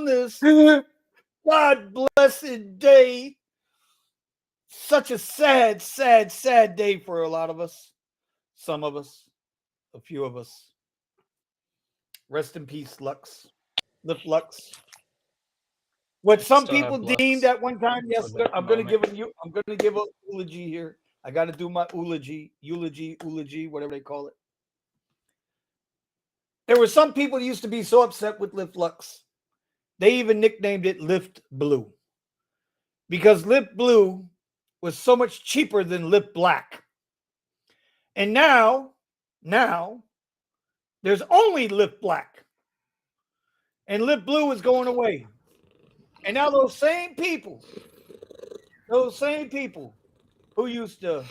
on this God blessed day. Such a sad, sad, sad day for a lot of us. Some of us. A few of us. Rest in peace, Lux. Lyft Lux. What some people deemed at one time, yes, I'm going to give a eulogy here. I got to do my eulogy, whatever they call it. There were some people who used to be so upset with Lyft Lux. They even nicknamed it Lyft Blue. Because Lyft Blue was so much cheaper than Lyft Black. And now, there's only Lyft Black. And Lyft Blue is going away. And now those same people who used to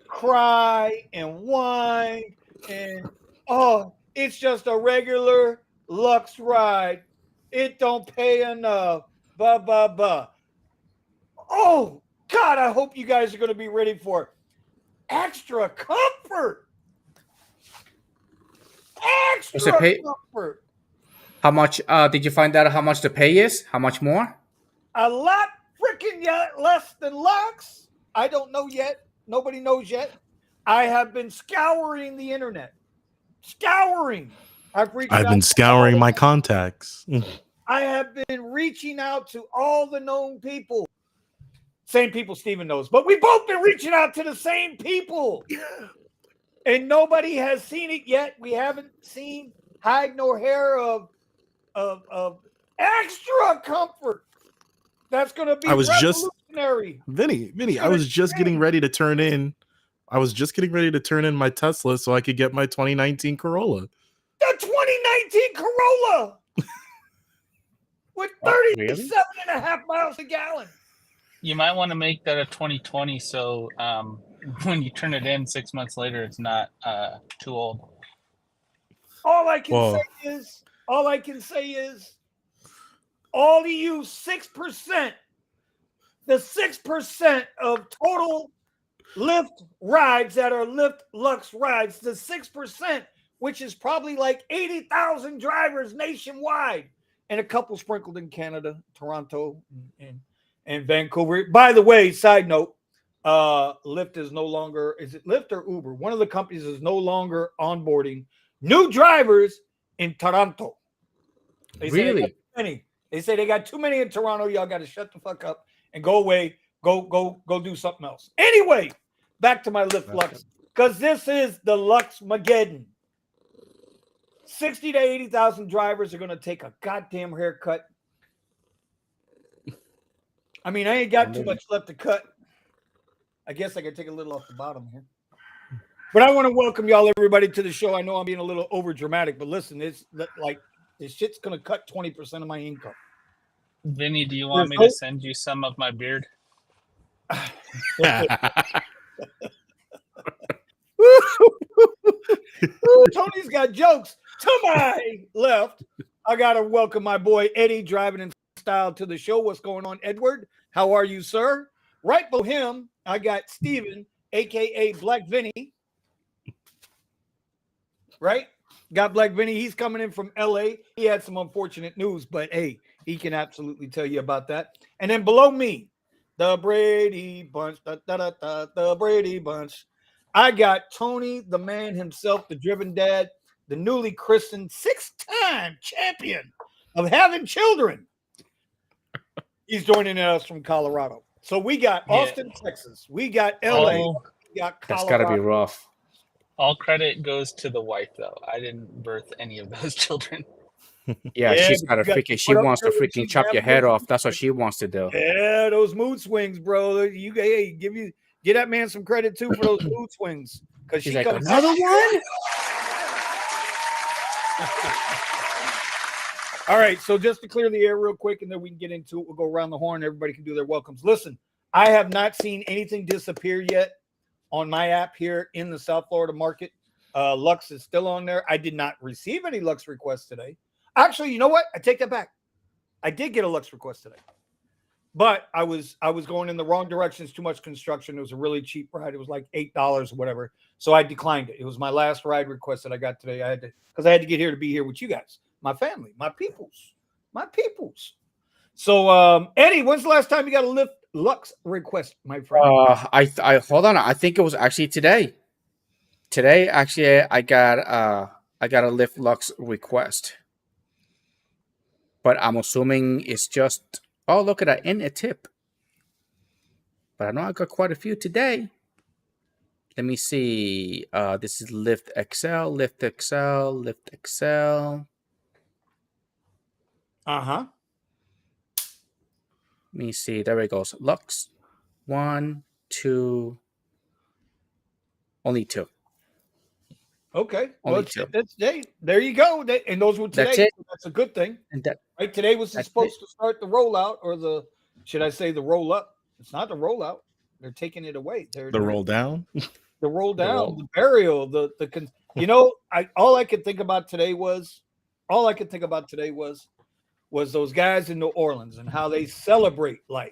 cry and whine and, oh, it's just a regular Lux ride. It don't pay enough. Blah, blah, blah. Oh, God, I hope you guys are going to be ready for extra comfort. Extra comfort. How much did you find out how much the pay is? How much more? A lot freaking less than Lux. I don't know yet. Nobody knows yet. I have been scouring the internet. I've been scouring my contacts. I have been reaching out to all the known people. Same people Steven knows. But we've both been reaching out to the same people. Yeah. And nobody has seen it yet. We haven't seen hide nor hair of extra comfort. That's going to be revolutionary. Vinny, I was just getting ready to turn in. My Tesla so I could get my 2019 Corolla. The 2019 Corolla with 37.5 miles a gallon. You might want to make that a 2020 so when you turn it in 6 months later, it's not too old. All I can say is, all of you 6%, the 6% of total Lyft rides that are Lyft Lux rides, the 6%, which is probably like 80,000 drivers nationwide, and a couple sprinkled in Canada, Toronto, and Vancouver. By the way, side note, Lyft is no longer, is it Lyft or Uber? One of the companies is no longer onboarding new drivers in Toronto. They say they got too many in Toronto. Y'all got to shut the fuck up and go away. Go do something else. Anyway, back to my Lyft Lux, because this is the LUXmageddon. 60 to 80,000 drivers are going to take a goddamn haircut. I mean, I ain't got too much left to cut. I guess I can take a little off the bottom here. But I want to welcome y'all, everybody, to the show. I know I'm being a little over dramatic, but listen, it's like this shit's going to cut 20% of my income. Vinny, do you want me to send you some of my beard? Tony's got jokes. To my left, I got to welcome my boy Eddie, driving in style, to the show. What's going on, Edward? How are you, sir? Right below him, I got Steven, a.k.a. Black Vinny. Right? Got Black Vinny. He's coming in from L.A. He had some unfortunate news, but hey, he can absolutely tell you about that. And then below me, the Brady Bunch, the Brady Bunch. I got Tony, the man himself, the driven dad, the newly christened 6-time champion of having children. He's joining us from Colorado. So we got Austin, Texas. We got LA. We got Colorado. That's got to be rough. All credit goes to the wife, though. I didn't birth any of those children. Yeah, she's got a freaking. She wants to freaking chop your head off. That's what she wants to do. Yeah, those mood swings, bro. Give that man some credit too for those mood swings. Because she's like, another one. All right, so just to clear the air real quick, and then we can get into it. We'll go around the horn. Everybody can do their welcomes. Listen, I have not seen anything disappear yet on my app here in the South Florida market. Lux is still on there. I did not receive any Lux requests today. Actually, you know what? I take that back. I did get a Lux request today, but I was going in the wrong direction. It's too much construction. It was a really cheap ride. It was like $8 or whatever. So I declined it. It was my last ride request that I got today. I had to get here to be here with you guys, my family, my peoples. My peoples. So, Eddie, when's the last time you got a Lyft Lux request, my friend? I hold on. I think it was actually today. Today, actually, I got a Lyft Lux request, but I'm assuming it's just. Oh, look at that, in a tip. But I know I got quite a few today. Let me see. This is Lyft XL, Lyft XL, Lyft XL. Uh-huh. Let me see. There it goes. Lux. 1, 2. Only 2. Okay. Only Well, 2. that's today. There you go. And those were today. That's it. So that's a good thing. And that. Right. Today was That's supposed to start the rollout, or should I say the roll up? It's not the rollout. They're taking it away. The roll down. The roll down, roll. the burial, all I could think about today was those guys in New Orleans and how they celebrate life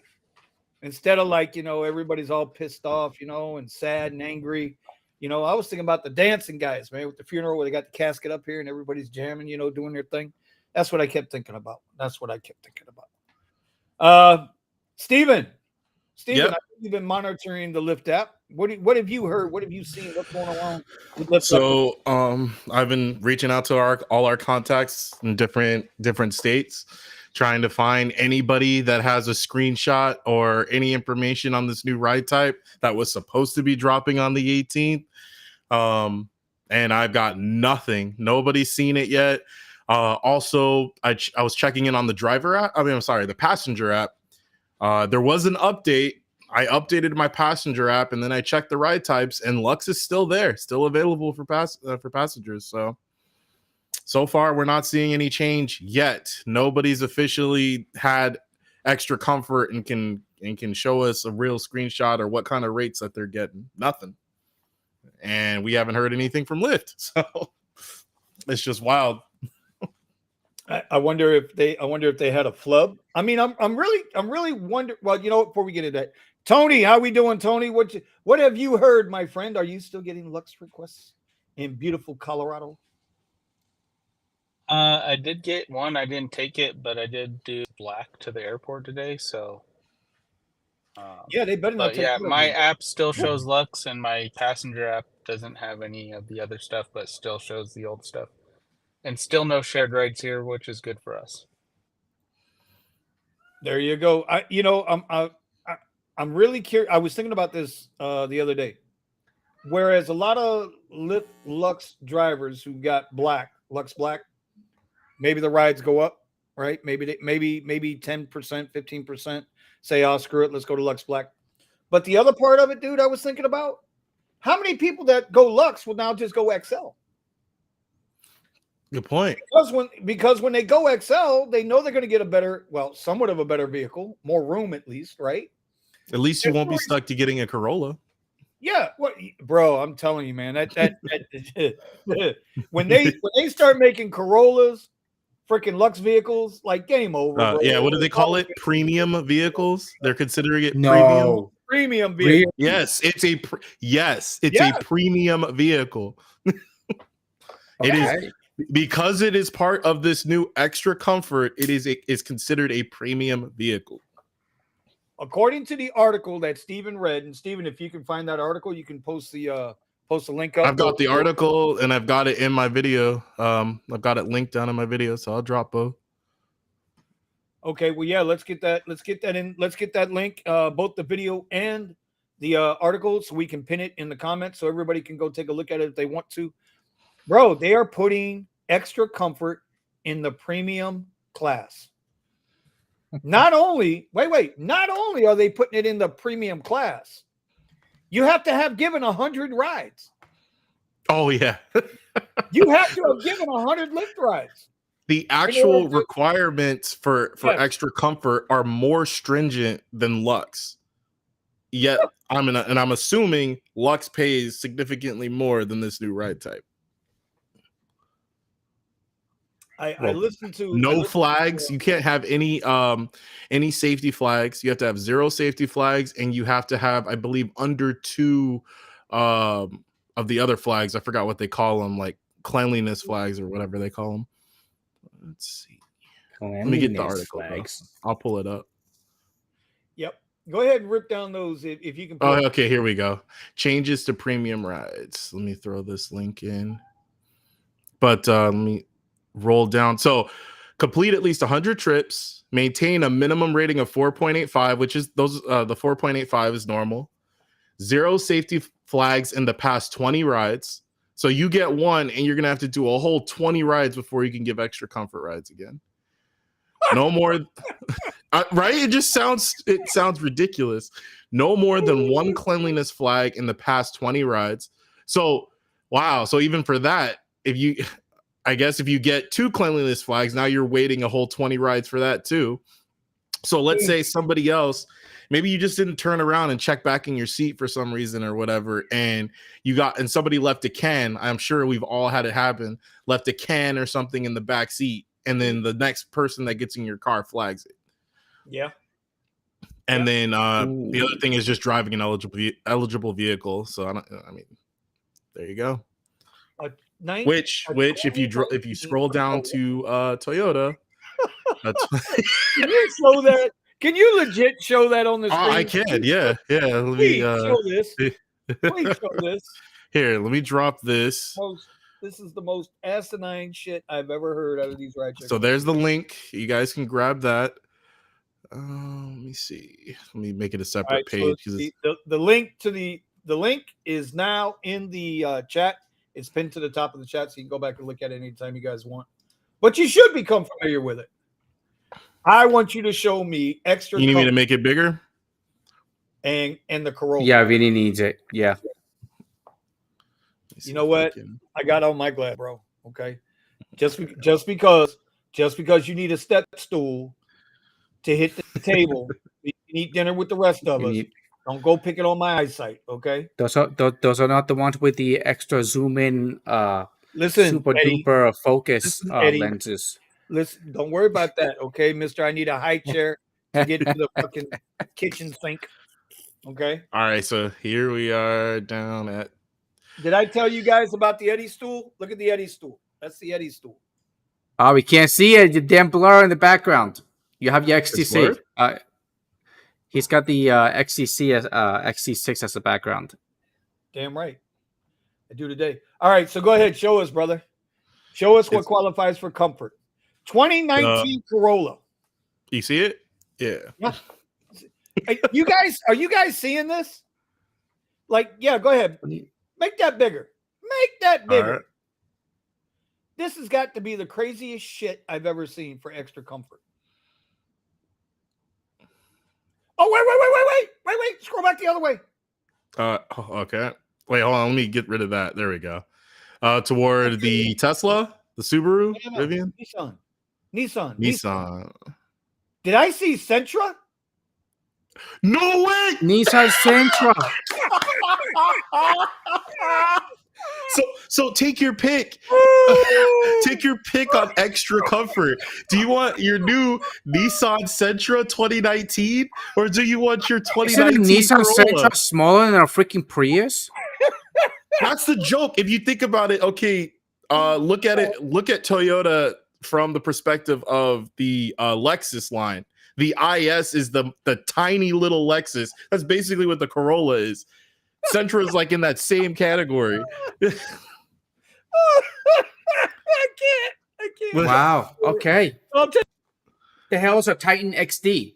instead of everybody's all pissed off, and sad and angry. I was thinking about the dancing guys, man, with the funeral where they got the casket up here and everybody's jamming, doing their thing. That's what I kept thinking about. Steven, Yep. I think you've been monitoring the Lyft app. What have you heard? What have you seen? What's going on with Lyft? So I've been reaching out to all our contacts in different states, trying to find anybody that has a screenshot or any information on this new ride type that was supposed to be dropping on the 18th. And I've got nothing. Nobody's seen it yet. Also, I was checking in on the the passenger app. There was an update. I updated my passenger app, and then I checked the ride types, and Lux is still there, still available for passengers. So far, we're not seeing any change yet. Nobody's officially had extra comfort and can show us a real screenshot or what kind of rates that they're getting. Nothing, and we haven't heard anything from Lyft. So it's just wild. I wonder if they had a flub. I mean, I'm really wondering. Well, before we get into that, Tony, how we doing, Tony? What have you heard, my friend? Are you still getting Lux requests in beautiful Colorado? I did get one. I didn't take it, but I did do black to the airport today. So yeah, they better not. Yeah, my app still shows Lux, and my passenger app doesn't have any of the other stuff, but still shows the old stuff. And still no shared rides here, which is good for us. There you go. I'm really curious. I was thinking about this the other day. Whereas a lot of Lyft Lux drivers who got Lux Black, maybe the rides go up, right? Maybe 10%, 15% say, "Oh, screw it, let's go to Lux Black." But the other part of it, dude, I was thinking about how many people that go Lux will now just go XL. Good point. Because when they go XL, they know they're going to get somewhat of a better vehicle, more room at least, right? At least you won't be stuck to getting a Corolla. Yeah, bro, I'm telling you, man. When they start making Corollas, freaking Lux vehicles, like game over. Bro. Yeah, what do they call it? Premium vehicles? They're considering it premium vehicle. Yes, it's a premium vehicle. It is. Because it is part of this new extra comfort, it is considered a premium vehicle. According to the article that Steven read, and Steven, if you can find that article, you can post the link up. I've got the article and I've got it in my video. I've got it linked down in my video, so I'll drop both. Okay, well, yeah, let's get that in. Let's get that link, both the video and the article, so we can pin it in the comments so everybody can go take a look at it if they want to. Bro, they are putting extra comfort in the premium class. Not only are they putting it in the premium class, you have to have given 100 rides. Oh, yeah. You have to have given 100 Lyft rides. The actual requirements for extra comfort are more stringent than Lux. Yet, I'm assuming Lux pays significantly more than this new ride type. I listened to flags. You can't have any safety flags. You have to have 0 safety flags, and you have to have, I believe, under 2 of the other flags. I forgot what they call them, like cleanliness flags or whatever they call them. Let's see. Let me get the Cleanliness article. flags. I'll pull it up. Yep. Go ahead and rip down those if you can. Oh, okay. Here we go. Changes to premium rides. Let me throw this link in. But let me roll down. So complete at least 100 trips. Maintain a minimum rating of 4.85, which is those. The 4.85 is normal. 0 safety flags in the past 20 rides. So you get one, and you're gonna have to do a whole 20 rides before you can give extra comfort rides again. No more. Right? It sounds ridiculous. No more than 1 cleanliness flag in the past 20 rides. So, wow. So even for that, if you get 2 cleanliness flags, now you're waiting a whole 20 rides for that too. So let's say somebody else, maybe you just didn't turn around and check back in your seat for some reason or whatever, and somebody left a can. I'm sure we've all had it happen. Left a can or something in the back seat, and then the next person that gets in your car flags it. Yeah. And then the other thing is just driving an eligible vehicle. So I mean, there you go. Which if you scroll down to Toyota, can you show that? Can you legit show that on the screen? I can. Yeah. Let Please me show this. Please show this. Here, let me drop this. This is the most asinine shit I've ever heard out of these RideShare. So there's the link. You guys can grab that. Let me see. Let me make it a separate page. So the link is now in the chat. It's pinned to the top of the chat, so you can go back and look at it anytime you guys want. But you should become familiar with it. I want you to show me extra. You need me to make it bigger? And the Corolla. Yeah, really needs it. Yeah. You know what? I got on my glad, bro. Okay. Just because you need a step stool to hit the table, you eat dinner with the rest of us. Don't go pick it on my eyesight, okay? Those are not the ones with the extra zoom in, listen, super Eddie, duper focus Eddie, lenses. Listen, don't worry about that, okay, Mister? I need a high chair to get to the fucking kitchen sink. Okay. All right, so here we are down at. Did I tell you guys about the Eddie stool? Look at the Eddie stool. That's the Eddie stool. Oh, we can't see it. The damn blur in the background. You have your XTC. He's got the XTC as XT6 as the background. Damn right. I do today. All right, so go ahead. Show us, brother. Show us what qualifies for comfort. 2019 Corolla. You see it? Yeah. Are you guys seeing this? Like, yeah, go ahead. Make that bigger. Make that bigger. Right. This has got to be the craziest shit I've ever seen for extra comfort. Oh, wait. Scroll back the other way. Okay. Wait, hold on. Let me get rid of that. There we go. Toward the Tesla, the Subaru, Rivian? Nissan. Did I see Sentra? No way! Nissan Sentra. So take your pick. Take your pick on extra comfort. Do you want your new Nissan Sentra 2019, or do you want your 2019 Nissan Corolla? Sentra smaller than a freaking Prius? That's the joke. If you think about it, okay, look at it. Look at Toyota from the perspective of the Lexus line. The IS is the tiny little Lexus. That's basically what the Corolla is. Sentra is like in that same category. I can't. Wow. Okay. The hell is a Titan XD?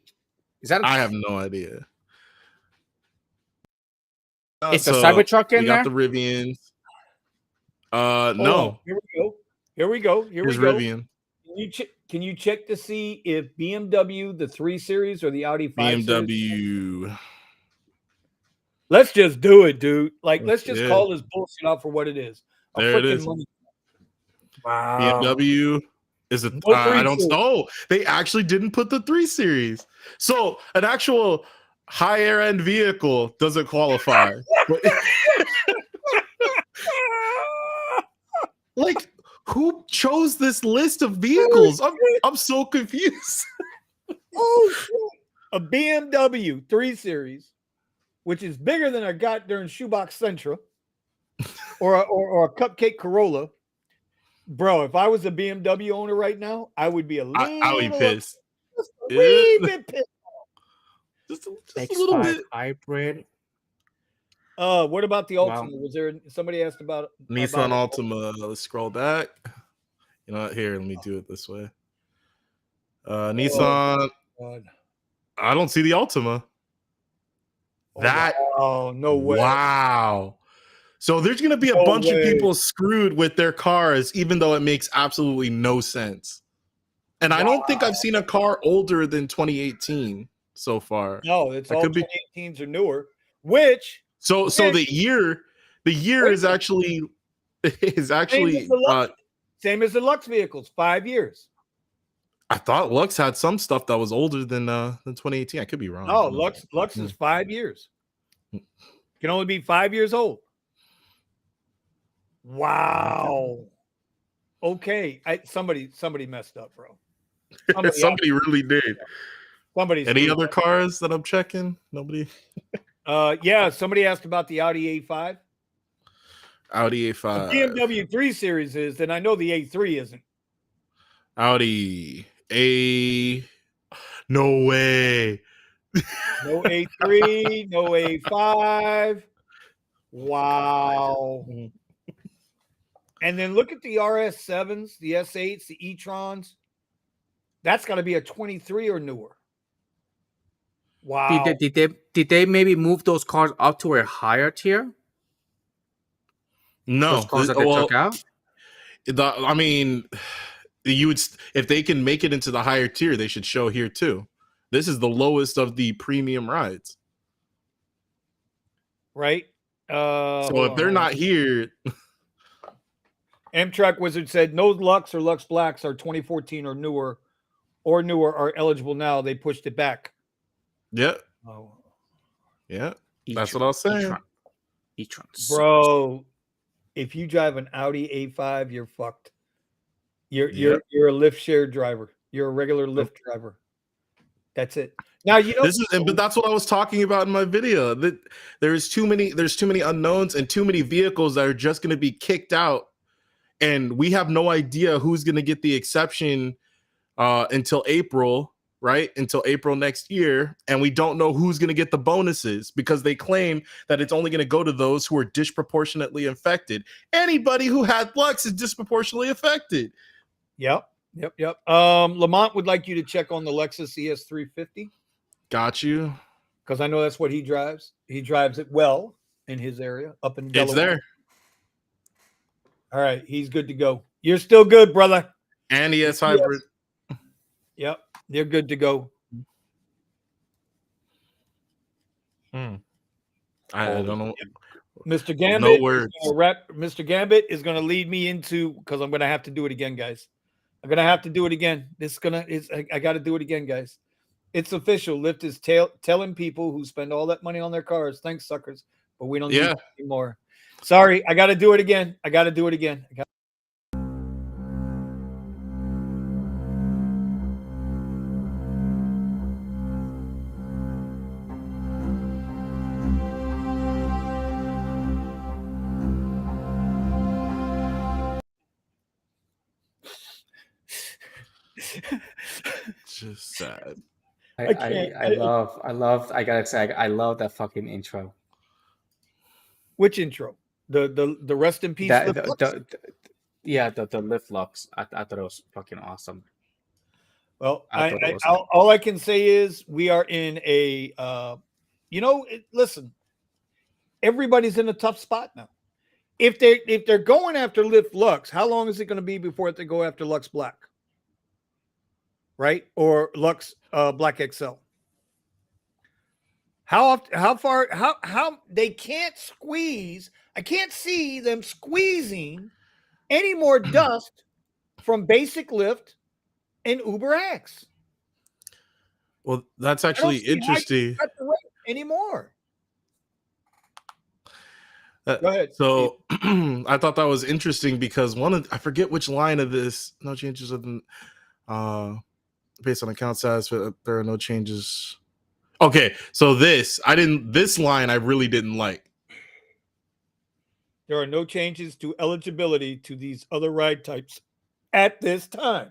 Is that? I have no idea. It's a Cybertruck in there. We got the Rivians. No. Here we go. Here's Rivian. Can you check to see if BMW, the 3 Series, or the Audi 5 BMW. Series? Let's just do it, dude. Like, let's just call this bullshit out for what it is. There it is. Money. Wow. BMW is a. I don't know. They actually didn't put the 3 Series. So an actual higher end vehicle doesn't qualify. Like, who chose this list of vehicles? I'm so confused. A BMW 3 Series, which is bigger than a goddamn shoebox Sentra or a cupcake Corolla, Bro, if I was a BMW owner right now, I would be a little, I would be pissed. just a wee Yeah. bit pissed. Just a little X5 bit. hybrid. What about the Wow. Altima? Was there somebody asked about Nissan about Altima. Let's scroll back. You know what? Here, let me do it this way. Nissan. God. I don't see the Altima. That. Oh, no way. Wow. So there's going to be a No bunch of way. people screwed with their cars, even though it makes absolutely no sense. And I don't think I've seen a car older than 2018 so far. No, it's That all could be- 2018s or newer. Which So the year is actually same as the Lux vehicles, 5 years. I thought Lux had some stuff that was older than 2018. I could be wrong. No, Lux is 5 years. Can only be 5 years old. Wow. Okay, somebody messed up, bro. Somebody really did. Somebody's Any screwed other up. cars that I'm checking? Nobody. Yeah, somebody asked about the Audi A5. Audi The A5. BMW 3 Series is, and I know the A3 isn't. Audi A. No way. No A3, no A5. Wow. And then look at the RS7s, the S8s, the e-trons. That's got to be a 23 or newer. Wow. Did they maybe move those cars up to a higher tier? No. Those cars that they took out? I mean, you would, if they can make it into the higher tier, they should show here too. This is the lowest of the premium rides. Right? So if they're not here, Amtrak Wizard said no Lux or Lux Blacks are 2014 or newer are eligible now. They pushed it back. yeah, Oh. yeah, that's what I was saying. E-tron. Bro, if you drive an Audi A5, you're fucked. You're a Lyft share driver. You're a regular Lyft driver. That's it. Now you know But that's what I was talking about in my video. That there's too many unknowns and too many vehicles that are just going to be kicked out, and we have no idea who's going to get the exception until April, right? Until April next year, and we don't know who's going to get the bonuses because they claim that it's only going to go to those who are disproportionately affected. Anybody who had Lux is disproportionately affected. Yep. Lamont would like you to check on the Lexus ES350. Got you. Because I know that's what he drives. He drives it well in his area, up in Delaware. It's there. All right, he's good to go. You're still good, brother. And ES hybrid. Yep, you're good to go. I don't know. Mr. Gambit, No words. Mr. Gambit is going to lead me into, because I'm going to have to do it again, guys. I'm going to have to do it again. I got to do it again, guys. It's official. Lyft is telling people who spend all that money on their cars, thanks, suckers, but we don't need it anymore. Sorry, I got to do it again. Just sad. I gotta say, I love that fucking intro. Which intro? The rest in peace. The Lyft Lux. I thought it was fucking awesome. Well, all I can say is we are in a, listen, everybody's in a tough spot now. If they're going after Lyft Lux, how long is it going to be before they go after Lux Black? Right? Or Lux Black XL? How they can't squeeze. I can't see them squeezing any more dust from Basic Lyft and Uber X. Well, that's actually interesting. Anymore. Go ahead. So I thought that was interesting because I forget which line of this. No changes of based on account size, but there are no changes. Okay, so this line I really didn't like. There are no changes to eligibility to these other ride types at this time.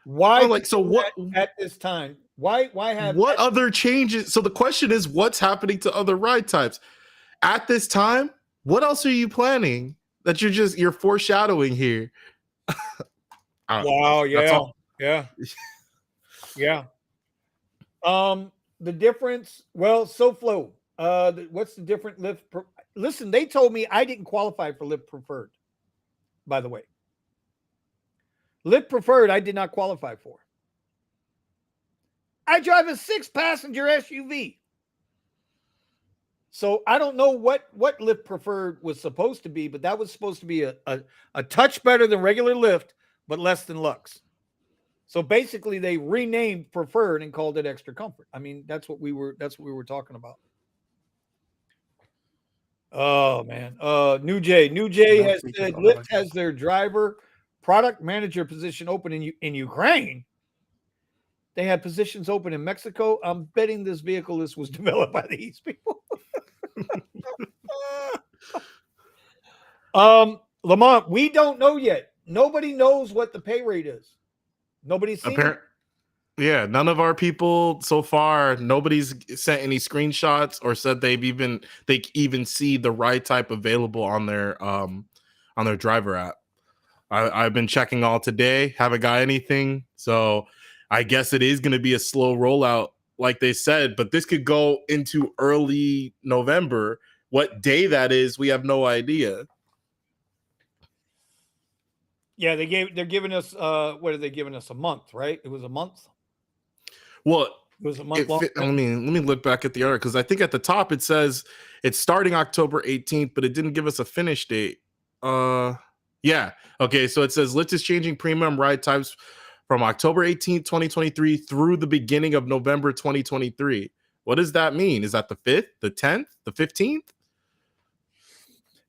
Why? What at this time? Why have what other changes? So the question is, what's happening to other ride types at this time? What else are you planning that you're foreshadowing here? Wow, That's yeah. all. Yeah. Yeah. The difference, well, SoFlo. What's the different Lyft? Listen, they told me I didn't qualify for Lyft Preferred, by the way. Lyft Preferred, I did not qualify for. I drive a 6-passenger SUV. So I don't know what Lyft Preferred was supposed to be, but that was supposed to be a touch better than regular Lyft, but less than Lux. So basically they renamed Preferred and called it Extra Comfort. I mean, that's what we were talking about. Oh man. New Jay has said Lyft has their driver product manager position open in Ukraine. They had positions open in Mexico. I'm betting this vehicle was developed by these people. Lamont, we don't know yet. Nobody knows what the pay rate is. Nobody's seen it. Yeah, none of our people so far, nobody's sent any screenshots or said they even see the ride type available on their driver app. I've been checking all today, haven't got anything. So I guess it is going to be a slow rollout, like they said, but this could go into early November. What day that is, we have no idea. Yeah, they're giving us what are they giving us? A month, right? It was a month. Well, it was a month long. Let me look back at the article because I think at the top it says it's starting October 18th, but it didn't give us a finish date. Yeah. Okay, so it says Lyft is changing premium ride types from October 18th, 2023 through the beginning of November 2023. What does that mean? Is that the 5th, the 10th, the 15th?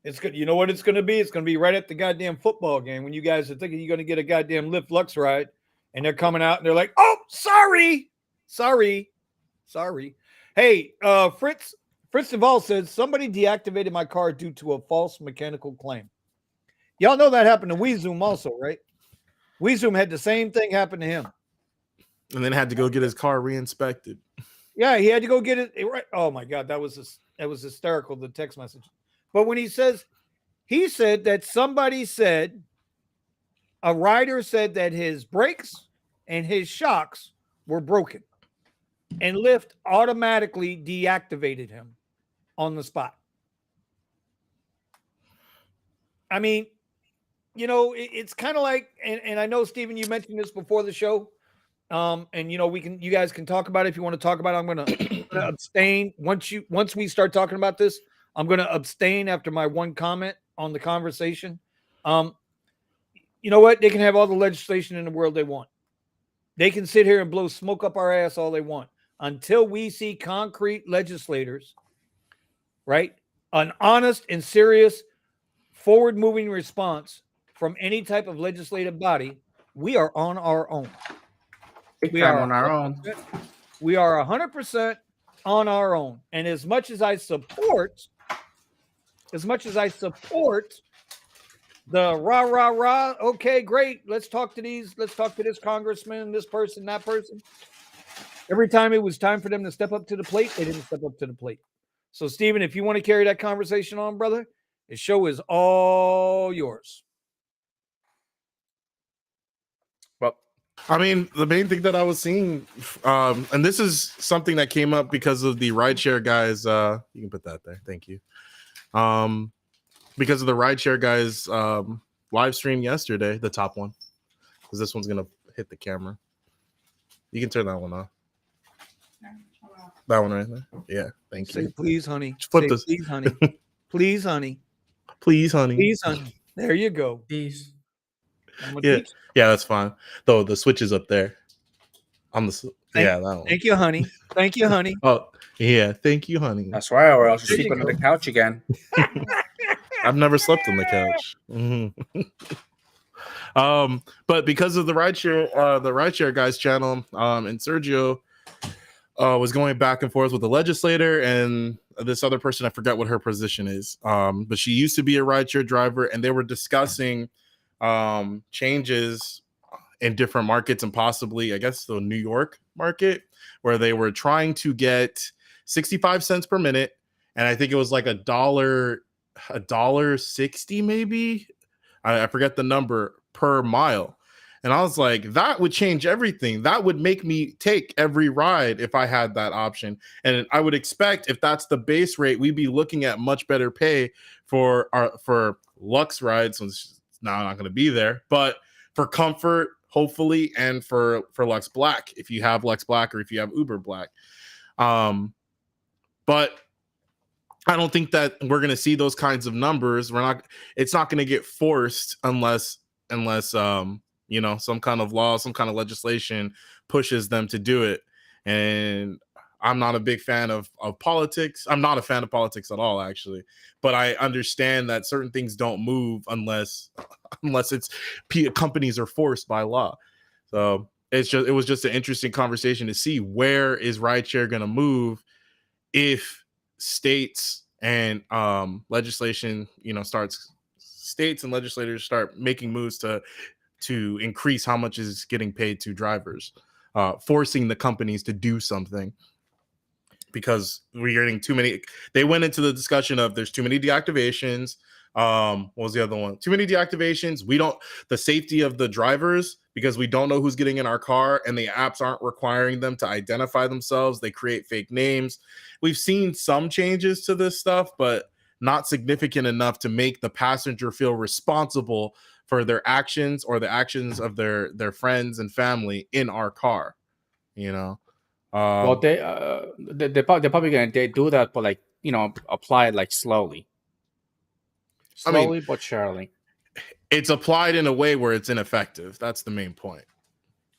It's good. You know what it's going to be? It's going to be right at the goddamn football game when you guys are thinking you're going to get a goddamn Lyft Lux ride, and they're coming out and they're like, "Oh, sorry." Hey, Fritz Duvall says somebody deactivated my car due to a false mechanical claim. Y'all know that happened to WeZoom also, right? WeZoom had the same thing happen to him, and then had to go get his car re-inspected. Yeah, he had to go get it right. Oh my God, that was hysterical. The text message. But when he said that somebody said, a rider said that his brakes and his shocks were broken, and Lyft automatically deactivated him on the spot. I mean, you know, it's kind of like, and I know, Steven, you mentioned this before the show. And you know, you guys can talk about it if you want to talk about it. I'm gonna abstain once we start talking about this. I'm gonna abstain after my one comment on the conversation. You know what? They can have all the legislation in the world they want. They can sit here and blow smoke up our ass all they want until we see concrete legislators, right? An honest and serious, forward-moving response from any type of legislative body. We are on our own. We are on our own. We are 100% on our own. And as much as I support the rah, okay, great. Let's talk to this congressman, this person, that person. Every time it was time for them to step up to the plate, they didn't step up to the plate. So, Steven, if you want to carry that conversation on, brother, the show is all yours. Well, I mean, the main thing that I was seeing, and this is something that came up because of the RideShare guys. You can put that there. Thank you. Because of the RideShare guys live stream yesterday, the top one, because this one's gonna hit the camera. You can turn that one off. That one right there. Yeah, thank you. Please, honey. Flip this. Please, honey. Please, honey. Please, honey. Please, honey. There you go. Please. Yeah, that's fine. Though the switch is up there. On the that one. Thank you, honey. Thank you, honey. Oh yeah, thank you, honey. That's why, or else you sleep on the couch again. I've never slept on the couch. Mm-hmm. But because of the RideShare guys channel, and Sergio was going back and forth with the legislator, and this other person, I forget what her position is, but she used to be a rideshare driver, and they were discussing changes in different markets, and possibly, I guess, the New York market, where they were trying to get 65 cents per minute, and I think it was like $1.60 maybe. I forget the number per mile. And I was like, that would change everything. That would make me take every ride if I had that option. And I would expect, if that's the base rate, we'd be looking at much better pay for Lux rides, since it's now not going to be there, but for Comfort, hopefully, and for Lux Black, if you have Lux Black or if you have Uber Black. But I don't think that we're going to see those kinds of numbers. It's not going to get forced unless some kind of law, some kind of legislation pushes them to do it. And I'm not a big fan of politics. I'm not a fan of politics at all, actually. But I understand that certain things don't move unless it's companies are forced by law. So it was just an interesting conversation to see, where is rideshare going to move if states and legislation, states and legislators start making moves to increase how much is getting paid to drivers, forcing the companies to do something, because we're getting too many. They went into the discussion of there's too many deactivations. What was the other one? Too many deactivations. The safety of the drivers, because we don't know who's getting in our car, and the apps aren't requiring them to identify themselves. They create fake names. We've seen some changes to this stuff, but not significant enough to make the passenger feel responsible for their actions or the actions of their friends and family in our car. Well, they're probably going to do that, but apply it slowly. But surely. It's applied in a way where it's ineffective. That's the main point.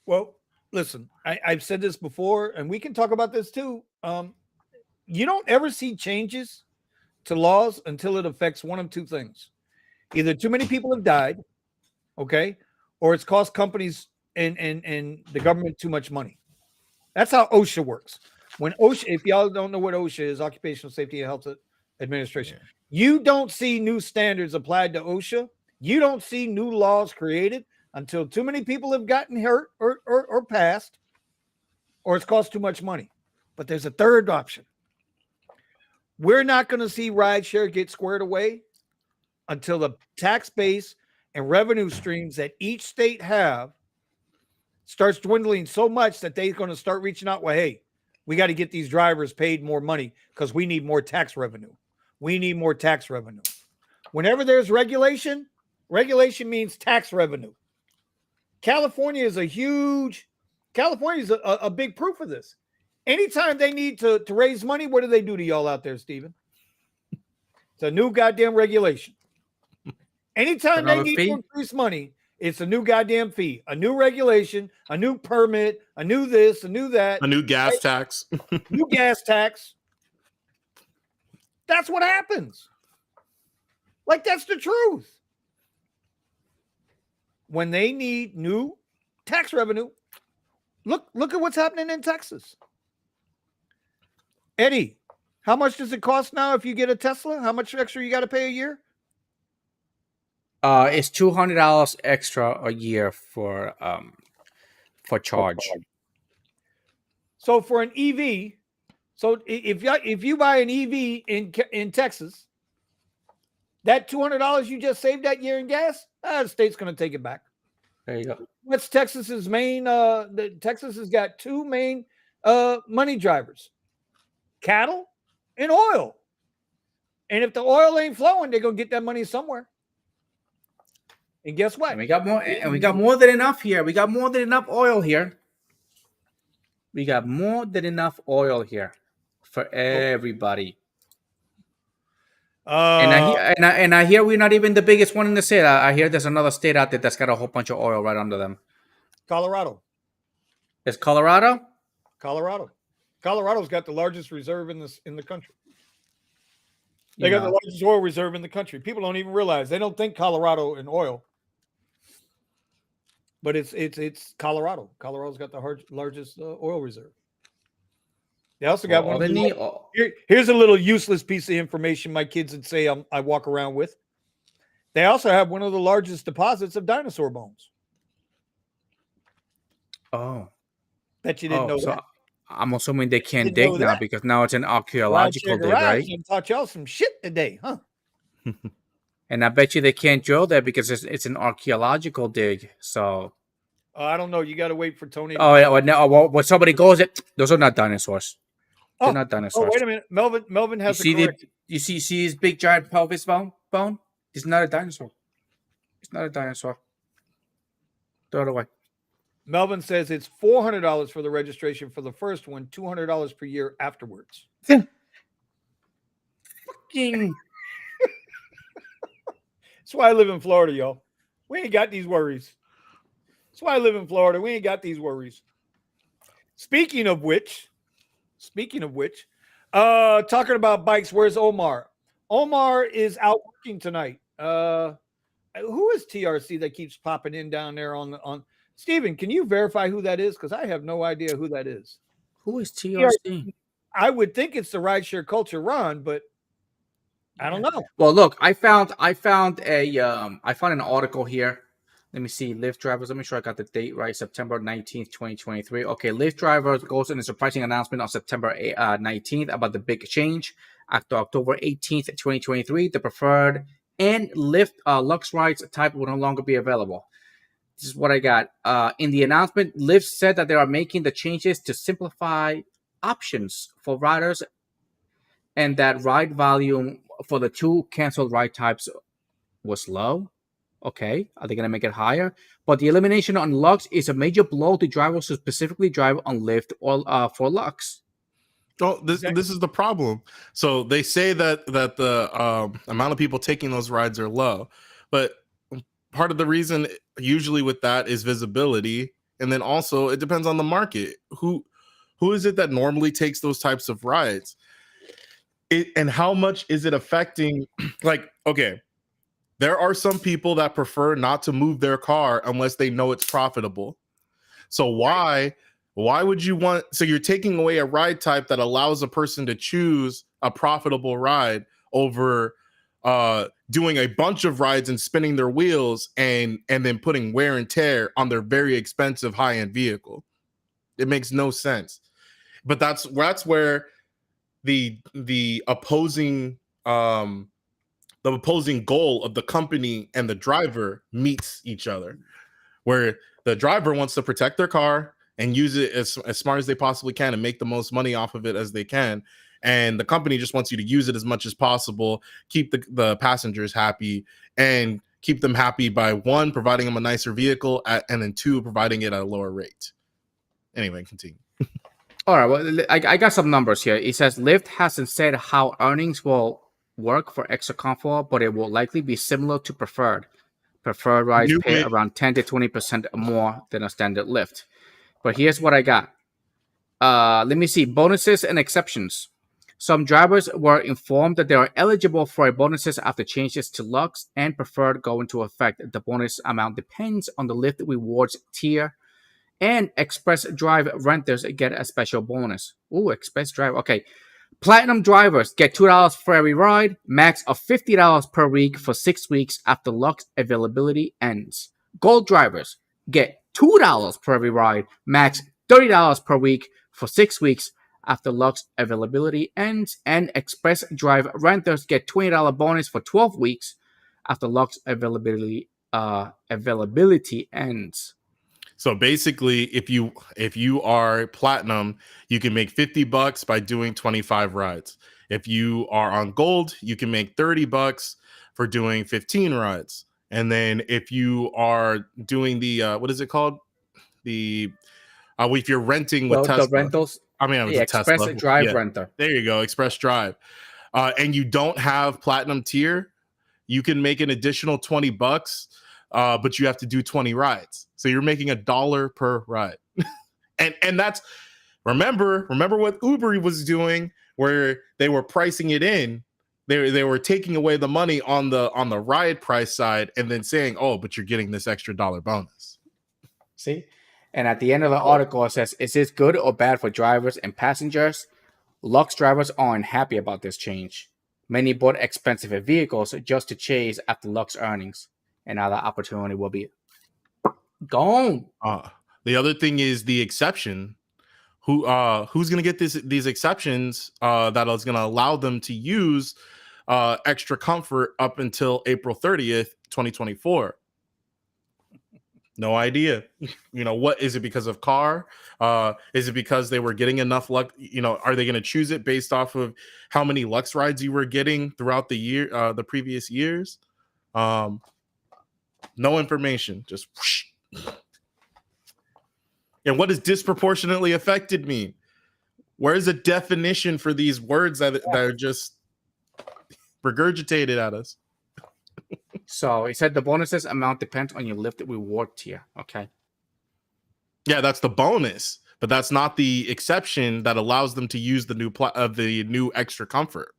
Well, listen, I've said this before, and we can talk about this too. You don't ever see changes to laws until it affects one of two things. Either too many people have died, okay, or it's cost companies and the government too much money. That's how OSHA works. When OSHA, if y'all don't know what OSHA is, Occupational Safety and Health Administration, you don't see new standards applied to OSHA. You don't see new laws created until too many people have gotten hurt or passed, or it's cost too much money. But there's a third option. We're not going to see rideshare get squared away until the tax base and revenue streams that each state have starts dwindling so much that they're going to start reaching out. Well, hey, we got to get these drivers paid more money because we need more tax revenue. We need more tax revenue. Whenever there's regulation means tax revenue. California is a big proof of this. Anytime they need to raise money, what do they do to y'all out there, Steven? It's a new goddamn regulation. Anytime they need to increase money, it's a new goddamn fee, a new regulation, a new permit, a new this, a new that. A new gas tax. New gas tax. That's what happens. That's the truth. When they need new tax revenue, look at what's happening in Texas. Eddie, how much does it cost now if you get a Tesla? How much extra you got to pay a year? It's $200 extra a year for charge. So for an EV, if you buy an EV in Texas, that $200 you just saved that year in gas, the state's going to take it back. There you go. What's Texas's main? Texas has got two main money drivers: cattle and oil. And if the oil ain't flowing, they're gonna get that money somewhere. And guess what? And we got more. And we got more than enough here. We got more than enough oil here. We got more than enough oil here for everybody. And I hear we're not even the biggest one in the state. I hear there's another state out there that's got a whole bunch of oil right under them. Colorado. Is Colorado? Colorado's got the largest reserve in the country. They got the largest oil reserve in the country. People don't even realize. They don't think Colorado and oil. But it's Colorado. Colorado's got the largest oil reserve. They also got one all of they the need. here's a little useless piece of information my kids would say I walk around with. They also have one of the largest deposits of dinosaur bones. Oh, Bet you didn't know so that. I'm assuming they can't Didn't know dig now that. because now it's an archaeological RideShare dig, Garage right? and taught y'all some shit today, huh? And I bet you they can't drill there because it's an archaeological dig. So, I don't know. You got to wait for Tony. when somebody goes, those are not dinosaurs. They're not dinosaurs. wait a minute. Melvin has you a correct. you see his big giant pelvis bone? It's not a dinosaur. It's not a dinosaur. Throw it away. Melvin says it's $400 for the registration for the first one, $200 per year afterwards. Fucking. That's why I live in Florida, y'all. We ain't got these worries. That's why I live in Florida. We ain't got these worries. Speaking of which, talking about bikes, where's Omar? Omar is out working tonight. Who is TRC that keeps popping in down there on Steven, can you verify who that is? Because I have no idea who that is. Who is TRC? I would think it's the rideshare culture Ron, but I don't know. Well, look, I found an article here. Let me see. Lyft drivers. Let me make sure I got the date right. September 19th, 2023. Okay, Lyft drivers goes in a surprising announcement on September 19th about the big change. After October 18th, 2023, the preferred and Lyft Lux rides type will no longer be available. This is what I got. In the announcement, Lyft said that they are making the changes to simplify options for riders and that ride volume for the two canceled ride types was low. Okay, are they going to make it higher? But the elimination on Lux is a major blow to drivers who specifically drive on Lyft or for Lux. Oh, this is the problem. So they say that the amount of people taking those rides are low, but part of the reason usually with that is visibility, and then also it depends on the market. Who is it that normally takes those types of rides? And how much is it affecting? Like, okay, there are some people that prefer not to move their car unless they know it's profitable. So why would you want? So you're taking away a ride type that allows a person to choose a profitable ride over doing a bunch of rides and spinning their wheels and then putting wear and tear on their very expensive high-end vehicle. It makes no sense. But that's where the opposing goal of the company and the driver meets each other, where the driver wants to protect their car and use it as smart as they possibly can and make the most money off of it as they can. And the company just wants you to use it as much as possible, keep the passengers happy, and keep them happy by one, providing them a nicer vehicle, and then two, providing it at a lower rate. Anyway, continue. All right, well, I got some numbers here. It says Lyft hasn't said how earnings will work for extra comfort, but it will likely be similar to preferred. Preferred rides pay around 10 to 20% more than a standard Lyft. But here's what I got. Let me see. Bonuses and exceptions. Some drivers were informed that they are eligible for bonuses after changes to Lux and preferred go into effect. The bonus amount depends on the Lyft rewards tier, and Express Drive renters get a special bonus. Ooh, Express Drive. Okay. Platinum drivers get $2 for every ride, max of $50 per week for 6 weeks after Lux availability ends. Gold drivers get $2 per every ride, max $30 per week for 6 weeks after Lux availability ends. And Express Drive renters get $20 bonus for 12 weeks after Lux availability ends. So basically, if you are platinum, you can make $50 by doing 25 rides. If you are on gold, you can make $30 for doing 15 rides. And then if you are doing the what is it called? The if you're renting with Tesla, the rentals. I mean, the Express Tesla. Drive renter. There you go, Express Drive. And you don't have platinum tier, you can make an additional $20. But you have to do 20 rides. So you're making $1 per ride. and that's remember what Uber was doing, where they were pricing it in. They were taking away the money on the ride price side and then saying, oh, but you're getting this extra $1 bonus. See? And at the end of the article, it says, is this good or bad for drivers and passengers? Lux drivers aren't happy about this change. Many bought expensive vehicles just to chase after Lux earnings, and now that opportunity will be gone. The other thing is the exception. Who's going to get these exceptions that is going to allow them to use extra comfort up until April 30th, 2024? No idea. What is it, because of car? Is it because they were getting enough luck? Are they going to choose it based off of how many Lux rides you were getting throughout the year, the previous years? No information. Just whoosh. And what does disproportionately affected mean? Where's the definition for these words that are just regurgitated at us? So he said the bonuses amount depends on your Lyft reward tier. Okay. Yeah, that's the bonus, but that's not the exception that allows them to use the new extra comfort.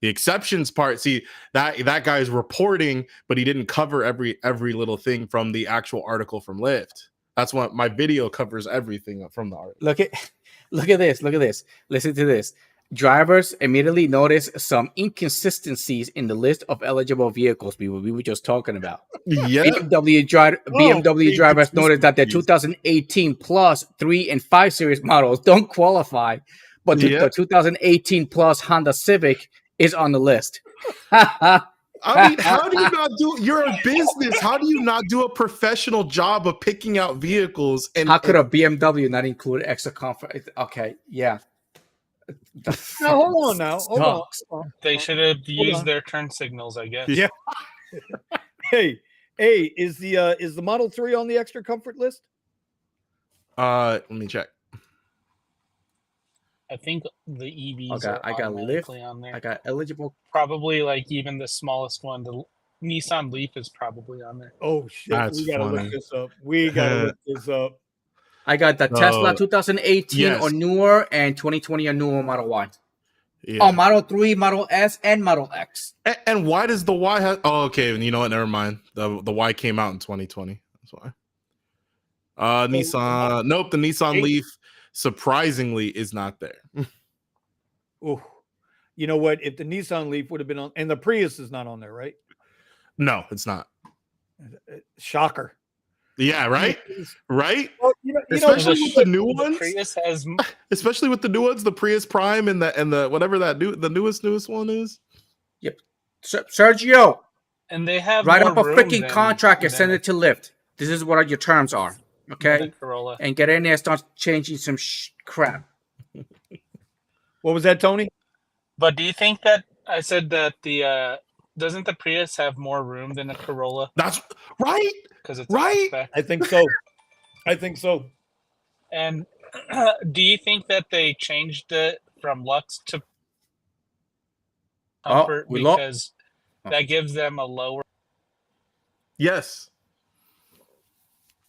The exceptions part, see, that guy is reporting, but he didn't cover every little thing from the actual article from Lyft. That's what my video covers, everything from the article. Look at this. Listen to this. Drivers immediately notice some inconsistencies in the list of eligible vehicles we were just talking about. Yeah. BMW drivers noticed that the 2018 Plus 3 and 5 Series models don't qualify, but the 2018 Plus Honda Civic is on the list. I mean, how do you not do? You're a business. How do you not do a professional job of picking out vehicles? And how could a BMW not include extra comfort? Okay, yeah. Now hold on. Now hold on. They should have used their turn signals, I guess. Yeah. Hey, is the Model 3 on the extra comfort list? Let me check. I think the EVs I got Lyft on there. I got eligible. Probably like even the smallest one, the Nissan Leaf is probably on there. Oh shit! That's we gotta funny. look this up. We gotta look this up. I got the Tesla 2018 or newer and 2020 or newer Model Y. Yeah. Oh, Model 3, Model S, and Model X. And why does the Y have? Oh, okay. You know what? Never mind. The Y came out in 2020. That's why. Nissan. Nope. The Nissan Leaf surprisingly is not there. Oh, you know what? If the Nissan Leaf would have been on, and the Prius is not on there, right? No, it's not. Shocker. Yeah, right. Right. Well, especially with the new The ones. Prius has Especially with the new ones, the Prius Prime and the whatever the newest one is. Yep. Sergio, and they have write more up a room freaking than- contract and than send it to Lyft. This is what your terms are. Okay. the Corolla. And get in there and start changing some crap. What was that, Tony? But do you think that I said that the doesn't the Prius have more room than a Corolla? That's right. Because it's Right? a hatchback? I think so. I think so. And do you think that they changed it from Lux to Comfort because that gives them a lower? Yes.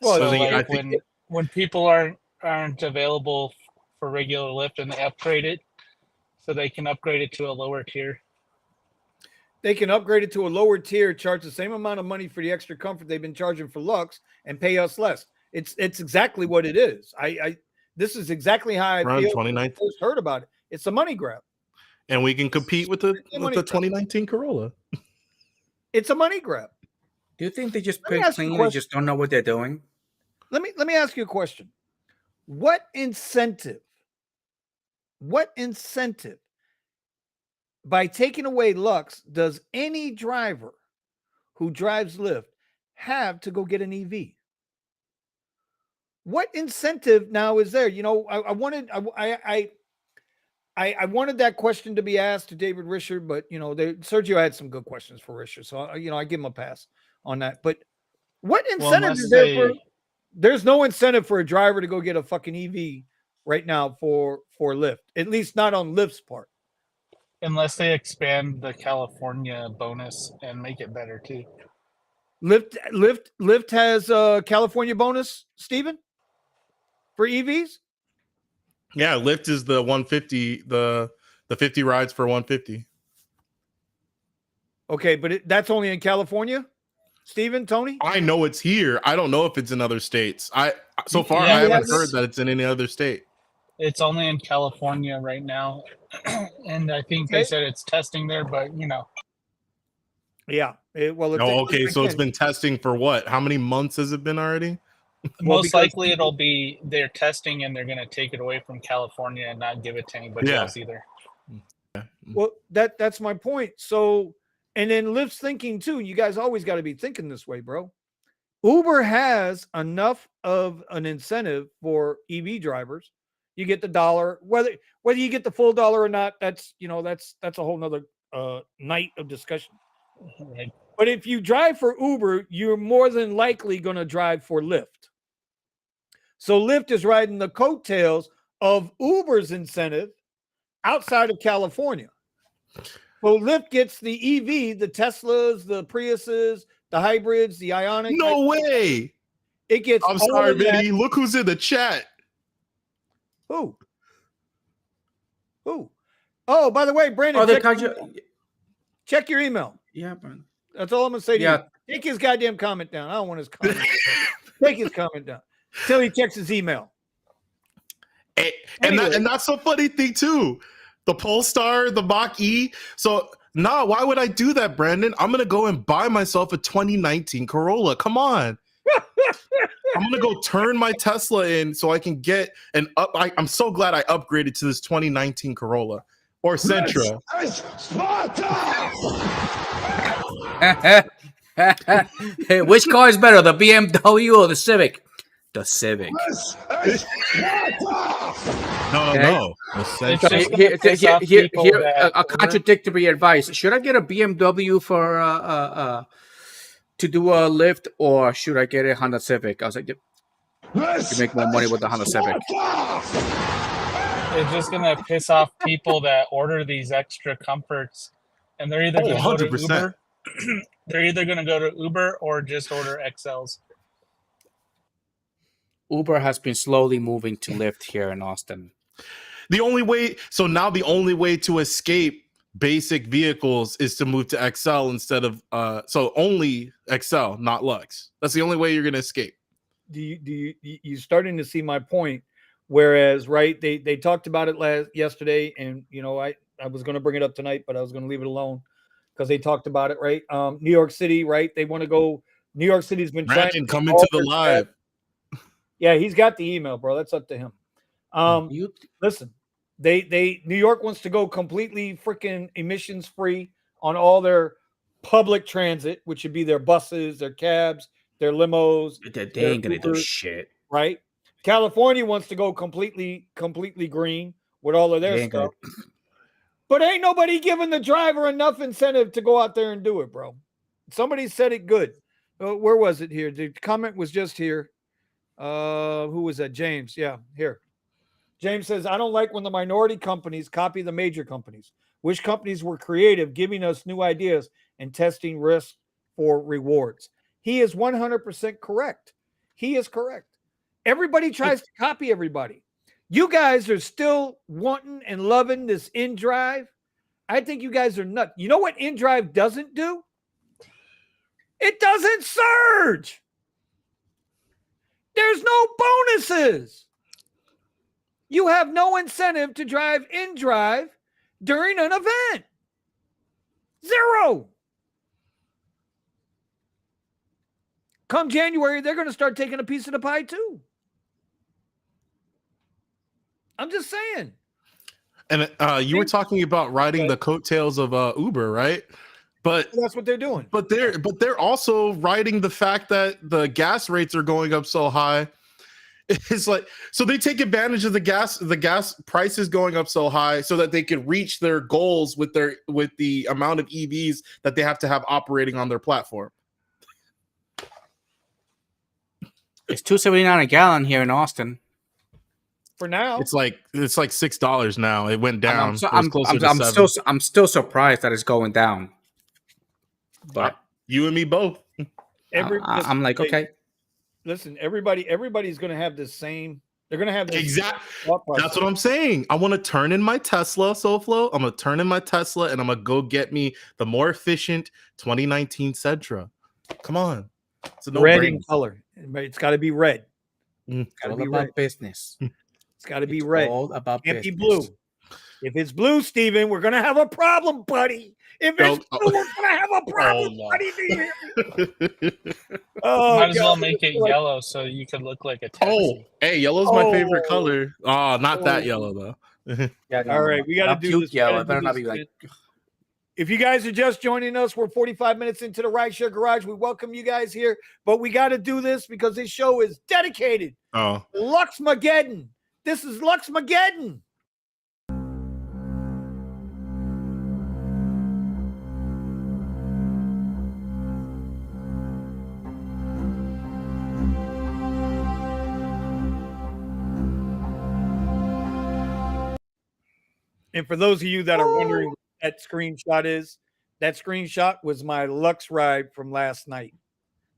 Well, So I like think when people aren't available for regular Lyft and they upgrade it, so they can upgrade it to a lower tier. they can upgrade it to a lower tier, charge the same amount of money for the extra comfort they've been charging for Lux, and pay us less. It's exactly what it is. This is exactly how I around feel 2019, first heard about it. It's a money grab. and we can compete with the 2019 Corolla. It's a money grab. Do you think they just Let me play ask you a clean and question. just don't know what they're doing? Let me ask you a question. What incentive by taking away Lux does any driver who drives Lyft have to go get an EV? What incentive now is there? I wanted that question to be asked to David Risher, but Sergio had some good questions for Risher, so I give him a pass on that. But what incentive is there for? There's no incentive for a driver to go get a fucking EV right now for Lyft, at least not on Lyft's part. Unless they expand the California bonus and make it better too. Lyft has a California bonus, Steven, for EVs. Yeah, Lyft is the 150, the 50 rides for 150. Okay, but that's only in California. Steven, Tony? I know it's here. I don't know if it's in other states. I Yeah, haven't heard that it's in any other state. It's only in California right now, and I think they said it's testing there. But Yeah. Okay. So it's been testing for what? How many months has it been already? most likely it'll be they're testing and they're going to take it away from California and not give it to anybody else either. Well, that's my point. So, and then Lyft's thinking too. You guys always got to be thinking this way, bro. Uber has enough of an incentive for EV drivers. You get the dollar, whether you get the full dollar or not. That's that's a whole nother night of discussion. Right. But if you drive for Uber, you're more than likely going to drive for Lyft. So Lyft is riding the coattails of Uber's incentive outside of California. So Lyft gets the EV, the Teslas, the Priuses, the hybrids, the Ioniq. No way. It gets. I'm sorry, Vinny. Look who's in the chat. Who? Oh, by the way, Brandon, check your email. Yeah, Brandon. That's all I'm going to say to you. Take his goddamn comment down. I don't want his comment. Take his comment down until he checks his email. And that's a funny thing, too. The Polestar, the Mach-E. So, why would I do that, Brandon? I'm going to go and buy myself a 2019 Corolla. Come on. I'm going to go turn my Tesla in so I can get an up. I'm so glad I upgraded to this 2019 Corolla or Sentra. Hey, which car is better, the BMW or the Civic? The Civic. No. Here, a contradictory advice. Should I get a BMW for to do a Lyft, or should I get a Honda Civic? I was like, you make more money with the Honda Civic. It's just gonna piss off people that order these extra comforts, and they're either gonna go to Uber. They're either gonna go to Uber or just order XLs. Uber has been slowly moving to Lyft here in Austin. The only way to escape basic vehicles is to move to XL instead of so only XL, not Lux. That's the only way you're gonna escape. You starting to see my point? Whereas, right, they talked about it yesterday, and I was going to bring it up tonight, but I was going to leave it alone because they talked about it, right? New York City, right? They want to go. New York City's been trying to come into the live. Yeah, he's got the email, bro. That's up to him. Listen, they New York wants to go completely freaking emissions free on all their public transit, which would be their buses, their cabs, their limos. They ain't gonna do shit, right? California wants to go completely green with all of their stuff. But ain't nobody giving the driver enough incentive to go out there and do it, bro. Somebody said it good. Where was it here? The comment was just here. Who was that? James. Yeah, here. James says, I don't like when the minority companies copy the major companies. Which companies were creative, giving us new ideas and testing risk for rewards. He is 100% correct. He is correct. Everybody tries to copy everybody. You guys are still wanting and loving this InDrive. I think you guys are nuts. You know what InDrive doesn't do? It doesn't surge. There's no bonuses. You have no incentive to drive InDrive during an event. Zero. Come January, they're going to start taking a piece of the pie too. I'm just saying. And you were talking about riding the coattails of Uber, right? But that's what they're doing. But they're also riding the fact that the gas rates are going up so high. It's like, so they take advantage of the gas prices going up so high so that they could reach their goals with the amount of EVs that they have to have operating on their platform. It's $2.79 a gallon here in Austin. For now, it's like $6 now. It went down. I'm still surprised that it's going down. But you and me both. I'm like, okay. Listen, everybody's going to have the same. They're going to have exactly. That's what I'm saying. I want to turn in my Tesla, SoFlo. I'm going to turn in my Tesla, and I'm going to go get me the more efficient 2019 Sentra. Come on, it's a red in color. It's got to be red. All about business. It's got to be red. All about Can't be business. blue. If it's blue, Steven, we're gonna have a problem, buddy. If it's blue, we're gonna have a problem, no. buddy. Do you hear me? Oh, Might as well God, make it like- yellow so you could look like a Oh, taxi. hey, yellow's my favorite Oh. color. Oh, not that Oh. yellow though. Yeah, All right, we got to not do puke this. We yellow. gotta It better do not this, be like. If you guys are just joining us, we're 45 minutes into the RideShare Garage. We welcome you guys here, but we got to do this because this show is dedicated Oh, to LUXmageddon. This is LUXmageddon. And for those of you that are wondering what that screenshot is, that screenshot was my Lux ride from last night.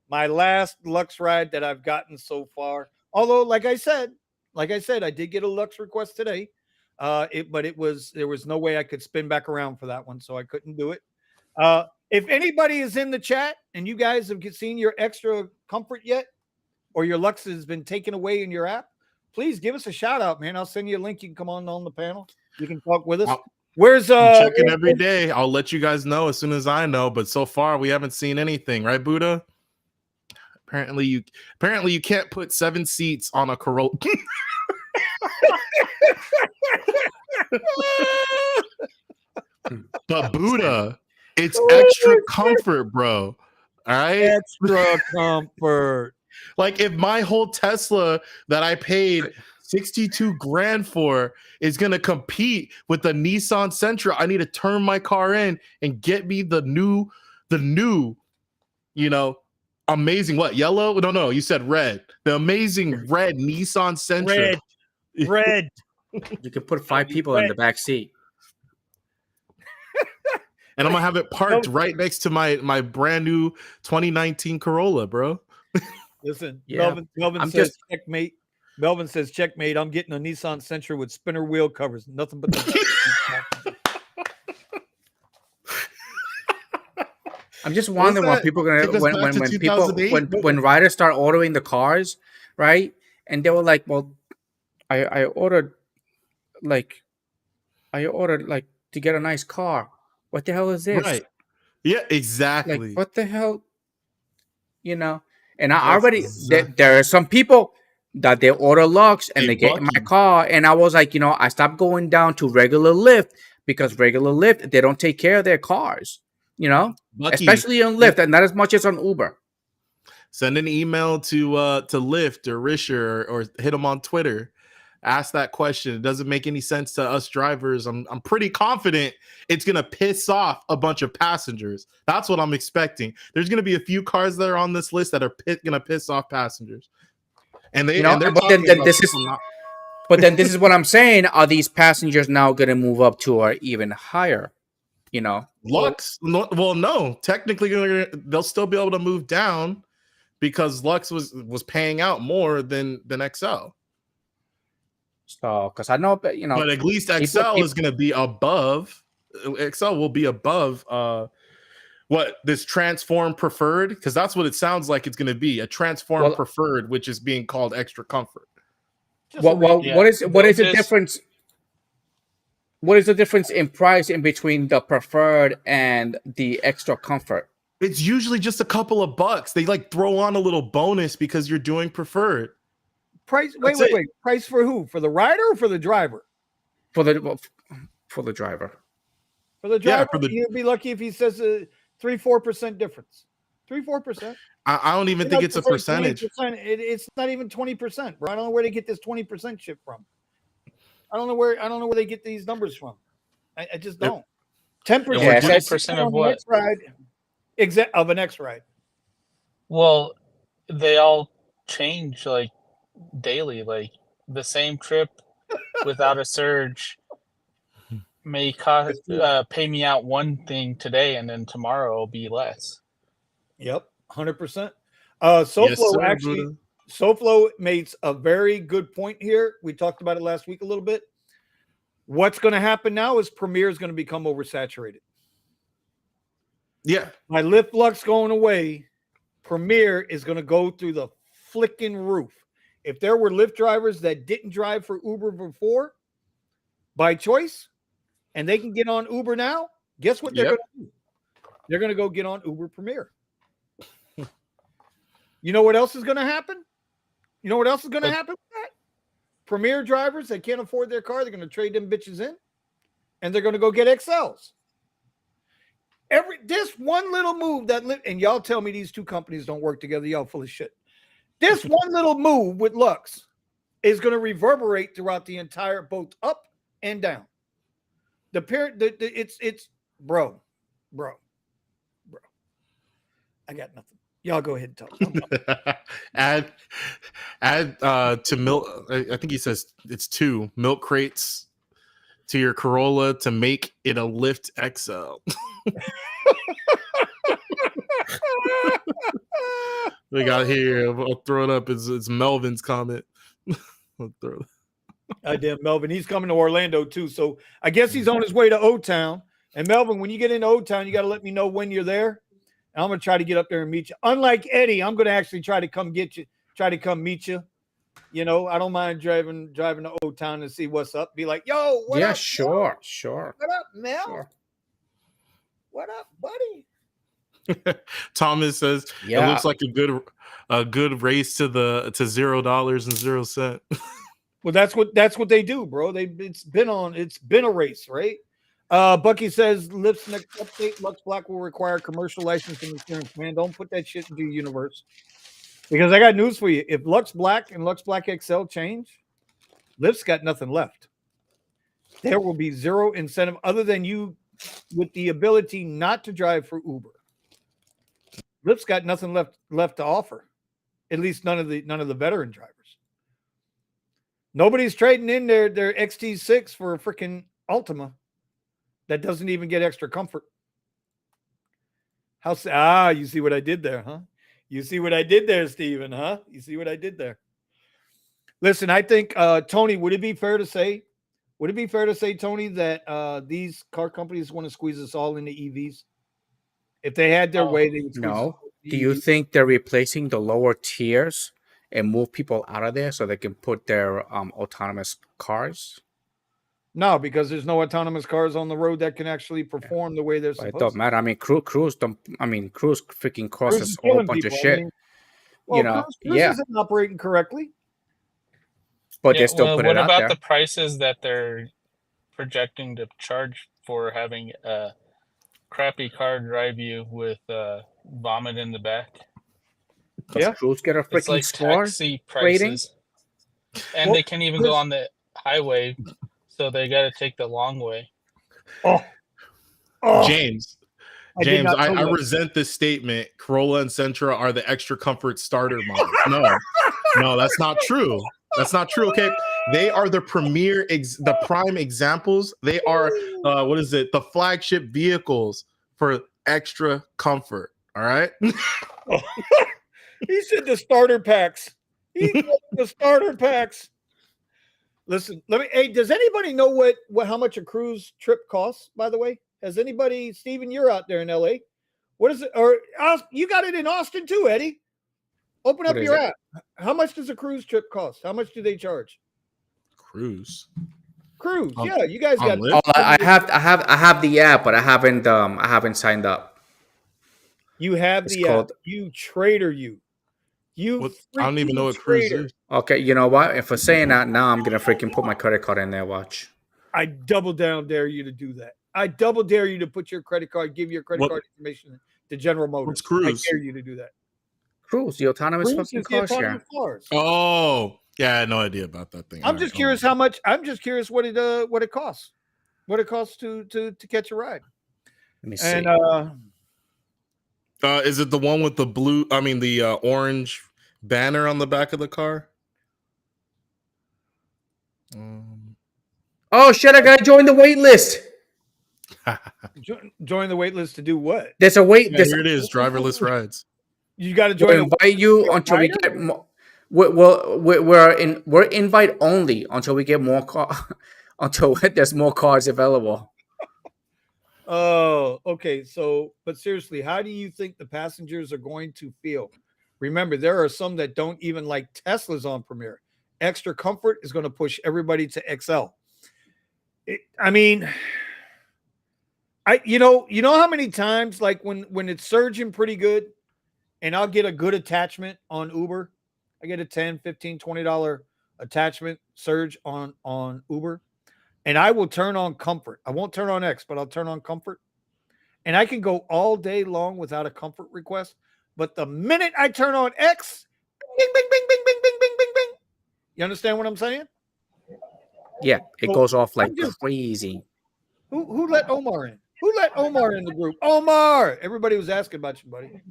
My last Lux ride that I've gotten so far. Although, like I said, I did get a Lux request today. But there was no way I could spin back around for that one, so I couldn't do it. If anybody is in the chat and you guys have seen your extra comfort yet, or your Lux has been taken away in your app, please give us a shout out, man. I'll send you a link. You can come on the panel. You can talk with us. Where's I'm checking every day. I'll let you guys know as soon as I know. But so far, we haven't seen anything, right, Buddha? Apparently, you can't put 7 seats on a Corolla. But Buddha, it's extra comfort, bro. All right, extra comfort? Like if my whole Tesla that I paid 62 grand for is going to compete with the Nissan Sentra, I need to turn my car in and get me the new, amazing, what, yellow? No, you said red. The amazing red Nissan Sentra. Red. You can put 5 people in the back seat. And I'm going to have it parked right next to my brand new 2019 Corolla, bro. Listen, Yeah. Melvin says checkmate. Melvin says checkmate. I'm getting a Nissan Sentra with spinner wheel covers. Nothing but the I'm just wondering when people are gonna when riders start ordering the cars, right? And they were like, "Well, I ordered to get a nice car. What the hell is this? Right? Yeah, exactly. Like, what the hell? You know?" And I already there are some people that they order Lux and they get in my car, and I was like, I stopped going down to regular Lyft because regular Lyft they don't take care of their cars. Especially on Lyft, and not as much as on Uber. Send an email to Lyft or RideShare or hit them on Twitter. Ask that question. It doesn't make any sense to us drivers. I'm pretty confident it's gonna piss off a bunch of passengers. That's what I'm expecting. There's gonna be a few cars that are on this list that are gonna piss off passengers. And this is what I'm saying. Are these passengers now gonna move up to or even higher? Lux, well, no. Technically, they'll still be able to move down because Lux was paying out more than XL. So, because I know, but at least XL is going to be above. XL will be above. What this Transform Preferred? Because that's what it sounds like it's going to be, a Transform Preferred, which is being called Extra Comfort. What is the difference? What is the difference in price in between the Preferred and the Extra Comfort? It's usually just a couple of bucks. They throw on a little bonus because you're doing Preferred. Price? Wait. Price for who? For the rider or for the driver? For the driver. For the driver, you'd be lucky if he says a 3-4% difference. 3-4%. I don't even think it's a percentage. It's not even 20%, bro. I don't know where they get this 20% shit from. I don't know where they get these numbers from. I just don't. 10%. 20% of what? Of an X ride. Well, they all change daily. Like the same trip without a surge may cost pay me out one thing today, and then tomorrow will be less. Yep, 100%. SoFlo makes a very good point here. We talked about it last week a little bit. What's going to happen now is Premier is going to become oversaturated. Yeah. My Lyft Lux going away, Premier is going to go through the flicking roof. if there were Lyft drivers that didn't drive for Uber before by choice, and they can get on Uber now, guess what they're going to do? They're going to go get on Uber Premier. You know what else is going to happen? You know what else is going to happen with that? Premier drivers that can't afford their car, they're going to trade them bitches in, and they're going to go get XLs. This one little move and y'all tell me these two companies don't work together, y'all full of shit. This one little move with Lux is going to reverberate throughout the entire, both up and down. It's bro. I got nothing. Y'all go ahead and talk. add to milk. I think he says it's 2 milk crates to your Corolla to make it a Lyft XL. We got here. I'll throw it up. It's Melvin's comment. I'll throw it. Damn Melvin. He's coming to Orlando too. So I guess he's on his way to O-Town. And Melvin, when you get into O-Town, you got to let me know when you're there. And I'm going to try to get up there and meet you. Unlike Eddie, I'm going to actually try to come get you, try to come meet you. You know, I don't mind driving to O-Town and see what's up. Be like, yo, what up? Sure. What up, Mel? Sure. What up, buddy? Thomas says it looks like a good race to $0.00. Well, that's what they do, bro. It's been a race, right? Bucky says Lyft's next update, Lux Black will require commercial licensing insurance. Man, don't put that shit into the universe. Because I got news for you. If Lux Black and Lux Black XL change, Lyft's got nothing left. There will be zero incentive other than you with the ability not to drive for Uber. Lyft's got nothing left to offer. At least none of the veteran drivers. Nobody's trading in their XT6 for a freaking Altima that doesn't even get extra comfort. You see what I did there, huh? You see what I did there, Steven, huh? You see what I did there? Listen, I think Tony, would it be fair to say, Tony, that these car companies want to squeeze us all into EVs? If they had their way, they would squeeze us all into Do you EVs. think they're replacing the lower tiers and move people out of there so they can put their autonomous cars? No, because there's no autonomous cars on the road that can actually perform the way they're But supposed it don't to. matter. I mean, cruise freaking costs Cruise us is a whole killing bunch of people. I shit. mean, well, Cruise isn't operating correctly. But they still put it out what there. about the prices that they're projecting to charge for having a crappy car drive you with vomit in the back? Does Cruise get a It's freaking like score taxi rating? prices. And they can't even go on the highway, so they got to take the long way. James, I resent this statement. Corolla and Sentra are the extra comfort starter models. No, that's not true. That's not true. Okay, they are the premier, the prime examples. They are the flagship vehicles for extra comfort. All right. He said the starter packs. The starter packs. Listen, does anybody know how much a cruise trip costs, by the way? Has anybody, Steven, you're out there in LA. What is it? Or you got it in Austin too, Eddie. Open up your app. How much does a cruise trip cost? How much do they charge? Cruise. Yeah, you guys got. I have the app, but I haven't signed up. You have the app. You traitor, you. I don't even know what cruise is. Okay, you know what? If I'm saying that now, I'm gonna freaking put my credit card in there. Watch. I double down dare you to do that. I double dare you to put your credit card, give your credit card information to General Motors. What's cruise? I dare you to do that. Cruise, the autonomous fucking cars here. Oh, yeah, I had no idea about that thing. I'm just curious how much. I'm just curious what it costs. What it costs to catch a ride. Let me see. And is it the one with the orange banner on the back of the car? Oh shit! I gotta join the wait list. Join the wait list to do what? There's a wait. Here it is. Driverless rides. You got to join. We'll invite you until we get more. We're invite only until we get more until there's more cars available. Oh, okay. So, but seriously, how do you think the passengers are going to feel Remember, there are some that don't even like Teslas on Premier. Extra Comfort is going to push everybody to XL. You know how many times, like when it's surging pretty good and I'll get a good attachment on Uber, I get a $10, $15, $20 attachment surge on Uber, and I will turn on Comfort. I won't turn on X, but I'll turn on Comfort, and I can go all day long without a Comfort request. But the minute I turn on X, bing, bing, bing, bing, bing, bing, bing, bing, bing. You understand what I'm saying? Yeah, it goes off like crazy. Who let Omar in? Who let Omar in the group? Omar! Everybody was asking about you, buddy.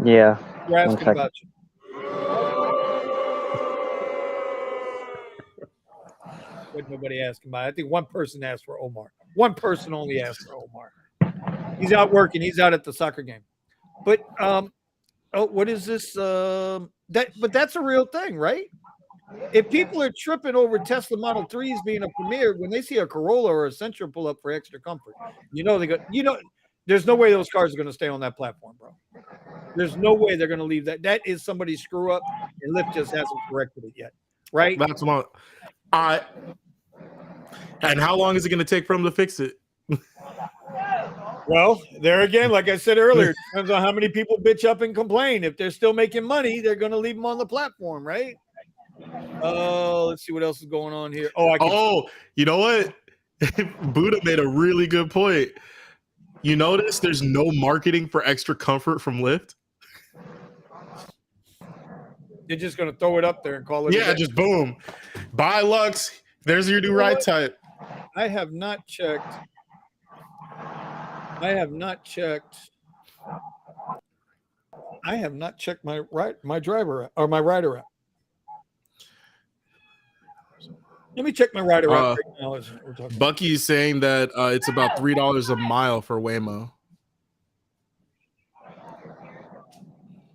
Yeah. We're asking about you. What nobody asking about? I think one person asked for Omar. One person only asked for Omar. He's out working. He's out at the soccer game. But what is this? But that's a real thing, right? If people are tripping over Tesla Model 3s being a Premier, when they see a Corolla or a Sentra pull up for Extra Comfort, there's no way those cars are going to stay on that platform, bro. There's no way they're going to leave that. That is somebody's screw up, and Lyft just hasn't corrected it yet, right? That's what and how long is it going to take for them to fix it? Well, there again, like I said earlier, it depends on how many people bitch up and complain. If they're still making money, they're going to leave them on the platform, right? Let's see what else is going on here. You know what? Buddha made a really good point. You notice there's no marketing for Extra Comfort from Lyft? They're just going to throw it up there and call it. Yeah, just boom. Buy Lux. There's your new ride type. I have not checked. I have not checked my driver app or my rider app. Let me check my rider app right now. Bucky's saying that it's about $3 a mile for Waymo.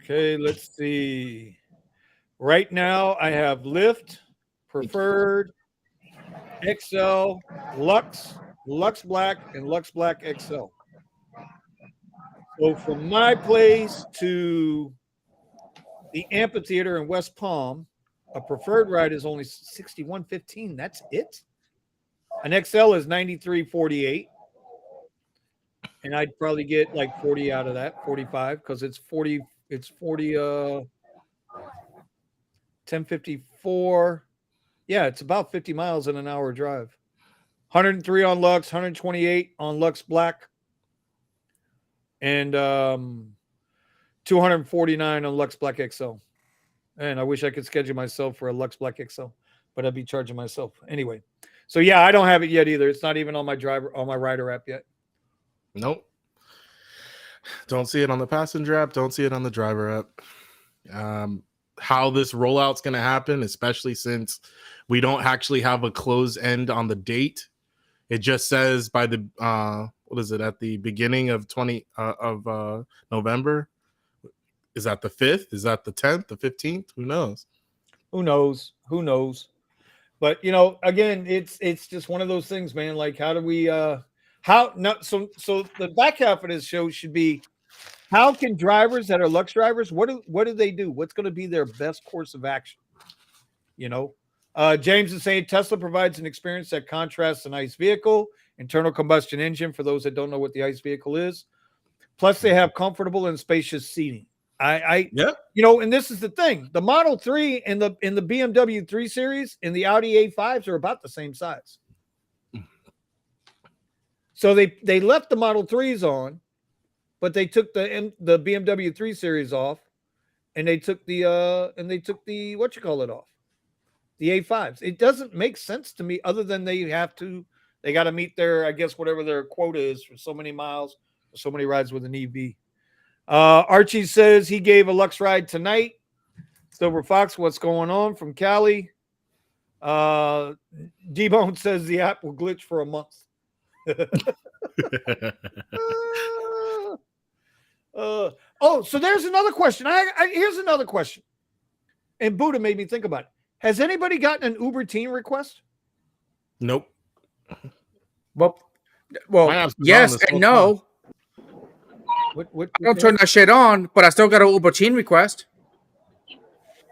Okay, let's see. Right now, I have Lyft, Preferred, XL, Lux Black, and Lux Black XL. So from my place to the amphitheater in West Palm, a Preferred ride is only $61.15. That's it. An XL is $93.48. And I'd probably get like 40 out of that, 45, because it's 40, 1054. Yeah, it's about 50 miles in an hour drive. 103 on Lux, 128 on Lux Black, and 249 on Lux Black XL. And I wish I could schedule myself for a Lux Black XL, but I'd be charging myself anyway. So yeah, I don't have it yet either. It's not even on my rider app yet. Nope. Don't see it on the passenger app. Don't see it on the driver app. How this rollout's going to happen, especially since we don't actually have a close end on the date. It just says by the at the beginning of November. Is that the 5th? Is that the 10th, the 15th? Who knows? Who knows? But again, it's just one of those things, man. Like, how do we so the back half of this show should be, how can drivers that are Lux drivers, what do they do? What's going to be their best course of action? James is saying Tesla provides an experience that contrasts an ICE vehicle, internal combustion engine, for those that don't know what the ICE vehicle is. Plus, they have comfortable and spacious seating. And this is the thing. The Model 3 and the BMW 3 Series and the Audi A5s are about the same size. So they left the Model 3s on, but they took the BMW 3 Series off, and they took the off, the A5s. It doesn't make sense to me, other than they got to meet their, I guess, whatever their quota is for so many miles, or so many rides with an EV. Archie says he gave a Lux ride tonight. Silver Fox, what's going on from Cali? D-Bone says the app will glitch for a month. So there's another question. Here's another question. And Buddha made me think about it. Has anybody gotten an Uber Teen request? Nope. Well, yes and no. I don't turn that shit on, but I still got an Uber Teen request.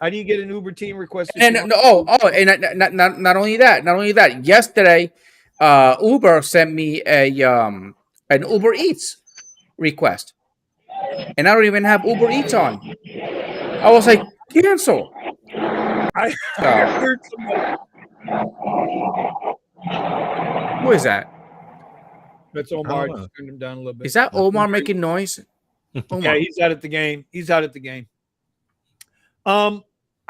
How do you get an Uber Teen request? And and not only that. Yesterday, Uber sent me an Uber Eats request, and I don't even have Uber Eats on. I was like, cancel. I heard somebody. Who is that? That's Omar. I don't know. Just turned him down a little bit. Is that Omar making noise? Omar. Yeah, he's out at the game.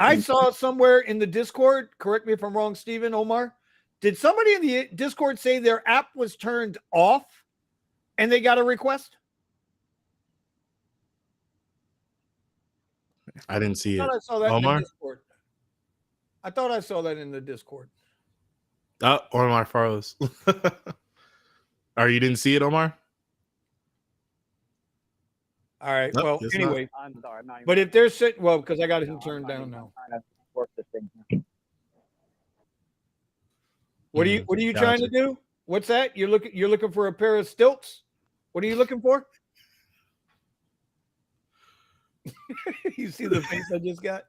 I saw somewhere in the Discord, correct me if I'm wrong, Steven, Omar, did somebody in the Discord say their app was turned off and they got a request? I didn't see I it. thought I saw that in Omar? the Discord. I thought I saw that in the Discord. Omar Farlos. Or you didn't see it, Omar? All right. Nope, Well, it's anyway, I'm sorry. I'm not even but if they're sitting, well, because I got him turned down now. trying to work this thing. What are you trying to do? What's that? You're looking for a pair of stilts? What are you looking for? You see the face I just got?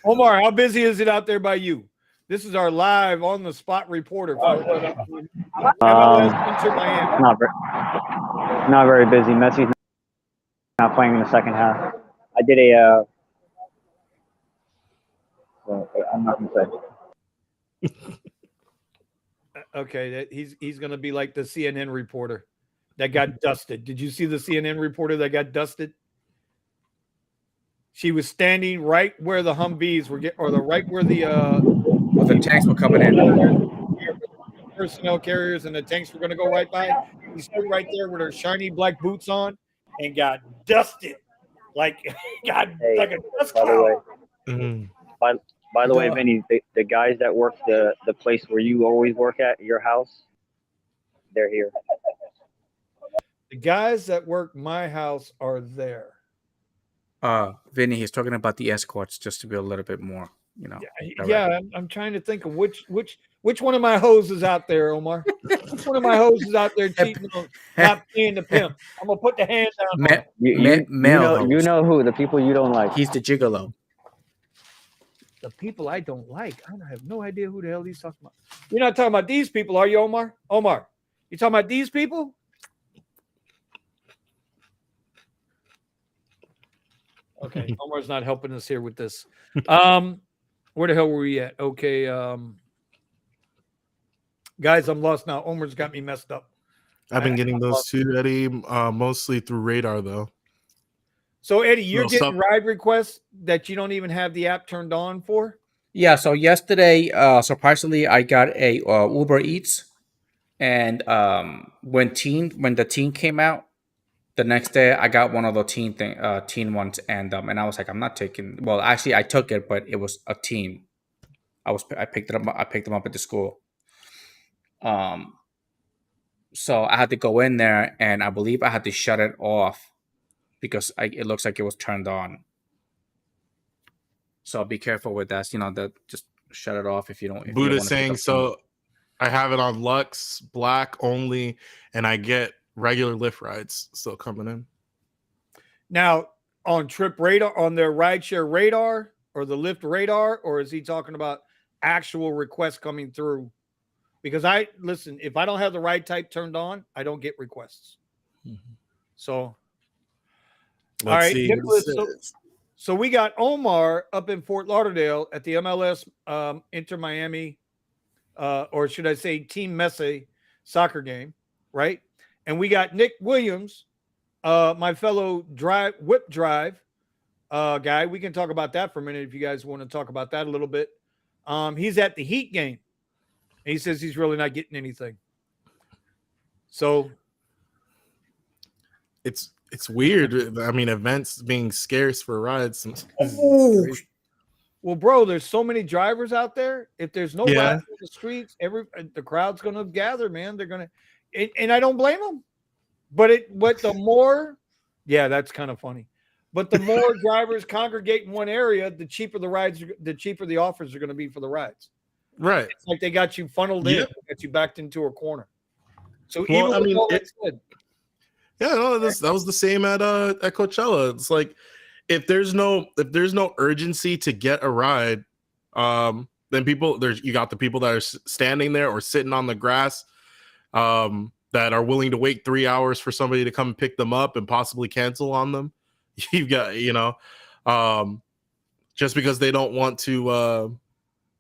Omar, how busy is it out there by you? This is our live on the spot reporter. MLS Inter Miami. Not very busy. Messi's not playing in the second half. I did a. Well, I'm not gonna say. Okay, that he's going to be like the CNN reporter that got dusted. Did you see the CNN reporter that got dusted? She was standing right where the Humvees were right where the tanks were coming in. Personnel carriers and the tanks were going to go right by. She stood right there with her shiny black boots on and got dusted, like a dust cloud. By the way, Vinny, the guys that work the place where you always work at your house, they're here. The guys that work my house are there. Vinny, he's talking about the escorts, just to be a little bit more, Yeah, I'm trying to think of which one of my hoes is out there, Omar. Which one of my hoes is out there cheating on not paying the pimp? I'm gonna put the hand down. You know who the people you don't like. He's the gigolo. The people I don't like. I have no idea who the hell he's talking about. You're not talking about these people, are you, Omar? Omar, you talking about these people? Okay, Omar's not helping us here with this. Where the hell were we at? Okay, guys, I'm lost now. Omar's got me messed up. I've been getting those too, Eddie, mostly through Radar, though. So, Eddie, you're getting ride requests that you don't even have the app turned on for? Yeah, so yesterday, surprisingly, I got a Uber Eats. And when the teen came out, the next day I got one of the teen ones, and I was like, I'm not taking. Well, actually, I took it, but it was a teen. I picked it up. I picked them up at the school. So I had to go in there, and I believe I had to shut it off because it looks like it was turned on. So be careful with that. That just shut it off if you don't. Buddha's saying so. I have it on Lux Black only, and I get regular Lyft rides still coming in. Now, on Trip Radar, on their RideShare Radar or the Lyft Radar, or is he talking about actual requests coming through? Because if I don't have the ride type turned on, I don't get requests. Mm-hmm. So, Let's see. So we got Omar up in Fort Lauderdale at the MLS Inter Miami, or should I say Team Messi soccer game, right? And we got Nick Williams, my fellow whip drive guy. We can talk about that for a minute if you guys want to talk about that a little bit. He's at the Heat game. And he says he's really not getting anything. So it's weird. I mean, events being scarce for rides. Well, bro, there's so many drivers out there. If there's no rides in the streets, the crowd's gonna gather, man. They're gonna, and I don't blame them. But the more, that's kind of funny. But the more drivers congregate in one area, the cheaper the offers are going to be for the rides. Right. It's like they got you funneled in, got you backed into a corner. So even with all that said, Yeah, no, that was the same at Coachella. It's like if there's no urgency to get a ride, then you got the people that are standing there or sitting on the grass, that are willing to wait 3 hours for somebody to come pick them up and possibly cancel on them. You've got, just because they don't want to.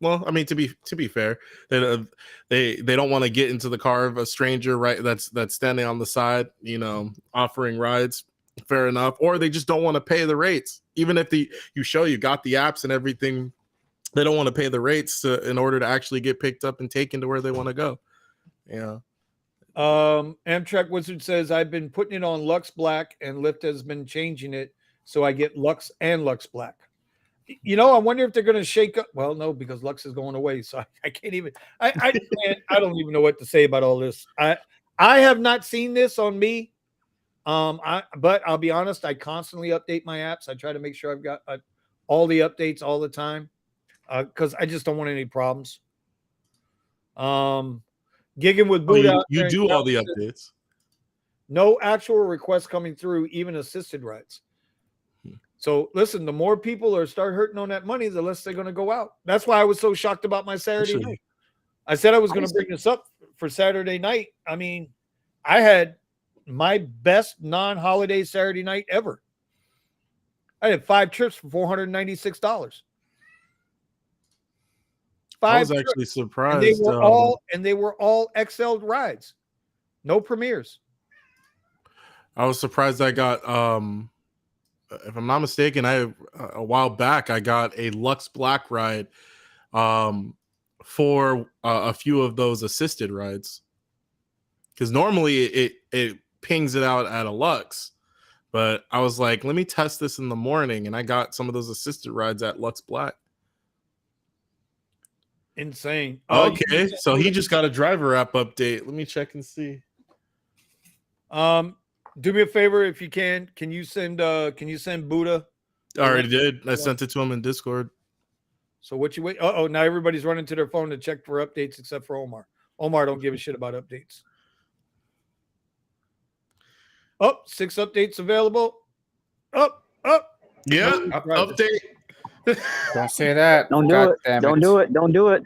Well, I mean, to be fair, they don't want to get into the car of a stranger, right? That's standing on the side, offering rides. Fair enough. Or they just don't want to pay the rates, even if you got the apps and everything. They don't want to pay the rates in order to actually get picked up and taken to where they want to go. Yeah. Amtrak Wizard says I've been putting it on Lux Black, and Lyft has been changing it so I get Lux and Lux Black. I wonder if they're going to shake up. Well, no, because Lux is going away, so I can't even. I don't even know what to say about all this. I have not seen this on me. But I'll be honest. I constantly update my apps. I try to make sure I've got all the updates all the time, because I just don't want any problems. Gigging with Buddha. You do all the updates. No actual requests coming through, even assisted rides. So listen, the more people start hurting on that money, the less they're going to go out. That's why I was so shocked about my Saturday night. I said I was going to bring this up for Saturday night. I mean, I had my best non-holiday Saturday night ever. I had 5 trips for $496. I was actually surprised. And they were all XL rides, no premieres. I was surprised I got if I'm not mistaken, a while back I got a Lux Black ride for a few of those assisted rides, because normally it pings it out at a Lux, but I was like, let me test this in the morning, and I got some of those assisted rides at Lux Black. Insane. Okay, so he just got a driver app update. Let me check and see. Do me a favor if you can. Can you send Buddha? I already did. I sent it to him in Discord. So what you wait? Oh, now everybody's running to their phone to check for updates except for Omar. Omar don't give a shit about updates. 6 updates available. Yeah, update. Don't say that. Don't do it. Don't do it. Don't do it.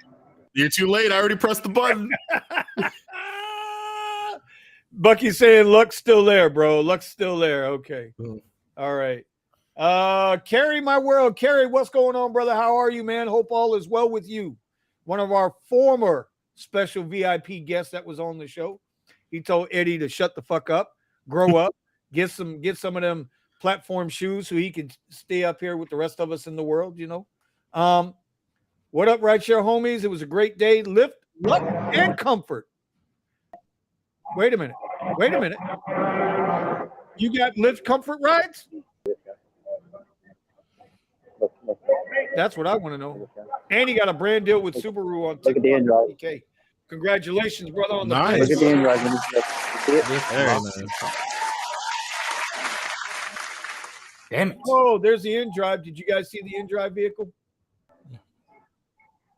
You're too late. I already pressed the button. Bucky's saying Luck's still there, bro. Luck's still there. Okay. All right. Carrie, my world. Carrie, what's going on, brother? How are you, man? Hope all is well with you. One of our former special VIP guests that was on the show. He told Eddie to shut the fuck up, grow up, get some of them platform shoes so he can stay up here with the rest of us in the world, What up, RideShare homies? It was a great day. Lyft, luck, and comfort. Wait a minute. You got Lyft comfort rides? That's what I want to know. And he got a brand deal with Subaru on Look at the Android. TK. Congratulations, brother, on the Nice. Look at the Android. You see it? Very nice. Damn it. Oh, there's the InDrive. Did you guys see the InDrive vehicle?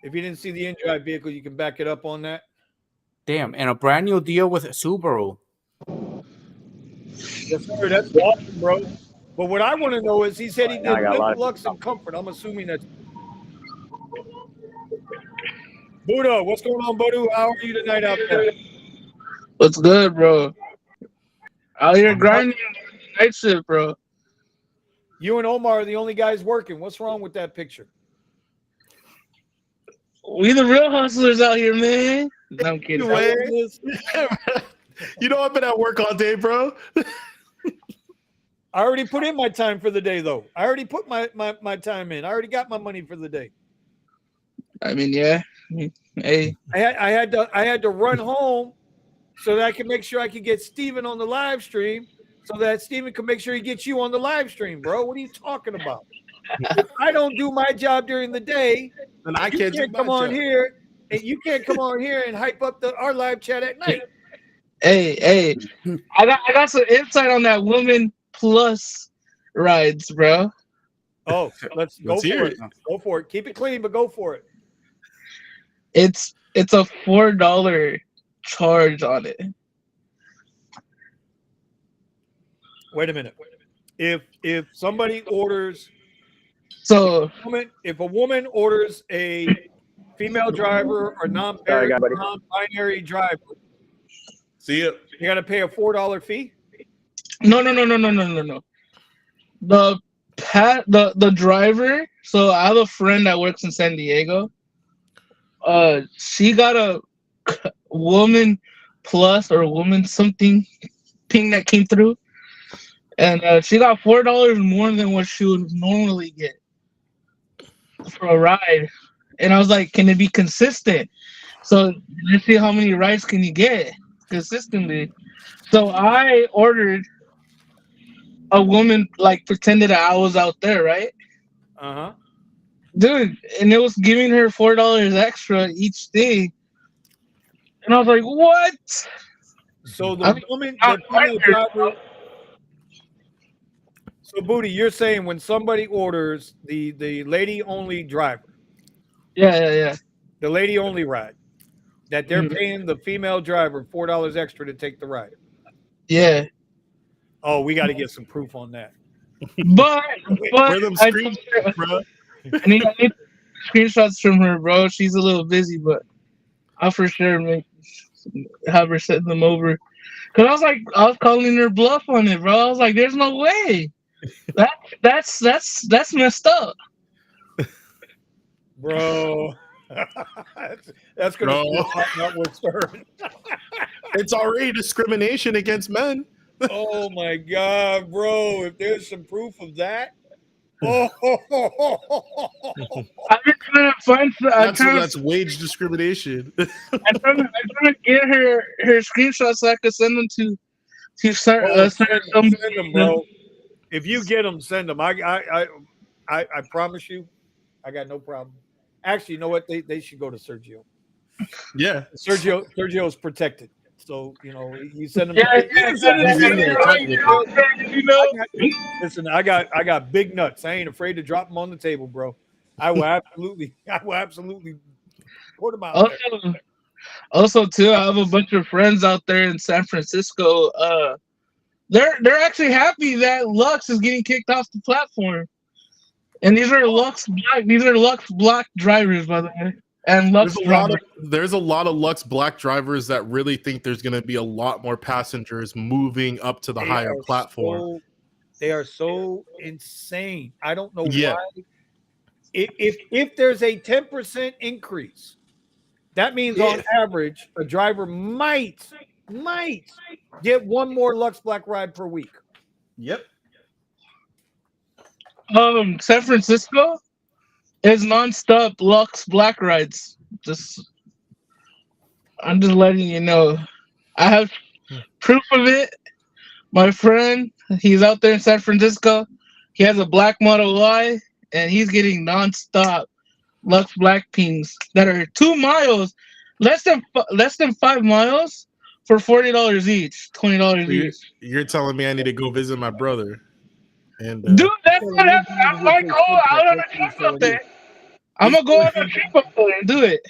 If you didn't see the InDrive vehicle, you can back it up on that. Damn. And a brand new deal with Subaru. Yes, sir. That's awesome, bro. But what I want to know is he said he did Lyft, Lux, and Comfort. I'm assuming that's Buddha. What's going on, Buddha? How are you tonight out there? What's good, bro? Out here grinding night shift, bro. You and Omar are the only guys working. What's wrong with that picture? We the real hustlers out here, man. No, I'm kidding. I've been at work all day, bro. I already put in my time for the day, though. I already put my time in. I already got my money for the day. I mean, yeah. Hey, I had to run home so that I could make sure I could get Steven on the live stream, so that Steven can make sure he gets you on the live stream, bro. What are you talking about? If I don't do my job during the day, then I can't come on here, and you can't come on here and hype up our live chat at night. Hey, I got some insight on that Women Plus rides, bro. Oh, let's go for it. Go for it. Keep it clean, but go for it. It's a $4 charge on it. Wait a minute. If somebody orders, So if a woman orders a female driver or Sorry, buddy. non-binary driver, See it. you got to pay a $4 fee. no. The driver. So I have a friend that works in San Diego. She got a woman plus or woman something ping that came through, and she got $4 more than what she would normally get for a ride. And I was like, can it be consistent? So let's see how many rides can you get consistently. So I ordered a woman, like pretended that I was out there, right? Uh-huh. Dude, and it was giving her $4 extra each day. And I was like, what? So the female driver. So Booty, you're saying when somebody orders the lady only driver, Yeah. the lady only ride, that they're paying the female driver $4 extra to take the ride. Yeah. Oh, we got to get some proof on that. But Where them I screens, bro? need screenshots from her, bro. She's a little busy, but I'll for sure have her send them over. Cause I was calling her bluff on it, bro. I was like, "There's no way. That's messed up, Bro." That's gonna not worth stirring. It's already discrimination against men. Oh my God, bro! If there's some proof of that, I've been trying to find. That's wage discrimination. I'm trying to get her screenshots so I can send them to send them, bro. If you get them, send them. I promise you, I got no problem. Actually, you know what? They should go to Sergio. Yeah, Sergio's protected. So, you send them. Listen, I got big nuts. I ain't afraid to drop them on the table, bro. I will absolutely put them out there. Also, too, I have a bunch of friends out there in San Francisco. They're actually happy that Lux is getting kicked off the platform. And these are Lux Black drivers, by the way. And there's a lot of Lux Black drivers that really think there's going to be a lot more passengers moving up to the higher platform. They are so insane. I don't know why. If there's a 10% increase, that means on average a driver might get one more Lux Black ride per week. Yep. San Francisco is nonstop Lux Black rides. I'm just letting you know. I have proof of it. My friend, he's out there in San Francisco. He has a black Model Y, and he's getting nonstop Lux Black pings that are 2 miles, less than 5 miles for $40 each, $20 each. You're telling me I need to go visit my brother? And dude, that's what I might go out on a trip up there. I'm gonna go on a trip up there and do it.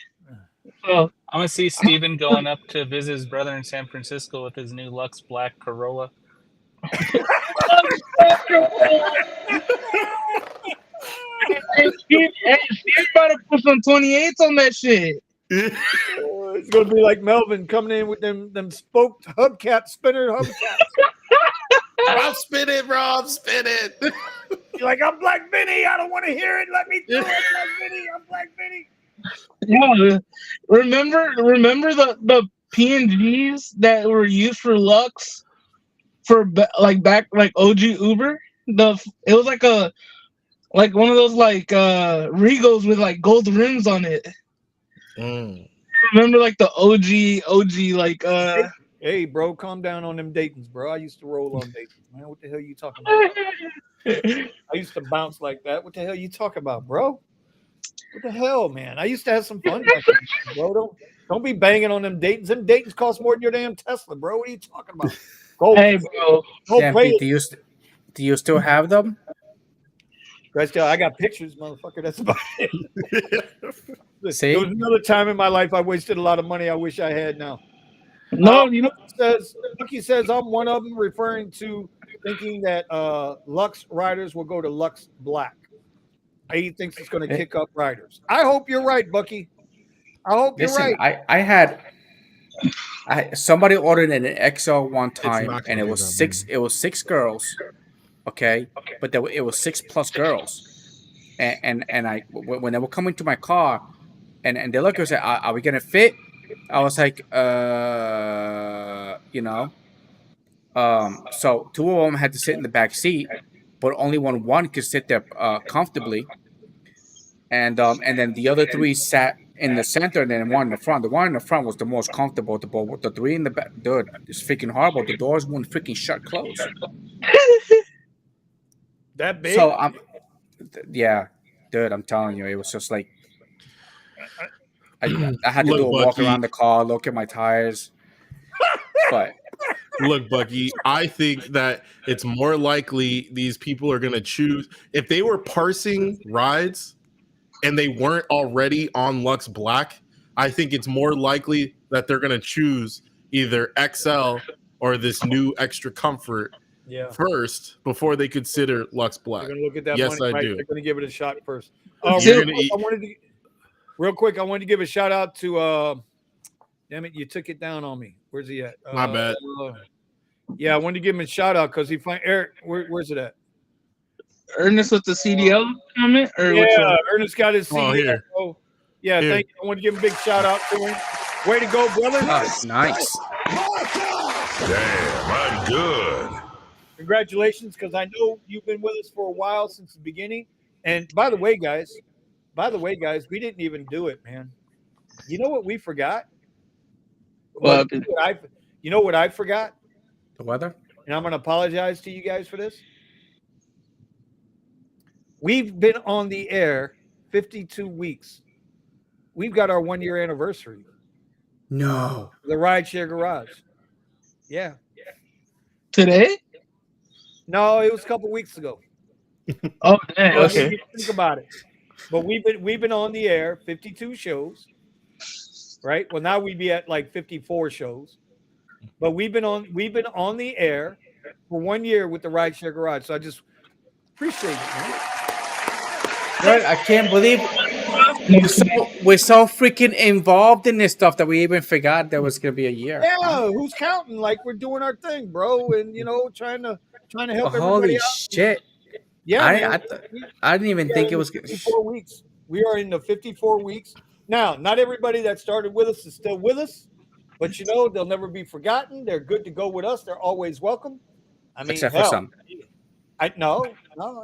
So I'm gonna see Steven going up to visit his brother in San Francisco with his new Lux Black Corolla. Steve about to put some 28s on that shit. It's gonna be like Melvin coming in with them spoked hubcap spinner hubcaps. I'm spinning, bro. I'm spinning. You're like, I'm Black Vinny. I don't want to hear it. Let me through it, Black Vinny. I'm Black Vinny. Yeah, remember the PNGs that were used for Lux for back OG Uber. It was like one of those Regos with like gold rims on it. Remember like the OG Hey, bro, calm down on them Daytons, bro. I used to roll on Daytons, man. What the hell you talking about? I used to bounce like that. What the hell you talking about, bro? What the hell, man? I used to have some fun back then, bro. Don't be banging on them Daytons. Them Daytons cost more than your damn Tesla, bro. What are you talking about? Hey, bro. Do you still have them? I got pictures, motherfucker. That's about it. See? There was another time in my life I wasted a lot of money I wish I had now. No, Lucky says I'm one of them, referring to thinking that Lux riders will go to Lux Black. He thinks it's going to kick up riders. I hope you're right, Bucky. I hope you're Listen, right. somebody ordered an XL one time, not and gonna it be was that six. many. It was 6 girls, okay, but it was 6+ girls, and when they were coming to my car, and they looked and said, "Are we gonna fit?" I was like, So 2 of them had to sit in the back seat, but only one could sit there comfortably, and then the other 3 sat in the center, and then one in the front. The one in the front was the most comfortable. The 3 in the back, dude, it's freaking horrible. The doors wouldn't freaking shut close. That big? So yeah, dude, I'm telling you, it was just like I had to Look, do a walk Bucky. around the car, look at my tires, but. Look, Bucky, I think that it's more likely these people are going to choose if they were parsing rides and they weren't already on Lux Black. I think it's more likely that they're going to choose either XL or this new extra comfort first before they consider Lux Black. They're going to look at that Yes, money, I right? do. They're going to give it a shot first. Real quick, I wanted to give a shout out to damn it, you took it down on me. Where's he at? My bad. Yeah, I wanted to give him a shout out because he Eric. Where's it at? Ernest with the CDL comment, or yeah, Ernest got his CDL. Here. So, yeah, Here. thank you. I want to give him a big shout out to him. Way to go, brother! Nice. Damn, I'm good. Congratulations, because I know you've been with us for a while since the beginning. And by the way, guys, we didn't even do it, man. You know what we forgot? Well, you know what I forgot? The weather? And I'm going to apologize to you guys for this. We've been on the air 52 weeks. We've got our 1-year anniversary. No. The RideShare Garage. Yeah. Today? No, it was a couple weeks ago. Oh, dang. Okay. Think about it. But we've been on the air 52 shows. Right? Well, now we'd be at like 54 shows. But we've been on the air for 1 year with the RideShare Garage. So I just appreciate it, man. Right, I can't believe we're so freaking involved in this stuff that we even forgot there was gonna be a year. Yeah, who's counting? Like we're doing our thing, bro, and trying to help everybody Holy out. shit! Yeah, I didn't even think it was 54 weeks. We are in the 54 weeks now. Not everybody that started with us is still with us, but they'll never be forgotten. They're good to go with us. They're always welcome. I mean, except for some. No,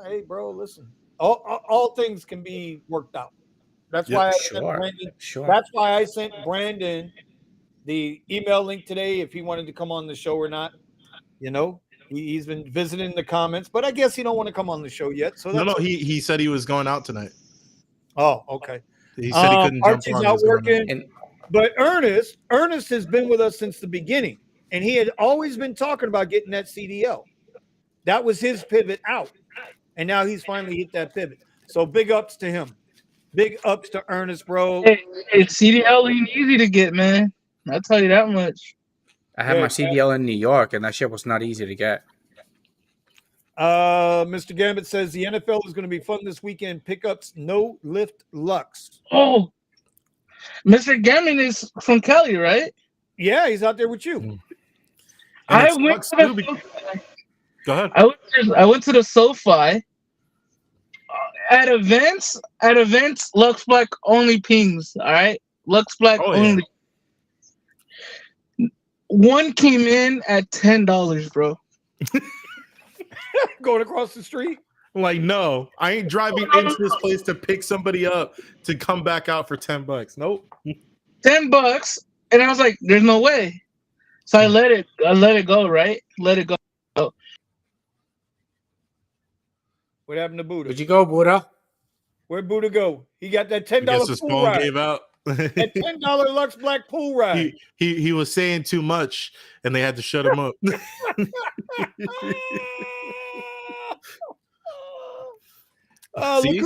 hey, bro, listen. All things can be worked out. That's why I sent Brandon. Sure. That's why I sent Brandon the email link today if he wanted to come on the show or not. He's been visiting the comments, but I guess he don't want to come on the show yet. So No, he said he was going out tonight. Oh, okay. He said he couldn't Archie's jump on. not working. But Ernest has been with us since the beginning, and he had always been talking about getting that CDL. That was his pivot out. And now he's finally hit that pivot. So big ups to him. Big ups to Ernest, bro. Hey, CDL ain't easy to get, man. I'll tell you that much. I had my CDL in New York, and that shit was not easy to get. Mr. Gambit says the NFL is going to be fun this weekend. Pickups, no Lyft Lux. Oh, Mr. Gambit is from Cali, right? Yeah, he's out there with you. I went to the Go ahead. I went to the SoFi. At events, Lux Black only pings. All right, Lux Black only. Yeah. One came in at $10, bro. Going across the street. Like, no, I ain't driving into this place to pick somebody up to come back out for $10. Nope. $10, and I was like, "There's no way." So I let it go. Right, let it go. What happened to Buddha? Where'd you go, Buddha? Where'd Buddha go? He got that $10 his pool phone ride. gave out. That $10 Lux Black pool ride. He was saying too much, and they had to shut him up.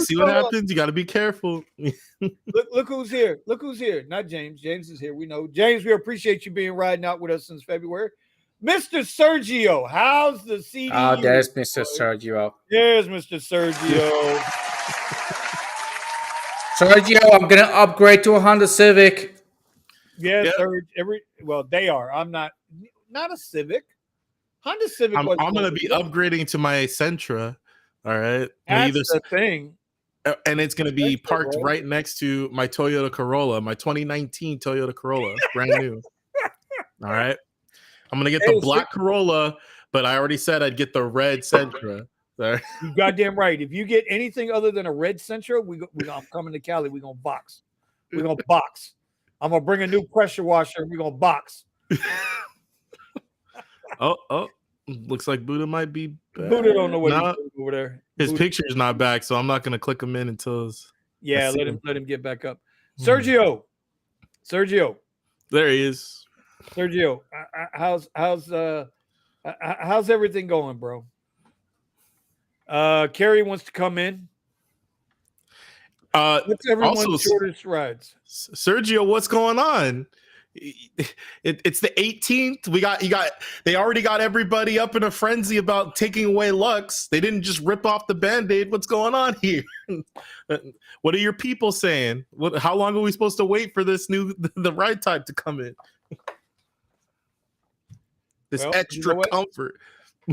See what happens? You got to be careful. Look who's here. Look who's here. Not James. James is here. We know. James, we appreciate you riding out with us since February. Mr. Sergio, how's the CDU? Oh, there's Mr. Sergio. There's Mr. Sergio. Sergio, I'm gonna upgrade to a Honda Civic. Yeah, Serge. They are. I'm not a Civic. Honda Civic. I'm going to be upgrading to my Sentra. All right. That's the thing. And it's going to be parked right next to my Toyota Corolla, my 2019 Toyota Corolla, brand new. All right. I'm going to get the black Corolla, but I already said I'd get the red Sentra. Sorry. You goddamn right. If you get anything other than a red Sentra, I'm coming to Cali. We're going to box. We're going to box. I'm going to bring a new pressure washer and we're going to box. Oh. Looks like Buddha might be back. Buddha don't know what he's doing over there. His picture's not back, so I'm not going to click him in until let him get back up. Sergio. There he is. Sergio, how's everything going, bro? Carrie wants to come in. What's everyone's shortest rides? Sergio, what's going on? It's the 18th. They already got everybody up in a frenzy about taking away Lux. They didn't just rip off the Band-Aid. What's going on here? What are your people saying? How long are we supposed to wait for the ride type to come in? This extra comfort.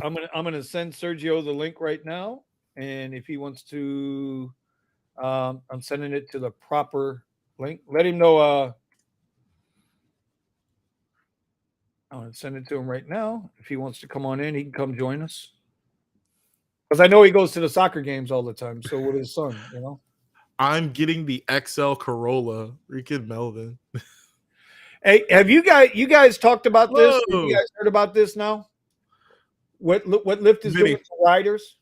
I'm gonna send Sergio the link right now, and if he wants to, I'm sending it to the proper link. Let him know. I'm gonna send it to him right now. If he wants to come on in, he can come join us. Because I know he goes to the soccer games all the time. So with his son, I'm getting the XL Corolla. Freaking Melvin. Hey, have you guys talked about this? Have you guys heard about this now? What Lyft is doing to riders?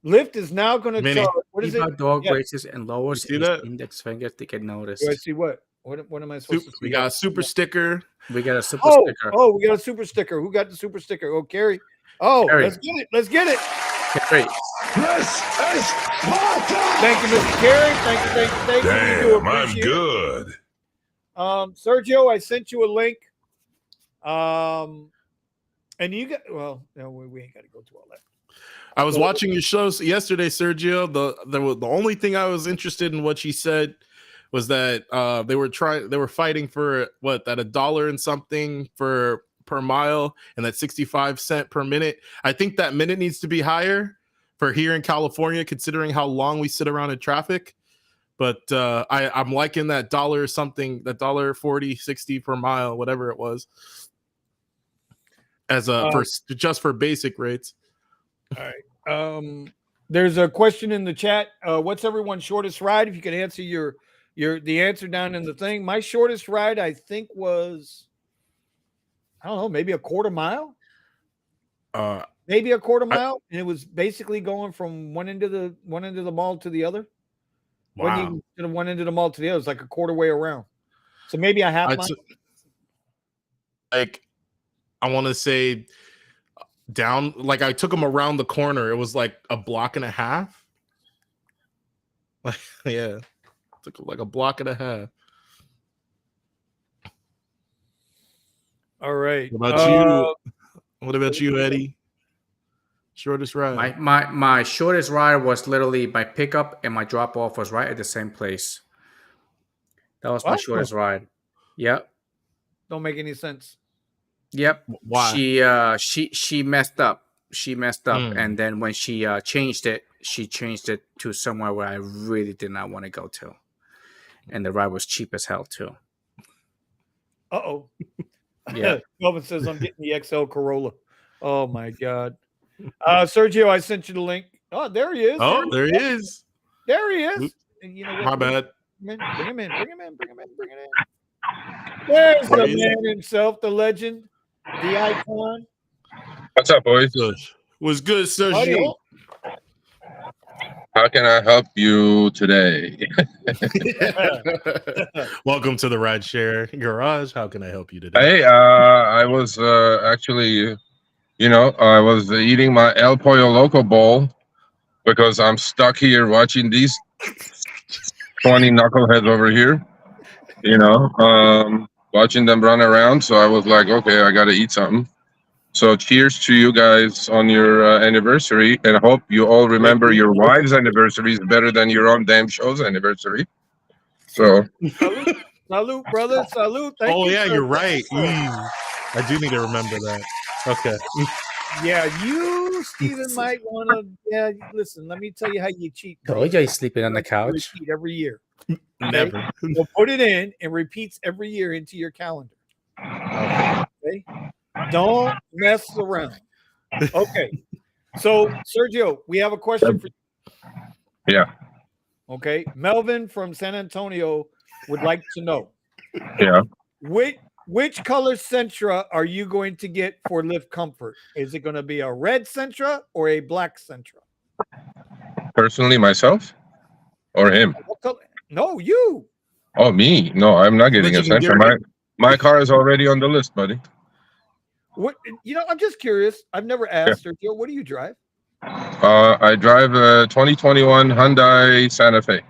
Lyft is now going to charge. What is it? Dog races and lowers his index finger to get noticed. Do I see what? What am I supposed to see? We got a super sticker. We got a super sticker. Oh, we got a super sticker. Who got the super sticker? Oh, Carrie. Oh, Carrie. Let's get it. Carrie. Thank you, Mr. Carey. Thank you. Damn, I'm good. Sergio, I sent you a link. And you got we ain't got to go through all that. I was watching your shows yesterday, Sergio. The only thing I was interested in what she said was that they were fighting for that $1 and something per mile and that 65 cents per minute. I think that minute needs to be higher for here in California, considering how long we sit around in traffic. But I'm liking that $1 something, that $1.40, 60 per mile, whatever it was, as just for basic rates. All right. There's a question in the chat. What's everyone's shortest ride? If you could answer the answer down in the thing. My shortest ride, I think, was, I don't know, maybe a quarter mile. Maybe a quarter mile, and it was basically going from one end of the mall to the other. Wow. One end of the mall to the other. It's like a quarter way around. So maybe a half mile. Like, I want to say down. Like, I took them around the corner. It was like a block and a half. Like, yeah, took like a block and a half. All right. What about you? What about you, Eddie? Shortest ride. My shortest ride was literally my pickup and my drop off was right at the same place. That was my shortest ride. Yep. Don't make any sense. Yep. Why? She messed up. And then when she changed it to somewhere where I really did not want to go to. And the ride was cheap as hell too. Uh-oh. Yeah. Melvin says I'm getting the XL Corolla. Oh my God. Sergio, I sent you the link. Oh, there he is. Oh, there he is. There he is. And you know what? My bad. Bring him in. There's the man himself, the legend, the icon. What's up, boys? Was good, Sergio. How can I help you today? Welcome to the RideShare Garage. How can I help you today? Hey, I was actually, I was eating my El Pollo Loco bowl because I'm stuck here watching these 20 knuckleheads over here. watching them run around. So I was like, okay, I got to eat something. So cheers to you guys on your anniversary, and I hope you all remember your wives' anniversaries better than your own damn show's anniversary. So Salute, brother. Salute. Thank Oh you. yeah, sir. you're right. I do need to remember that. Okay. Yeah, you, Steven, might want to. Yeah, listen, let me tell you how you cheat. Told you he's sleeping on the couch. Repeat every year. Never. So put it in and repeats every year into your calendar. Okay. Don't mess around. Okay. So, Sergio, we have a question for you. yeah, Okay. Melvin from San Antonio would like to know. yeah. Which color Sentra are you going to get for Lyft Comfort? Is it going to be a red Sentra or a black Sentra? Personally, myself or him? What color? No, you. Oh, me? No, I'm not getting a But you can Sentra. get My car is already on the list, buddy. What? I'm just curious. I've never asked Sergio. What do you drive? I drive a 2021 Hyundai Santa Fe.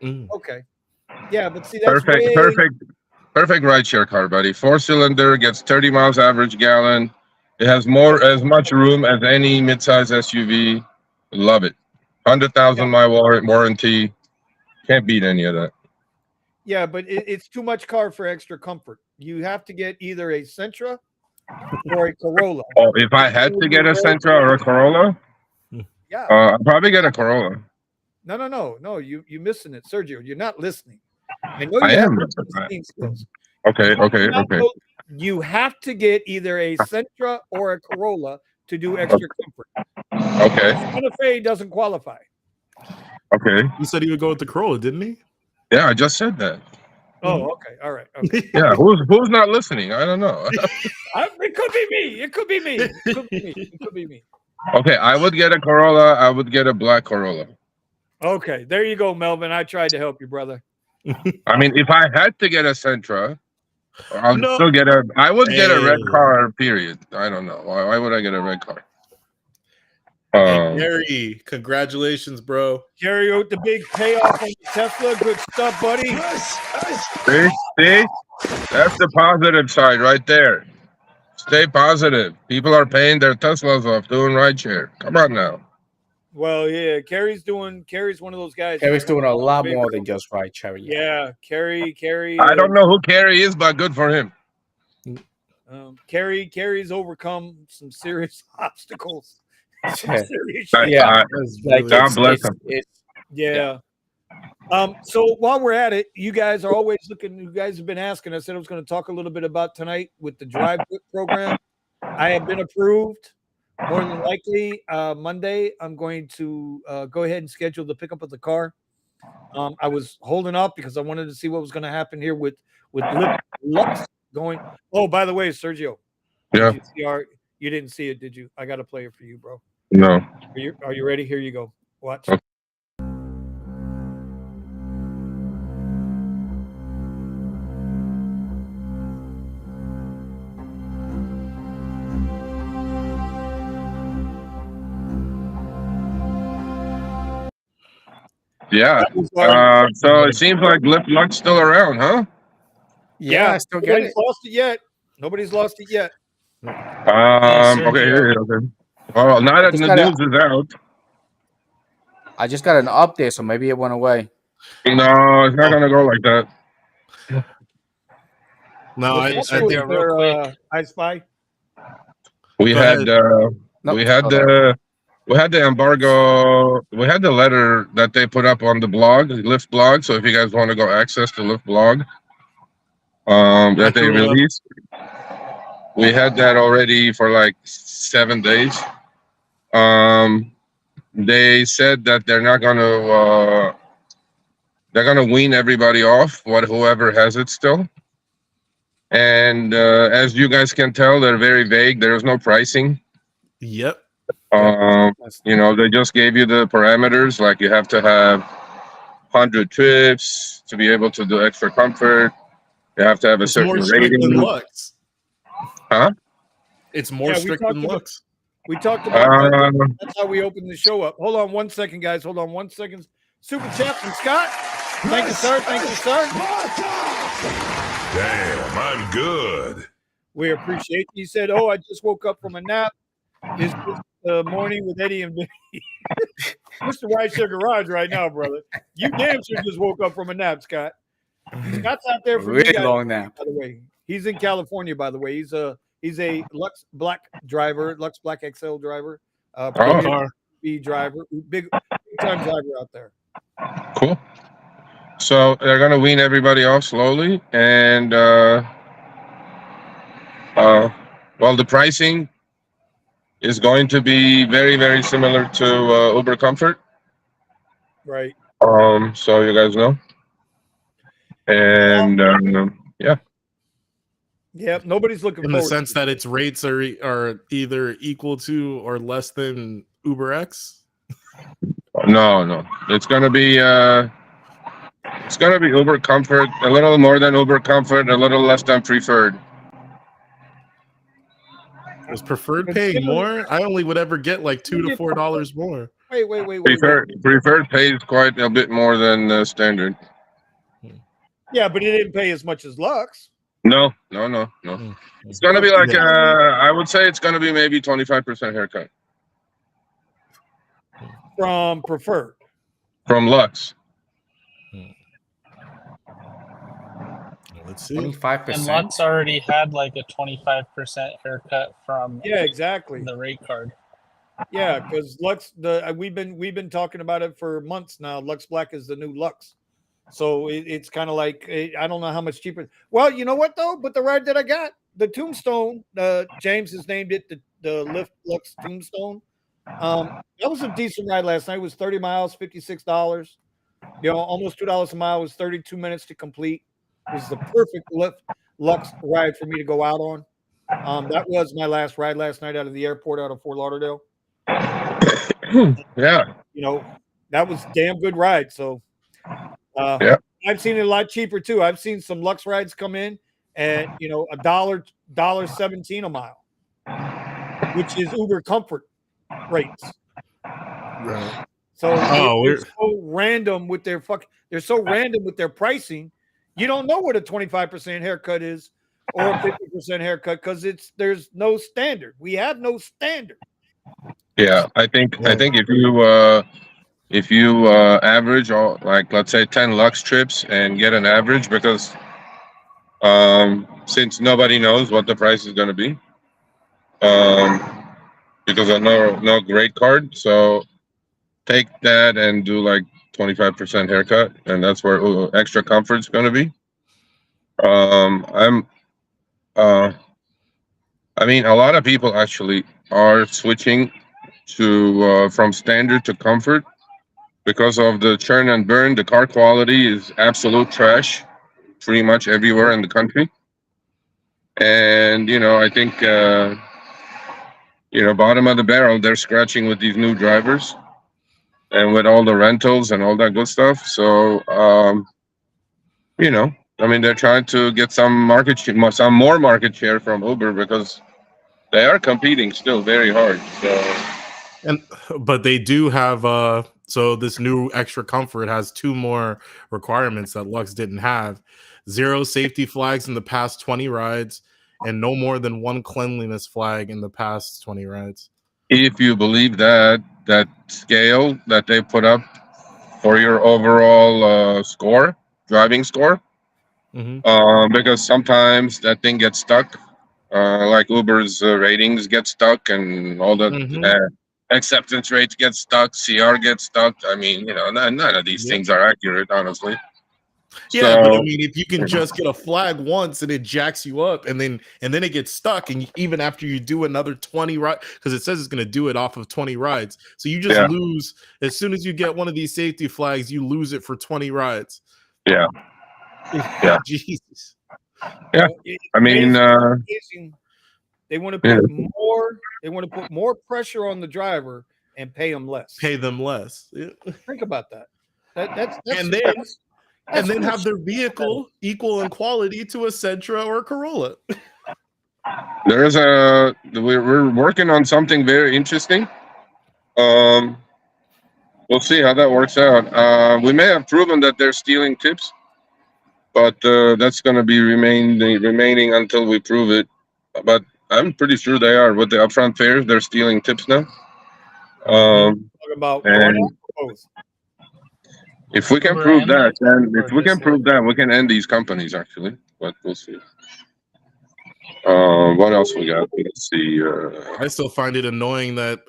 Okay. Yeah, but see, that's Perfect rideshare car, buddy. 4-cylinder, gets 30 miles average gallon. It has as much room as any midsize SUV. Love it. 100,000 mile warranty. Can't beat any of that. Yeah, but it's too much car for extra comfort. You have to get either a Sentra or a Corolla. Oh, if I had to get a Sentra or a Corolla, Yeah. I'd probably get a Corolla. No. You're missing it, Sergio. You're not listening. I know you I have am. listening skills. Okay. You have to get either a Sentra or a Corolla to do extra comfort. Okay. Santa Fe doesn't qualify. Okay. You said he would go with the Corolla, didn't he? Yeah, I just said that. Oh, okay. All right. Okay. Yeah, who's not listening? I don't know. It could be me. It could be me. It could be me. Okay, I would get a Corolla. I would get a black Corolla. Okay, there you go, Melvin. I tried to help you, brother. I mean, if I had to get a Sentra, I would get a red car, period. I don't know. Why would I get a red car? Hey, Gary, congratulations, bro. Gary with the big payoff on the Tesla. Good stuff, buddy. See? That's the positive side right there. Stay positive. People are paying their Teslas off doing rideshare. Come on now. Well, yeah, Carrie's one of those guys. Carrie's doing a lot more than just rideshare. Yeah, Carrie. I don't know who Carrie is, but good for him. Carrie's overcome some serious obstacles. God bless him. Yeah. So while we're at it, you guys are always looking. You guys have been asking. I said I was going to talk a little bit about tonight with the Drive program. I have been approved. More than likely, Monday, I'm going to go ahead and schedule the pickup of the car. I was holding off because I wanted to see what was going to happen here with Lux going. Oh, by the way, Sergio. Yeah. You didn't see it, did you? I got to play it for you, bro. No. Are you ready? Here you go. Watch. Okay. Yeah. So it seems like Lyft's still around, huh? Yeah, I still get it. Nobody's lost it yet. Okay. Well, now that the news is out. I just got an update, so maybe it went away. No, it's not gonna go like that. No, I think real quick. I Spy. We had the embargo. We had the letter that they put up on the blog, the Lyft blog. So if you guys want to go access the Lyft blog, that they released, we had that already for like 7 days. They said that they're gonna wean everybody off, whoever has it still. And as you guys can tell, they're very vague. There's no pricing. Yep. They just gave you the parameters, like you have to have 100 trips to be able to do extra comfort. You have to have a certain rating. Than Lux. Huh? It's more strict than Lux. We talked about that's how we opened the show up. Hold on 1 second, guys. Hold on 1 second. Super chat from Scott. Thank you, sir. Damn, I'm good. We appreciate you. He said, "Oh, I just woke up from a nap. Is this morning with Eddie and Vinny?" Mr. RideShare Garage right now, brother. You damn sure just woke up from a nap, Scott. Scott's out there for Really you guys, long nap. by the way. He's in California, by the way. He's a Lux Black driver, Lux Black XL driver, Oh, big time driver out there. cool. So they're gonna wean everybody off slowly, and well, the pricing is going to be very, very similar to Uber Comfort. Right. So you guys know, and yeah. Yep. Nobody's looking In the forward sense to that its rates are either equal to or less than Uber X. No, it's gonna be Uber Comfort, a little more than Uber Comfort, a little less than Preferred. Was Preferred paying more? I only would ever get like $2 to $4 more. Wait. Preferred pays quite a bit more than Standard. Yeah, but it didn't pay as much as Lux. No. It's gonna be like I would say it's gonna be maybe 25% haircut From Preferred. from Lux. Let's see. 25%. And Lux already had like a 25% haircut from Yeah, exactly. the rate card. Yeah, because Lux, we've been talking about it for months now. Lux Black is the new Lux, so it's kind of like I don't know how much cheaper. Well, you know what though? But the ride that I got, the Tombstone, James has named it the Lyft Lux Tombstone. That was a decent ride last night. It was 30 miles, $56. Almost $2 a mile. It was 32 minutes to complete. It was the perfect Lux ride for me to go out on. That was my last ride last night out of the airport out of Fort Lauderdale. Yeah. That was a damn good ride. So Yeah. I've seen it a lot cheaper too. I've seen some Lux rides come in at $1.17 a mile, which is Uber Comfort rates. Right. So they're so random with their they're so random with their pricing. You don't know what a 25% haircut is or a 50% haircut because there's no standard. We have no standard. Yeah, I think if you average all, like, let's say 10 Lux trips and get an average, because since nobody knows what the price is going to be, because I know no grade card, so take that and do like 25% haircut, and that's where extra comfort's going to be. I mean, a lot of people actually are switching to from standard to comfort because of the churn and burn. The car quality is absolute trash pretty much everywhere in the country, and I think bottom of the barrel, they're scratching with these new drivers and with all the rentals and all that good stuff. So I mean, they're trying to get some more market share from Uber because they are competing still very hard. So, But they do have so this new extra comfort has 2 more requirements that Lux didn't have: 0 safety flags in the past 20 rides, and no more than 1 cleanliness flag in the past 20 rides. if you believe that scale that they put up for your overall driving score, because sometimes that thing gets stuck, like Uber's ratings get stuck, and all the acceptance rates get stuck, CR gets stuck. I mean, none of these things are accurate, honestly. Yeah, but I mean, if you can just get a flag once and it jacks you up, and then it gets stuck, and even after you do another 20 rides, because it says it's going to do it off of 20 rides, so you just lose as soon as you get one of these safety flags, you lose it for 20 rides. Yeah. Jesus. Yeah. I mean, they want to put more. They want to put more pressure on the driver and pay them less. Pay them less. Yeah. Think about that. That's and then have their vehicle equal in quality to a Sentra or a Corolla. We're working on something very interesting. We'll see how that works out. We may have proven that they're stealing tips but that's going to be remaining until we prove it. But I'm pretty sure they are. With the upfront fares, they're stealing tips now. Talking about one And or both. if we can Uber prove and that, Lyft, then or if we can just prove Lyft? that, we can end these companies actually. But we'll see. What else we got? Let's see. I still find it annoying that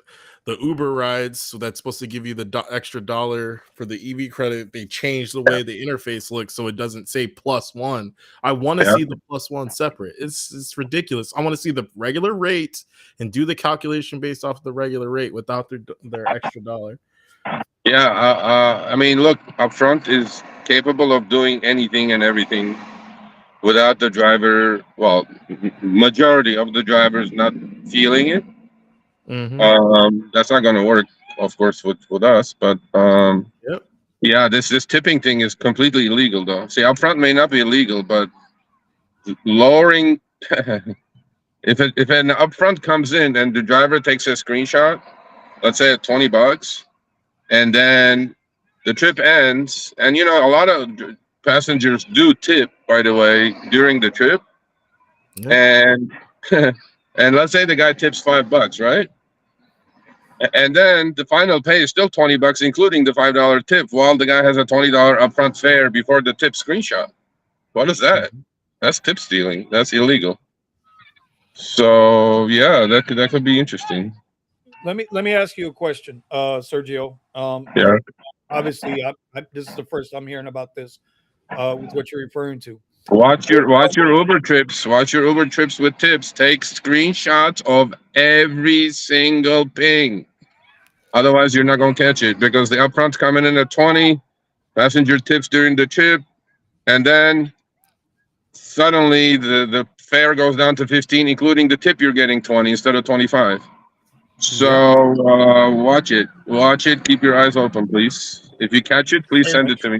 the Uber rides that's supposed to give you the extra $1 for the EV credit, they changed the way the interface looks so it doesn't say +1. I want to Yeah. see the +1 separate. It's ridiculous. I want to see the regular rate and do the calculation based off the regular rate without their extra $1. Yeah, I mean, look, Upfront is capable of doing anything and everything without the driver. Well, majority of the drivers not feeling it. That's not going to work, of course, with us. But Yep. yeah, this tipping thing is completely illegal, though. See, Upfront may not be illegal, but lowering if an Upfront comes in and the driver takes a screenshot, let's say at $20. And then the trip ends, and you know a lot of passengers do tip, by the way, during the trip. Yep. And and let's say the guy tips $5, right? And then the final pay is still $20, including the $5 tip, while the guy has a $20 upfront fare before the tip screenshot. What is that? That's tip stealing. That's illegal. So yeah, that could be interesting. Let me ask you a question, Sergio. Yeah. Obviously, this is the first I'm hearing about this with what you're referring to. Watch your Uber trips. Watch your Uber trips with tips. Take screenshots of every single ping. Otherwise, you're not gonna catch it because the upfront's coming in at 20, passenger tips during the trip, and then suddenly the fare goes down to 15, including the tip. You're getting 20 instead of 25. So watch it. Watch it. Keep your eyes open, please. If you catch it, please send it to me.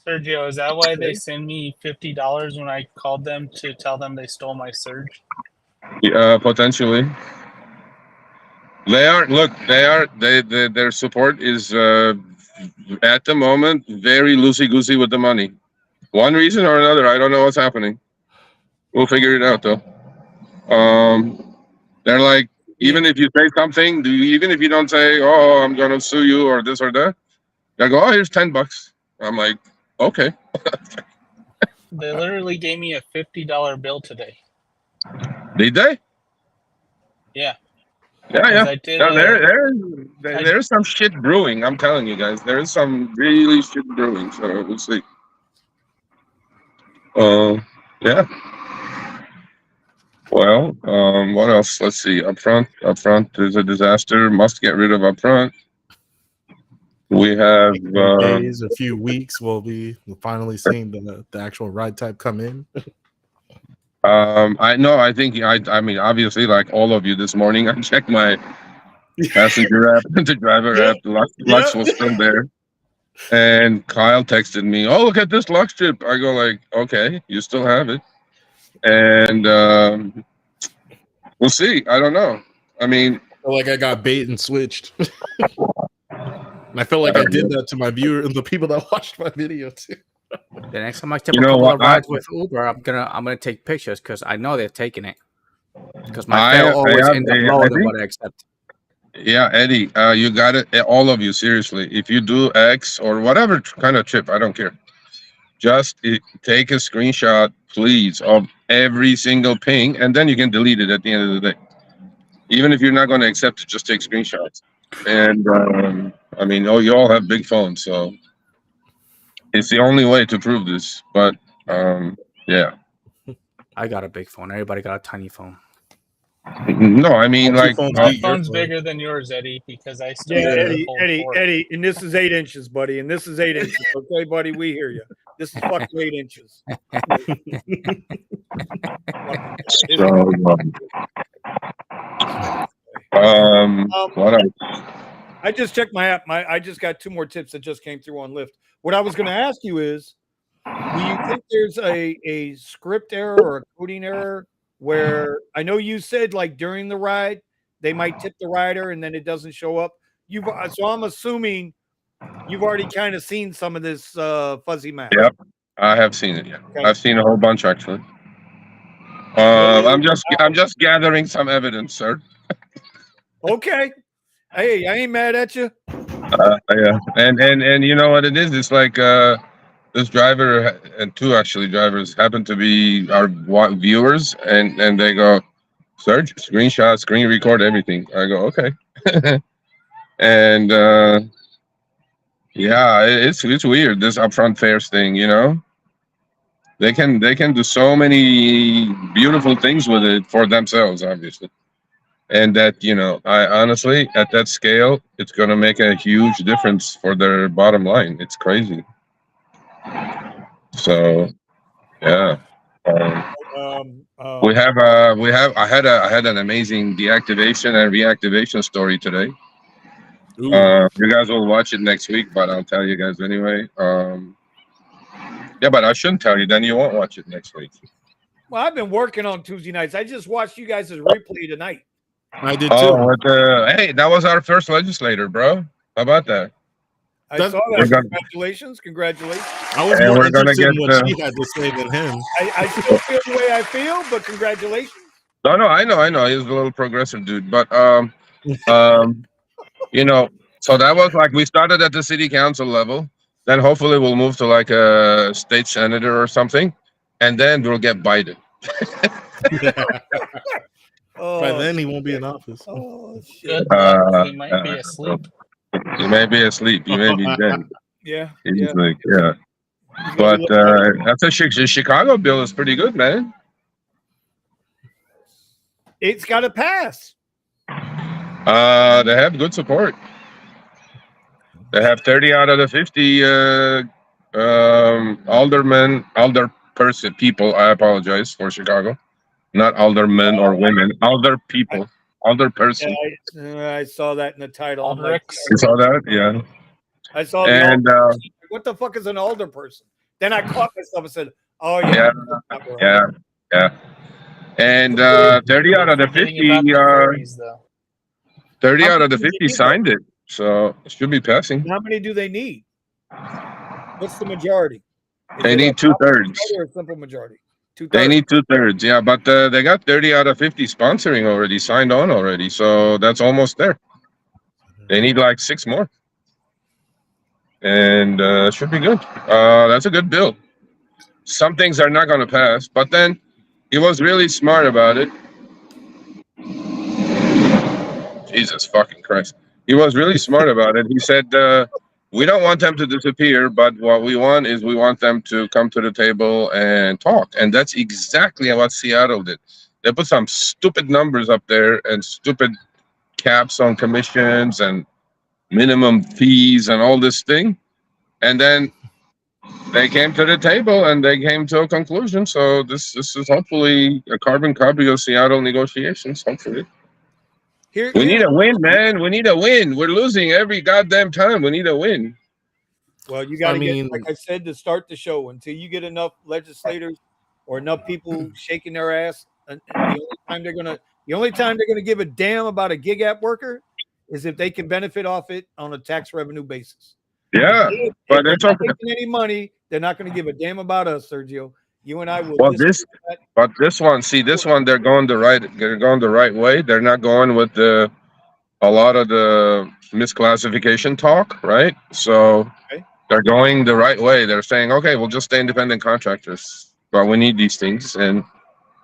Sergio, is that why they send me $50 when I called them to tell them they stole my surge? Potentially. They are. Look, their support is at the moment very loosey goosey with the money. One reason or another, I don't know what's happening. We'll figure it out though. They're like, even if you say something, even if you don't say, "Oh, I'm gonna sue you" or this or that, they go, "Oh, here's $10." I'm like, okay. They literally gave me a $50 bill today. Did they? Yeah. Yeah. I did There's some shit brewing. I'm telling you guys, there is some really shit brewing. So we'll see. Yeah. Well, what else? Let's see. Upfront is a disaster. Must get rid of Upfront. We have days, a few weeks, we'll finally seeing the actual ride type come in. I know. I think I mean, obviously, like all of you this morning, I checked my passenger app, the driver app. Lux was still there, and Kyle texted me, "Oh, look at this Lux trip." I go like, "Okay, you still have it," and we'll see. I don't know. I mean, I feel like I got bait and switched. And I feel like I did that to my viewer and the people that watched my video too. The next time I take a couple of rides with Uber, I'm gonna take pictures because I know they're taking it. Because my fare always ends up lower than what I accept. Yeah, Eddie, you got it. All of you, seriously. If you do X or whatever kind of trip, I don't care. Just take a screenshot, please, of every single ping, and then you can delete it at the end of the day. Even if you're not going to accept it, just take screenshots. And I mean, you all have big phones, so it's the only way to prove this. But yeah. I got a big phone. Everybody got a tiny phone. No, I mean, like my phone's bigger than yours, Eddie, because I still Eddie, and this is 8 inches, buddy, and this is 8 inches. Okay, buddy, we hear you. This is fucking 8 inches. What else? I just checked my app. I just got 2 more tips that just came through on Lyft. What I was going to ask you is, do you think there's a script error or a coding error where I know you said like during the ride they might tip the rider and then it doesn't show up? So I'm assuming you've already kind of seen some of this fuzzy math. Yep. I have seen it. Yeah, Okay. I've seen a whole bunch actually. I'm just gathering some evidence, sir. Okay. Hey, I ain't mad at you. Yeah, and you know what it is? It's like this driver and two actually drivers happen to be our viewers, and they go, "Search, screenshot, screen record everything." I go, "Okay," and yeah, it's weird this upfront fares thing. You know, they can do so many beautiful things with it for themselves, obviously. And that, you know, I honestly, at that scale, it's going to make a huge difference for their bottom line. It's crazy. So, yeah. I had an amazing deactivation and reactivation story today. You guys will watch it next week, but I'll tell you guys anyway. Yeah, but I shouldn't tell you, then you won't watch it next week. Well, I've been working on Tuesday nights. I just watched you guys' replay tonight. I did too. Oh, hey, that was our first legislator, bro. How about that? I saw that. Congratulations. I was more interested in what she had to say than him. I still feel the way I feel, but congratulations. No, I know. He's a little progressive dude, but you know, so that was like we started at the city council level. Then hopefully we'll move to like a state senator or something, and then we'll get Biden. By then he won't be in office. Oh shit! He might be asleep. You may be asleep. You may be dead. Yeah. Easily, yeah. But that's a Chicago bill is pretty good, man. It's got to pass. They have good support. They have 30 out of the 50 alderperson people. I apologize for Chicago, not aldermen or women. Alder people, alderperson. Yeah, I saw that in the title. You saw that? Yeah. I saw and what the fuck is an alder person? Then I caught myself and said, "Oh yeah. And 30 out of the 50, 30 out of the 50 signed it, so it should be passing. How many do they need? What's the majority? They need 2/3. Or a simple majority. 2/3. They need 2/3, yeah, but they got 30 out of 50 sponsoring already, signed on already, so that's almost there. They need like 6 more, and should be good. That's a good bill. Some things are not going to pass, but then he was really smart about it. Jesus fucking Christ. He was really smart about it. He said, we don't want them to disappear, but what we want is we want them to come to the table and talk. And that's exactly what Seattle did. They put some stupid numbers up there and stupid caps on commissions and minimum fees and all this thing. And then they came to the table and they came to a conclusion. So this is hopefully a carbon copy of Seattle negotiations, hopefully. We need a win, man. We need a win. We're losing every goddamn time. We need a win. Well, you got to get, like I said, to start the show, until you get enough legislators or enough people shaking their ass. And the only time they're gonna give a damn about a gig app worker is if they can benefit off it on a tax revenue basis. Yeah, but they're not making any money. They're not going to give a damn about us, Sergio. You and I will. Well, this one, they're going the right way. They're not going with a lot of the misclassification talk, right? So they're going the right way. They're saying, okay, we'll just stay independent contractors, but we need these things. And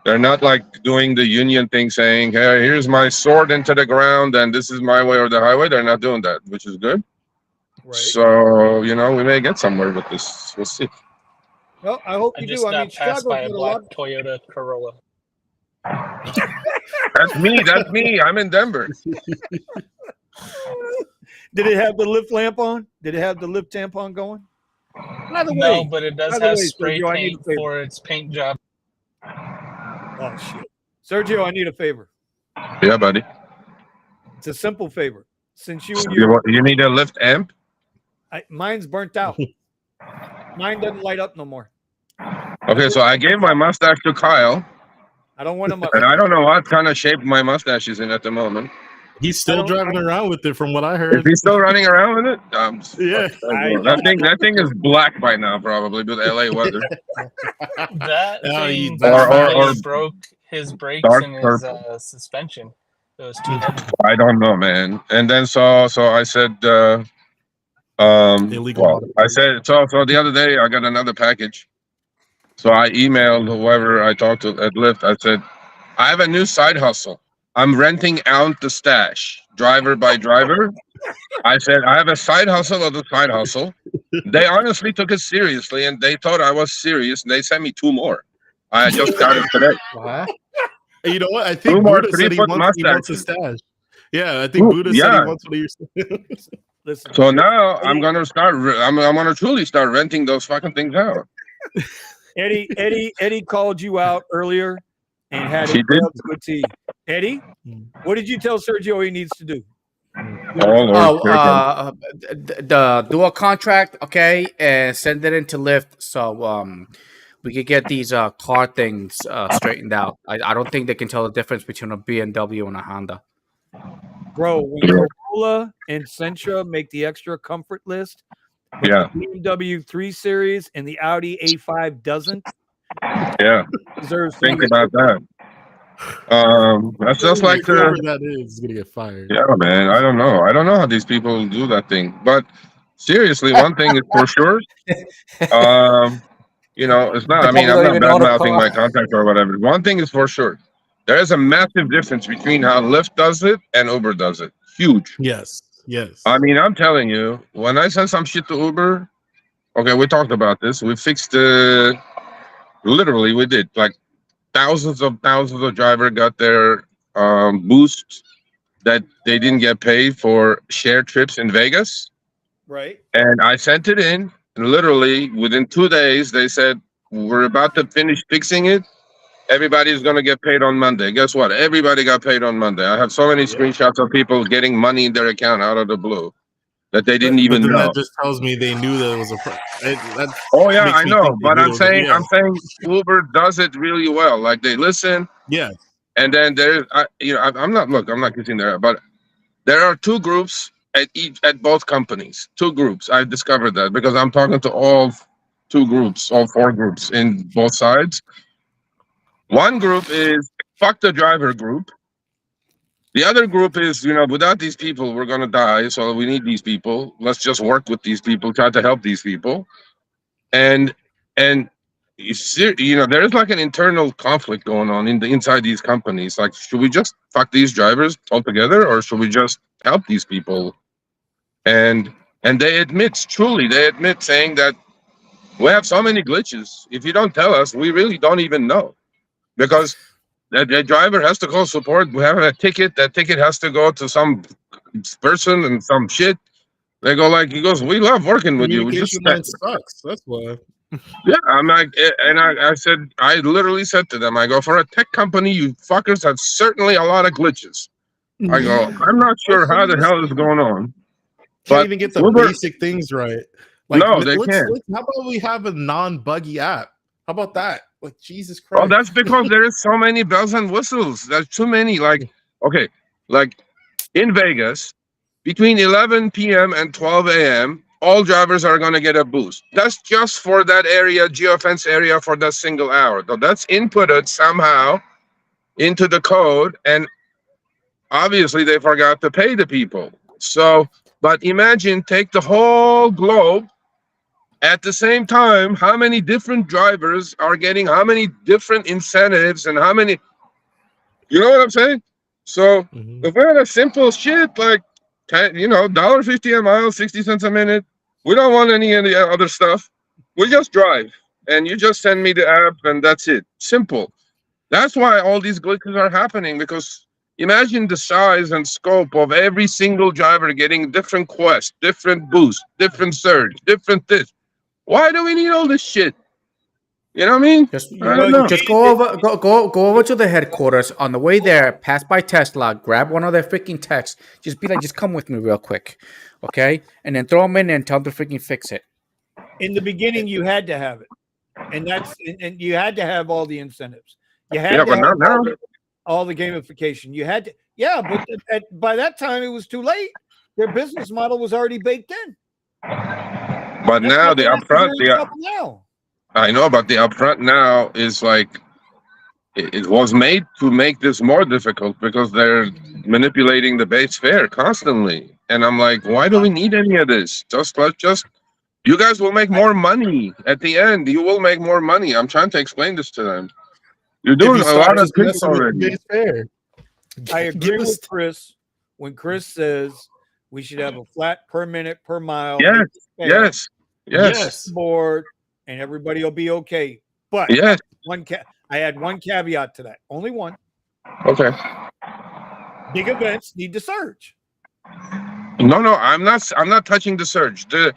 they're not like doing the union thing, saying, hey, here's my sword into the ground and this is my way or the highway. They're not doing that, which is good. Right. So, we may get somewhere with this. We'll see. Well, I hope you do. I mean, passed by a black Toyota Corolla. That's me. I'm in Denver. Did it have the Lyft lamp on? Did it have the Lyft tampon going? No, but it does have spray paint for its paint job. Oh, shit. Sergio, I need a favor. Yeah, buddy. It's a simple favor. Since you need a Lyft amp? Mine's burnt out. Mine doesn't light up no more. Okay, so I gave my mustache to Kyle. I don't want a mustache. And I don't know what kind of shape my mustache is in at the moment. He's still driving around with it, from what I heard. Is he still running around with it? Yeah. That thing is black by now, probably with LA weather. That Oh, thing or broke his brakes dark and his purple. suspension. It was too heavy. I don't know, man. And then so I said, Illegal. I said so the other day I got another package. So I emailed whoever I talked to at Lyft. I said, I have a new side hustle. I'm renting out the stash, driver by driver. I said, I have a side hustle of the side hustle. They honestly took it seriously, and they thought I was serious, and they sent me 2 more. I just got it today. What? You know what? I 2 think more Buddha said he 3-foot wants a mustaches. stash. Yeah, I think Buddha said he wants one of your. Listen. So now I'm gonna start. I'm gonna truly start renting those fucking things out. Eddie called you out earlier and had He it did? up to a T. Eddie, what did you tell Sergio he needs to do? Do a contract, okay, and send it into Lyft so we could get these car things straightened out. I don't think they can tell the difference between a BMW and a Honda. Bro, when Corolla and Sentra make the extra comfort list, but Yeah. the BMW 3 Series and the Audi A5 doesn't. Yeah. Deserves to Think be- about that. That's just like whoever that is gonna get fired. Yeah, man. I don't know. I don't know how these people do that thing. But seriously, one thing is for sure. You know, it's not. I mean, I'm not bad mouthing my contractor or whatever. One thing is for sure. There is a massive difference between how Lyft does it and Uber does it. Huge. Yes. I mean, I'm telling you, when I send some shit to Uber, okay, we talked about this. We fixed literally, we did like thousands of drivers got their boost that they didn't get paid for shared trips in Vegas. Right. And I sent it in. And literally within 2 days, they said, we're about to finish fixing it. Everybody's going to get paid on Monday. Guess what? Everybody got paid on Monday. I have so many screenshots of people getting money in their account out of the blue that they didn't even know. That just tells me they knew that it was Oh yeah, I know. But I'm saying Uber does it really well. Like they listen. Yeah. And then there's, I'm not kissing there, but there are 2 groups at both companies. 2 groups. I discovered that because I'm talking to all 4 groups in both sides. One group is fuck the driver group. The other group is, without these people, we're going to die. So we need these people. Let's just work with these people, try to help these people. And there's like an internal conflict going on inside these companies. Like, should we just fuck these drivers altogether, or should we just help these people? And they admit saying that we have so many glitches. If you don't tell us, we really don't even know. Because the driver has to call support. We have a ticket. That ticket has to go to some person and some shit. They go he goes, we love working with you. We just sucks. That's why. Yeah, I'm like, and I literally said to them, I go, for a tech company, you fuckers have certainly a lot of glitches. I go, I'm not sure how the hell this is going on. Can't even get the basic things right. No, they can't. How about we have a non-buggy app? How about that? Like, Jesus Christ. Oh, that's because there is so many bells and whistles. There's too many. In Vegas, between 11 p.m. and 12 a.m., all drivers are going to get a boost. That's just for that area, geofence area, for that single hour. So that's inputted somehow into the code, and obviously they forgot to pay the people. So, but imagine, take the whole globe. At the same time, how many different drivers are getting how many different incentives and how many, you know what I'm saying? So if we had a simple shit like, $1.50 a mile, 60 cents a minute, we don't want any of the other stuff. We just drive and you just send me the app and that's it. Simple. That's why all these glitches are happening, because imagine the size and scope of every single driver getting different quest, different boost, different surge, different this. Why do we need all this shit? You know what I mean? Just go over to the headquarters. On the way there, pass by Tesla, grab one of their freaking techs. Just be like, just come with me real quick, okay? And then throw them in there and tell them to freaking fix it. In the beginning, you had to have it, and you had to have all the incentives. You had to have all the gamification. You had to. Yeah, but by that time it was too late. Their business model was already baked in. But now the upfront, now. I know, but the upfront now is like it was made to make this more difficult because they're manipulating the base fare constantly. And I'm like, why do we need any of this? Just you guys will make more money at the end. You will make more money. I'm trying to explain this to them. You're doing a lot of things already. I agree with Chris when Chris says we should have a flat per minute per mile. Yes. Board, and everybody will be okay. But I had one caveat to that. Only one. Okay. Big events need to surge. No, I'm not touching the surge. The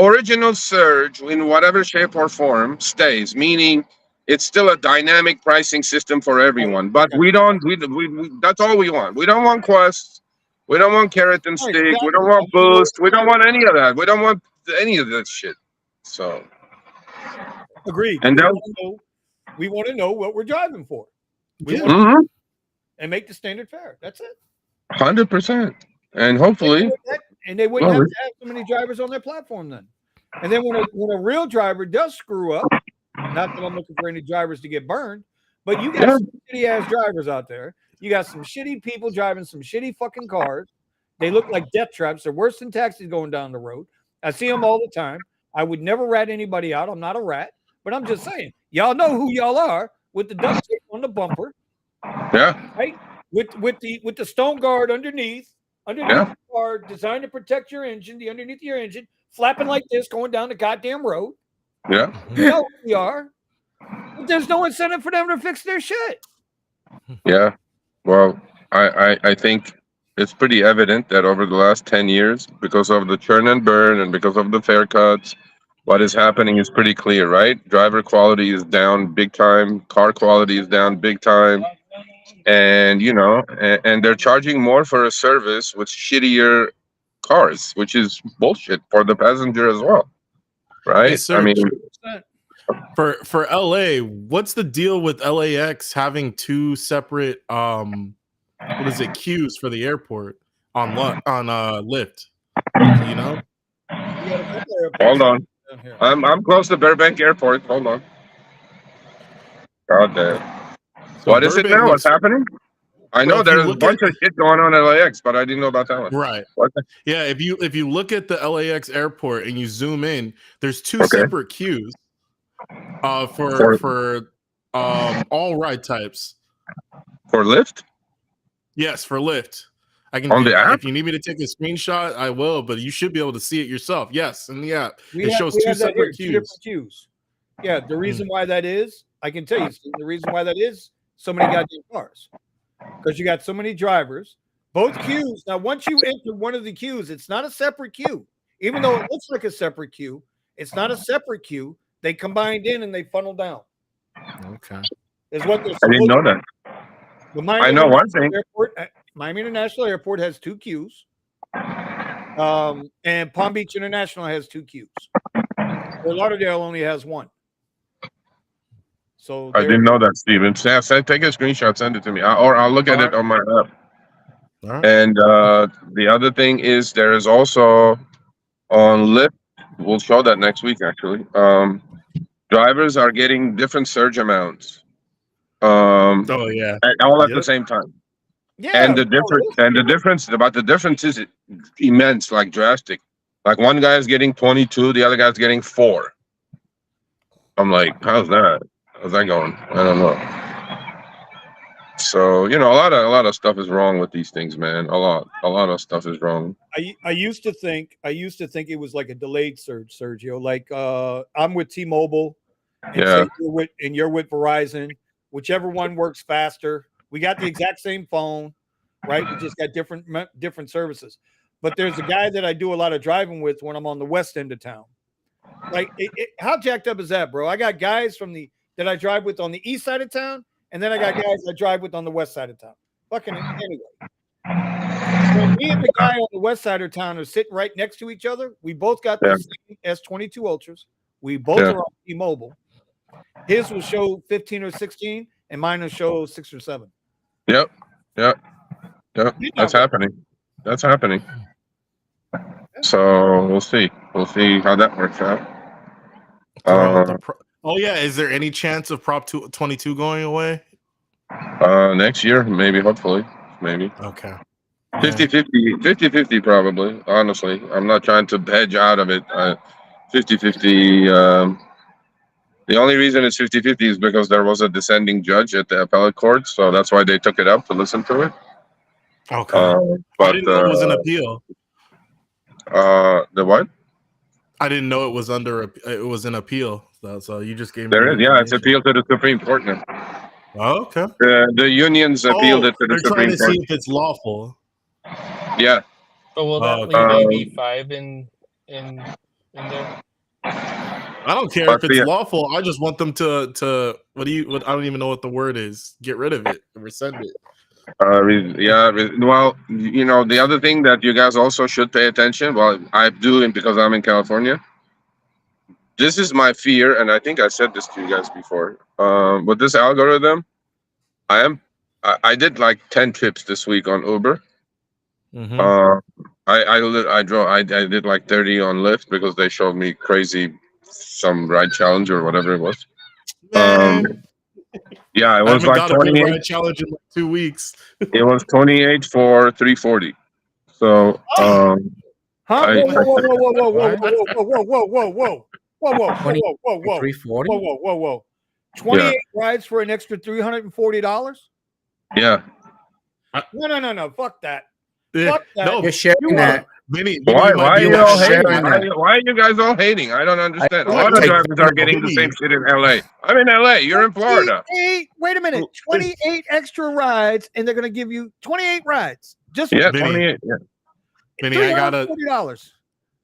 original surge in whatever shape or form stays, meaning it's still a dynamic pricing system for everyone. But we that's all we want. We don't want quests. We don't want carrot and stick. We don't want boost. We don't want any of that. We don't want any of that shit. So agreed. And we want to know what we're driving for. And make the standard fare. That's it. 100%. And hopefully, they wouldn't have to have so many drivers on their platform then. And then when a real driver does screw up, not that I'm looking for any drivers to get burned, but you got some shitty ass drivers out there. You got some shitty people driving some shitty fucking cars. They look like death traps. They're worse than taxis going down the road. I see them all the time. I would never rat anybody out. I'm not a rat, but I'm just saying, y'all know who y'all are with the duct tape on the bumper. Yeah. Right? With the stone guard underneath the car, designed to protect your engine, underneath your engine, flapping like this, going down the goddamn road. Yeah. You know who we are. But there's no incentive for them to fix their shit. Yeah. Well, I think it's pretty evident that over the last 10 years, because of the churn and burn and because of the fare cuts, what is happening is pretty clear, right? Driver quality is down big time. Car quality is down big time. And, and they're charging more for a service with shittier cars, which is bullshit for the passenger as well. Right? Hey, sir, for LA, what's the deal with LAX having two separate queues for the airport on Lyft? You know? Hold on. I'm close to Burbank Airport. Hold on. God damn. So what is it now? What's happening? I know there's a bunch of shit going on at LAX, but I didn't know about that one. Right. Yeah, if you look at the LAX airport and you zoom in, there's two separate queues for all ride types. For Lyft? Yes, for Lyft. I can on the app. If you need me to take a screenshot, I will, but you should be able to see it yourself. Yes, in the app. It shows two separate queues. Yeah, the reason why that is, I can tell you the reason why that is so many goddamn cars. Because you got so many drivers, both queues. Now, once you enter one of the queues, it's not a separate queue. Even though it looks like a separate queue, it's not a separate queue. They combined in and they funnel down. Okay. Is what they're I didn't know that. I know one thing. Miami International Airport has two queues. And Palm Beach International has two queues. Fort Lauderdale only has one. So I didn't know that, Steven. Take a screenshot, send it to me, or I'll look at it on my app. Right. And the other thing is there is also on Lyft. We'll show that next week, actually. Drivers are getting different surge amounts. All at the same time. Yeah. And the difference is immense, like drastic. Like one guy is getting 22, the other guy's getting 4. I'm like, how's that? How's that going? I don't know. So, a lot of stuff is wrong with these things, man. A lot of stuff is wrong. I used to think it was like a delayed surge, Sergio. Like I'm with T-Mobile, and you're with Verizon. Whichever one works faster. We got the exact same phone, right? We just got different services. But there's a guy that I do a lot of driving with when I'm on the west end of town. Like, how jacked up is that, bro? I got guys that I drive with on the east side of town, and then I got guys I drive with on the west side of town. Fucking anyway. When me and the guy on the west side of town are sitting right next to each other, we both got the same S22 Ultras. We both are on T-Mobile. His will show 15 or 16, and mine will show 6 or 7. Yep. Yep, that's happening. That's happening. So we'll see. We'll see how that works out. Oh yeah, is there any chance of Prop 22 going away? Next year, maybe, hopefully, maybe. Okay. 50-50 probably, honestly. I'm not trying to hedge out of it. 50-50. The only reason it's 50-50 is because there was a dissenting judge at the appellate court, so that's why they took it up to listen to it. Okay. But I didn't know it was an appeal. The what? I didn't know it was it was an appeal. So you just gave me. There is, yeah, it's appealed to the Supreme Court now. Oh, okay. The unions appealed it to the Supreme Court. They're trying to see if it's lawful. Yeah. But will that leave AB5 in there? I don't care if it's lawful. I just want them to I don't even know what the word is. Get rid of it. Rescind it. Well, you know, the other thing that you guys also should pay attention. Well, I do because I'm in California. This is my fear, and I think I said this to you guys before. With this algorithm, I did like 10 trips this week on Uber. Mm-hmm. I did like 30 on Lyft because they showed me some ride challenge or whatever it was. Yeah, it was like 28 ride challenge in like 2 weeks. It was 28 for 340. So Whoa, Twenty 28 rides for an extra $340? Yeah. No. Fuck that. Yeah. Fuck that. No, you're sharing that. Vinny, Why are you all hating? that. Why are you guys all hating? I don't understand. Auto drivers are getting the same shit in LA. I'm in LA. You're in Florida. Wait a minute. 28 extra rides, and they're going to give you 28 rides. Just Yeah, Vinny, 28. Yeah. Vinny, I got $40.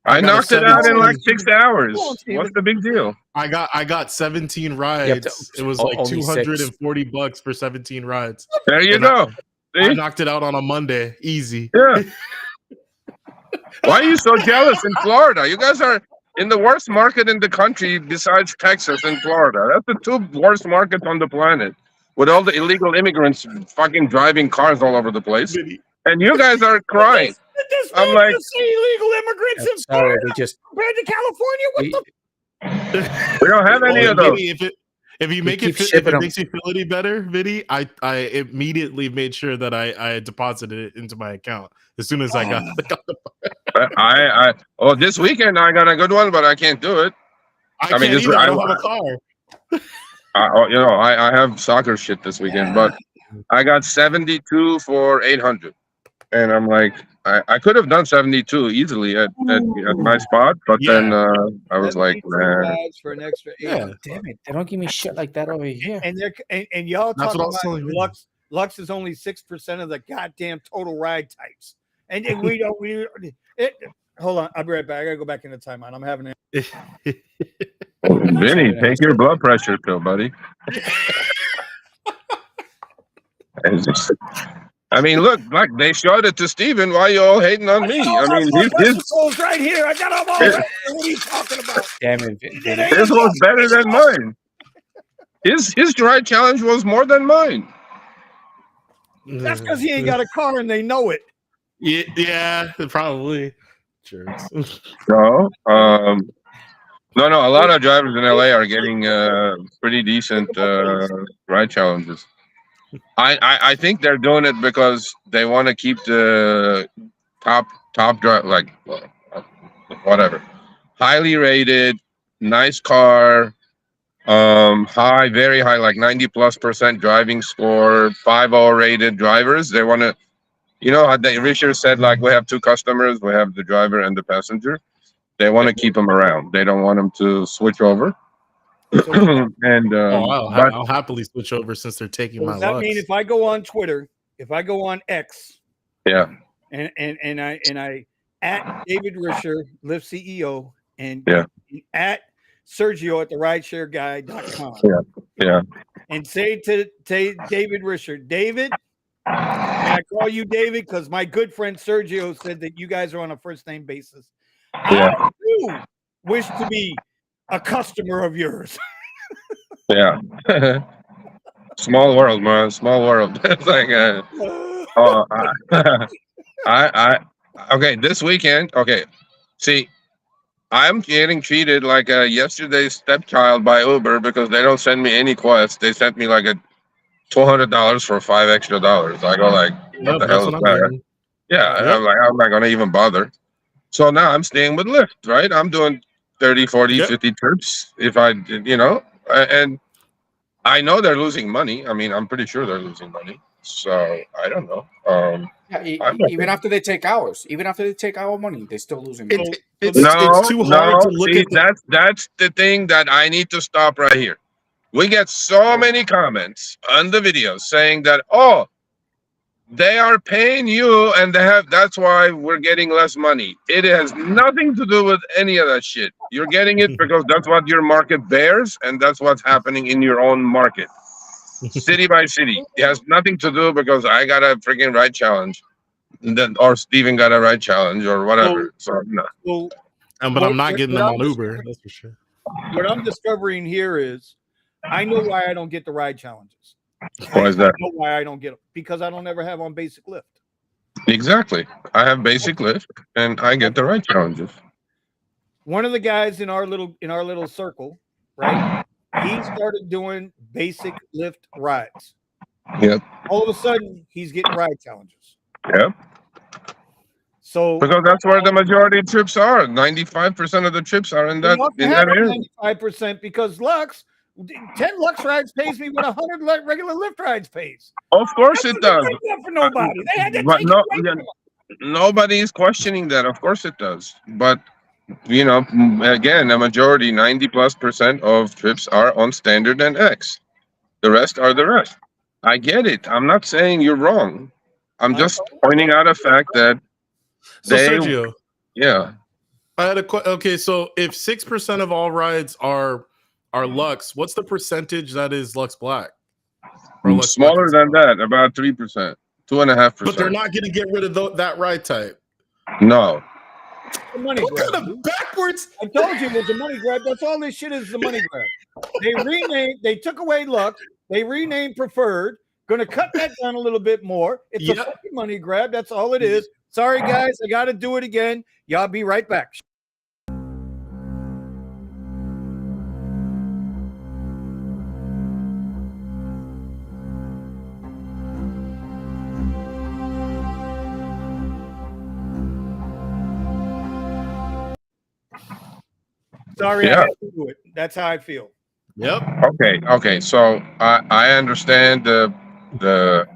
I knocked it out in like 6 hours. What's the big deal? I got 17 rides. It was like $240 for 17 rides. There you go. I knocked it out on a Monday. Easy. Yeah. Why are you so jealous in Florida? You guys are in the worst market in the country besides Texas and Florida. That's the two worst markets on the planet, with all the illegal immigrants fucking driving cars all over the place. And you guys are crying. I'm like, illegal immigrants in Florida compared to California. We don't have any of those. If you make it, if it makes you feel any better, Vinny, I immediately made sure that I deposited it into my account as soon as I got the this weekend I got a good one, but I can't do it. I don't have a car. I have soccer shit this weekend, but I got 72 for 800, and I'm like, I could have done 72 easily at my spot, but then I was like, man. For an extra damn it! They don't give me shit like that over here. And y'all talking about Lux is only 6% of the goddamn total ride types, and we don't. Hold on, I'll be right back. I gotta go back into timeout. I'm having it. Vinny, take your blood pressure pill, buddy. I mean, look, like they showed it to Steven. Why are you all hating on me? I mean, his goes right here. I got them all. What are you talking about? Damn it, his was better than mine. His ride challenge was more than mine. That's because he ain't got a car and they know it. Yeah, probably. Sure. No, a lot of drivers in LA are getting pretty decent ride challenges. I think they're doing it because they want to keep the top drive, like whatever, highly rated, nice car, high, very high, like 90+% driving score, 5.0 rated drivers. They want to, how Richard said, like, we have two customers, we have the driver and the passenger. They want to keep them around. They don't want them to switch over. And I'll happily switch over since they're taking my Does that Lux. mean if I go on Twitter, if I go on X, and I at David Risher, Lyft CEO, and at Sergio at the RideShareGuy.com, and say to David Risher, David, can I call you David? Because my good friend Sergio said that you guys are on a first name basis. I do wish to be a customer of yours. Small world, man. Small world. It's like Oh, okay. This weekend, okay. See, I'm getting treated like a yesterday's stepchild by Uber because they don't send me any quests. They sent me like a $200 for $5 extra. I go like, what Yep, the that's hell is what I'm that? getting. Yeah, Yep. I'm like, I'm not gonna even bother. So now I'm staying with Lyft, right? I'm doing 30, 40, Yep. 50 trips if I, and I know they're losing money. I mean, I'm pretty sure they're losing money. So I don't know. Yeah, I'm even after they take ours, even after they take our money, they're still losing money. It's too hard to look see, at the. that's the thing that I need to stop right here. We get so many comments on the videos saying that, oh, they are paying you and that's why we're getting less money. It has nothing to do with any of that shit. You're getting it because that's what your market bears and that's what's happening in your own market. City by city. It has nothing to do because I got a freaking ride challenge. Or Steven got a ride challenge or whatever. So no. So But I'm not what- getting what them I'm on Uber. That's for sure. what I'm discovering here is I know why I don't get the ride challenges. Why is that? I know why I don't get them because I don't ever have on basic Lyft. Exactly. I have basic Lyft and I get the ride challenges. One of the guys in our little circle, right? He started doing basic Lyft rides. Yep. All of a sudden, he's getting ride challenges. Yep. So Because that's where the majority of trips are. 95% of the trips are in that area. 95% because Lux, 10 Lux rides pays me what 100 regular Lyft rides pays. Of course it does. For nobody. They had to But take no, it away from them. nobody is questioning that. Of course it does. But again, a majority, 90+% of trips are on standard and X. The rest are the rest. I get it. I'm not saying you're wrong. I'm just pointing out a fact that So Sergio, yeah. I had a okay. So if 6% of all rides are Lux, what's the percentage that is Lux Black? Or Lux Smaller Black than that, about 3%, 2.5%. But they're not going to get rid of that ride type. No. The money What grab. kind of backwards? I told you it was a money grab. That's all this shit is, the money grab. They took away Lux. They renamed Preferred. Going to cut that down a little bit more. It's a fucking money grab. That's all it is. Sorry, guys. I got to do it again. Y'all be right back. Sorry, I have to do it. That's how I feel. Yep. Okay. So I understand the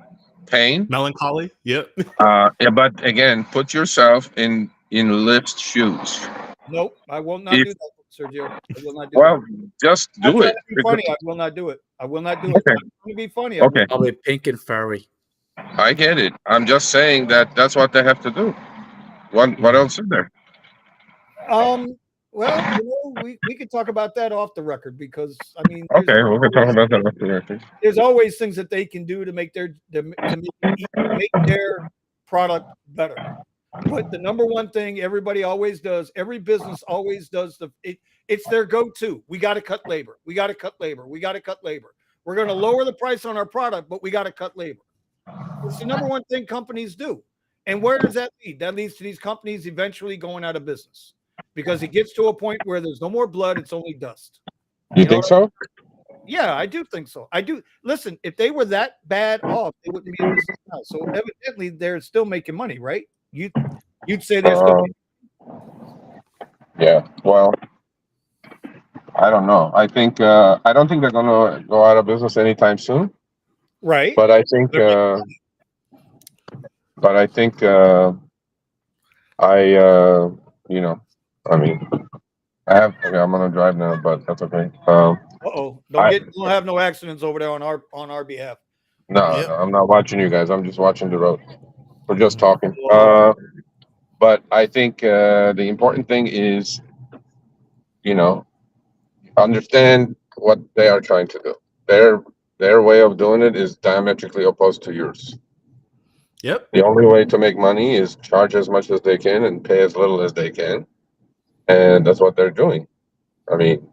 pain, melancholy. Yep. Yeah, but again, put yourself in Lyft's shoes. Nope, I will not do that, Sergio. I will not do Well, just do it. Be funny. I will not do it. I will not do it. Okay. It's going to be funny. Okay. Probably pink and furry. I get it. I'm just saying that's what they have to do. What else is there? Well, we could talk about that off the record because I mean, Okay, we can talk about that off the record. There's always things that they can do to make their product better. But the number one thing everybody always does, every business always does it's their go-to. We got to cut labor. We got to cut labor. We got to cut labor. We're going to lower the price on our product, but we got to cut labor. It's the number one thing companies do. And where does that lead? That leads to these companies eventually going out of business because it gets to a point where there's no more blood. It's only dust. You think so? Yeah, I do think so. I do. Listen, if they were that bad off, they wouldn't be in business now. So evidently they're still making money, right? You'd say they're still making money. Yeah. Well, I don't know. I don't think they're gonna go out of business anytime soon. Right. But I think I'm gonna drive now, but that's okay. Don't have no accidents over there on our behalf. No, I'm not watching you guys. I'm just watching the road. We're just talking. But I think the important thing is, understand what they are trying to do. Their way of doing it is diametrically opposed to yours. Yep. The only way to make money is charge as much as they can and pay as little as they can. And that's what they're doing. I mean,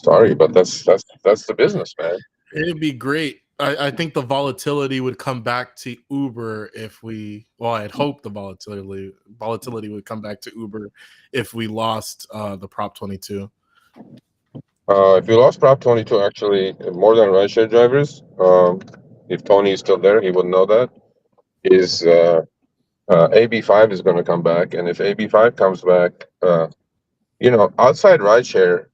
sorry, but that's the business, man. It'd be great. I think the volatility would come back to Uber if we. Well, I'd hope the volatility would come back to Uber if we lost the Prop 22. If we lost Prop 22, actually, more than rideshare drivers, if Tony is still there, he would know that, is AB5 is going to come back. And if AB5 comes back, outside rideshare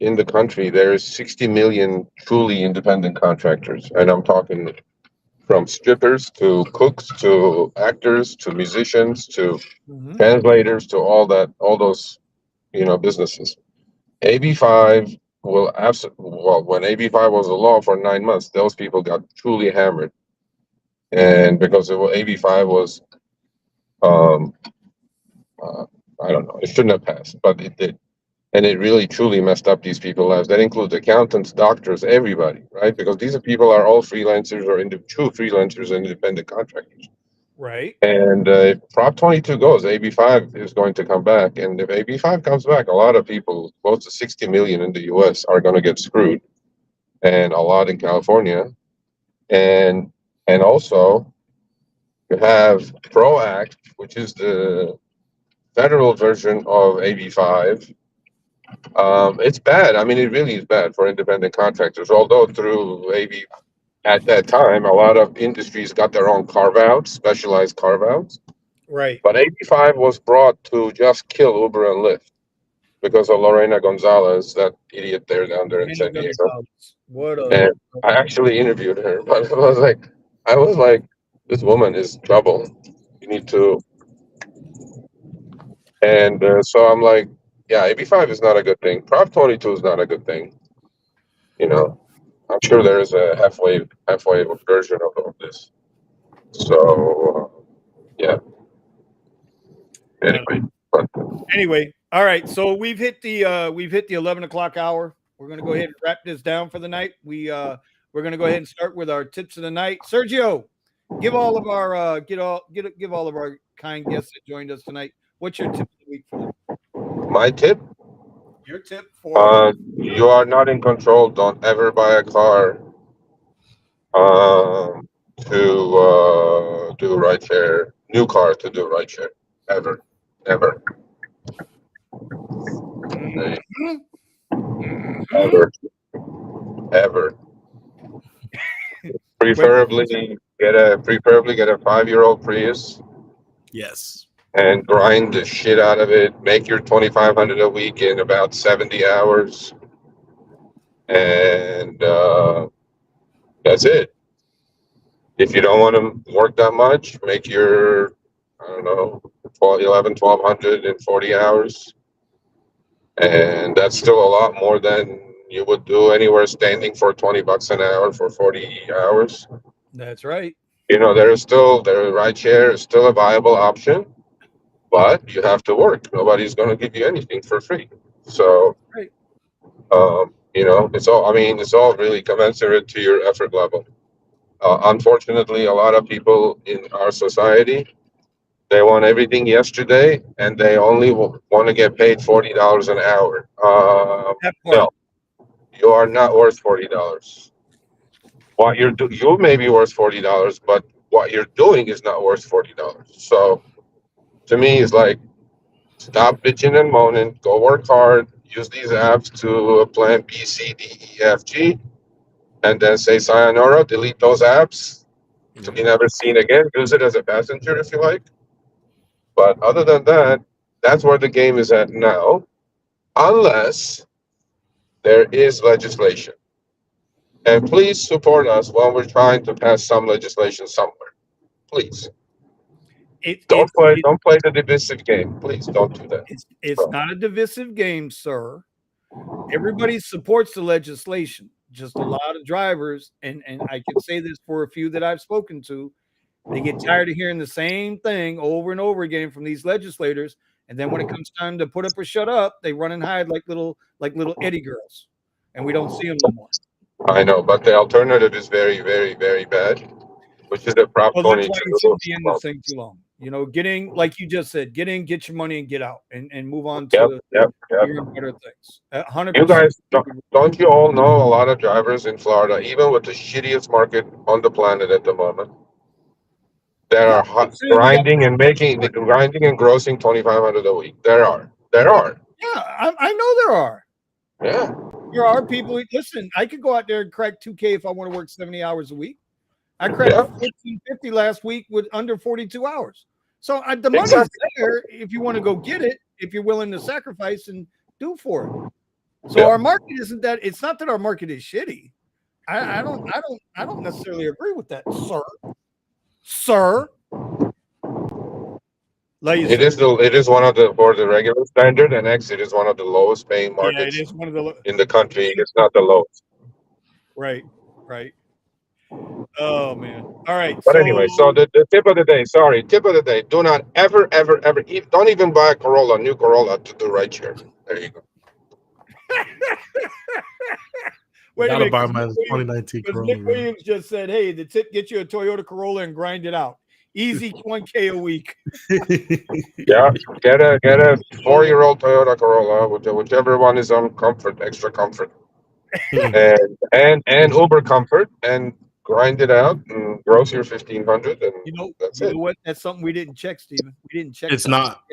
in the country, there is 60 million truly independent contractors. And I'm talking from strippers to cooks to actors to musicians to translators to all those, businesses. AB5 will when AB5 was a law for 9 months, those people got truly hammered. And because AB5 was, I don't know, it shouldn't have passed, but it did. And it really truly messed up these people's lives. That includes accountants, doctors, everybody, right? Because these people are all freelancers or true freelancers and independent contractors. Right. And if Prop 22 goes, AB5 is going to come back. And if AB5 comes back, a lot of people, close to 60 million in the US, are going to get screwed. And a lot in California. And also, you have PRO Act, which is the federal version of AB5. It's bad. I mean, it really is bad for independent contractors. Although through AB, at that time, a lot of industries got their own carve-outs, specialized carve-outs. Right. But AB5 was brought to just kill Uber and Lyft because of Lorena Gonzalez, that idiot there down there in San Diego. What And I actually interviewed her, but I was like, this woman is trouble. You need to. And so I'm like, yeah, AB5 is not a good thing. Prop 22 is not a good thing. I'm sure there is a halfway version of this. So, yeah. Anyway, all right. So we've hit the 11 o'clock hour. We're gonna go ahead and wrap this down for the night. We're gonna go ahead and start with our tips of the night. Sergio, give all of our give all of our kind guests that joined us tonight. What's your tip of the week for them? My tip? Your tip for you are not in control. Don't ever buy a car to do rideshare. New car to do rideshare. Ever. Ever. Ever. Preferably get a 5-year-old Prius. Yes. And grind the shit out of it. Make your 2,500 a week in about 70 hours. And that's it. If you don't want to work that much, make your, 1,200 in 40 hours. And that's still a lot more than you would do anywhere standing for $20 an hour for 40 hours. That's right. The rideshare is still a viable option, but you have to work. Nobody's going to give you anything for free. So, right. It's all really commensurate to your effort level. Unfortunately, a lot of people in our society, they want everything yesterday, and they only want to get paid $40 an hour. No, you are not worth $40. You may be worth $40, but what you're doing is not worth $40. So, to me, it's like, stop bitching and moaning. Go work hard. Use these apps to plan B, C, D, E, F, G, and then say sayonara. Delete those apps to be never seen again. Use it as a passenger if you like. But other than that, that's where the game is at now, unless there is legislation. And please support us while we're trying to pass some legislation somewhere. Please. Don't play the divisive game. Please don't do that. It's not a divisive game, sir. Everybody supports the legislation. Just a lot of drivers, and I can say this for a few that I've spoken to, they get tired of hearing the same thing over and over again from these legislators. And then when it comes time to put up or shut up, they run and hide like little Eddie girls, and we don't see them no more. I know, but the alternative is very, very, very bad, which is the Prop 22. That's why you shouldn't be in this thing too long. You know, like you just said, get in, get your money, and get out, and move on to Yep. bigger and better things. 100%. You guys, don't you all know a lot of drivers in Florida, even with the shittiest market on the planet at the moment, that are grinding and grossing 2,500 a week? There are. Yeah, I know there are. Yeah. There are people. Listen, I could go out there and crack 2K if I want to work 70 hours a week. I cracked 1450 last week with under 42 hours. So the money's there if you want to go get it, if you're willing to sacrifice and do for it. So our market isn't that. It's not that our market is shitty. I don't necessarily agree with that, sir. It is one of the, for the regular standard, and it is one of the lowest paying markets it is one of the in the country. It's not the lowest. Right. Oh man. All right. But anyway, so the tip of the day. Sorry, tip of the day. Do not ever don't even buy a Corolla, new Corolla, to do rideshare. There you go. Wait a minute, buy my 2019 Corolla. Nick Williams just said, "Hey, the tip: get you a Toyota Corolla and grind it out. Easy 1K a week." Yeah, get a 4-year-old Toyota Corolla, whichever one is on comfort, extra comfort, and Uber comfort, and grind it out and gross your 1,500, and that's it. You know what? That's something we didn't check, Steven. We didn't check. It's not.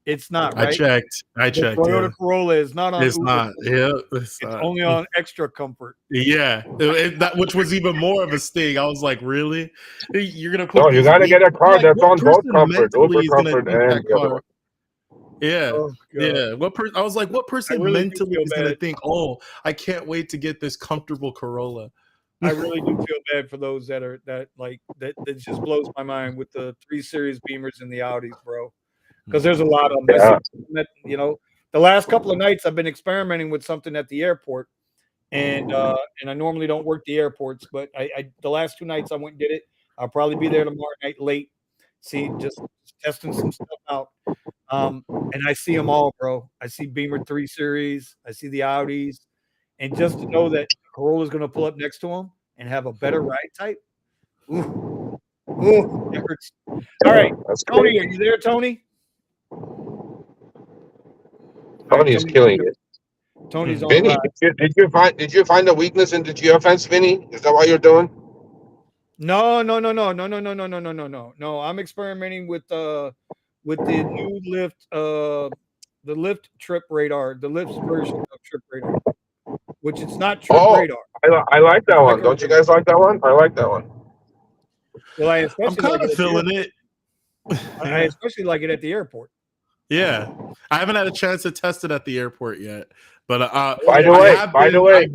It's not. Right? I checked. The Toyota Corolla is not on. It's Uber. not. Yeah, it's only on extra comfort. Yeah, that which was even more of a sting. I was like, really? You're gonna put? No, you gotta get a car that's on both comfort, Uber comfort, and the other one. Yeah, yeah. I was like, what person really mentally is gonna think, oh, I can't wait to get this comfortable Corolla? I really do feel bad for those that just blows my mind with the 3 Series Beamers and the Audis, bro. Because there's a lot of them. That, you know, the last couple of nights I've been experimenting with something at the airport, and I normally don't work the airports, but I the last 2 nights I went and did it. I'll probably be there tomorrow night late. See, just testing some stuff out. And I see them all, bro. I see Beamer 3 Series. I see the Audis. And just to know that Corolla's going to pull up next to them and have a better ride type. Ooh, it hurts. All right, Tony, are you there, Tony? Tony is killing it. Tony's on. Vinny, did you find a weakness in the geofence, Vinny? Is that what you're doing? No. I'm experimenting with the new Lyft, the Lyft trip radar, the Lyft's version of trip radar, which it's not trip radar. I like that one. Don't you guys like that one? I like that one. Well, I'm kind of feeling it. I especially like it at the airport. Yeah, I haven't had a chance to test it at the airport yet. But by the way,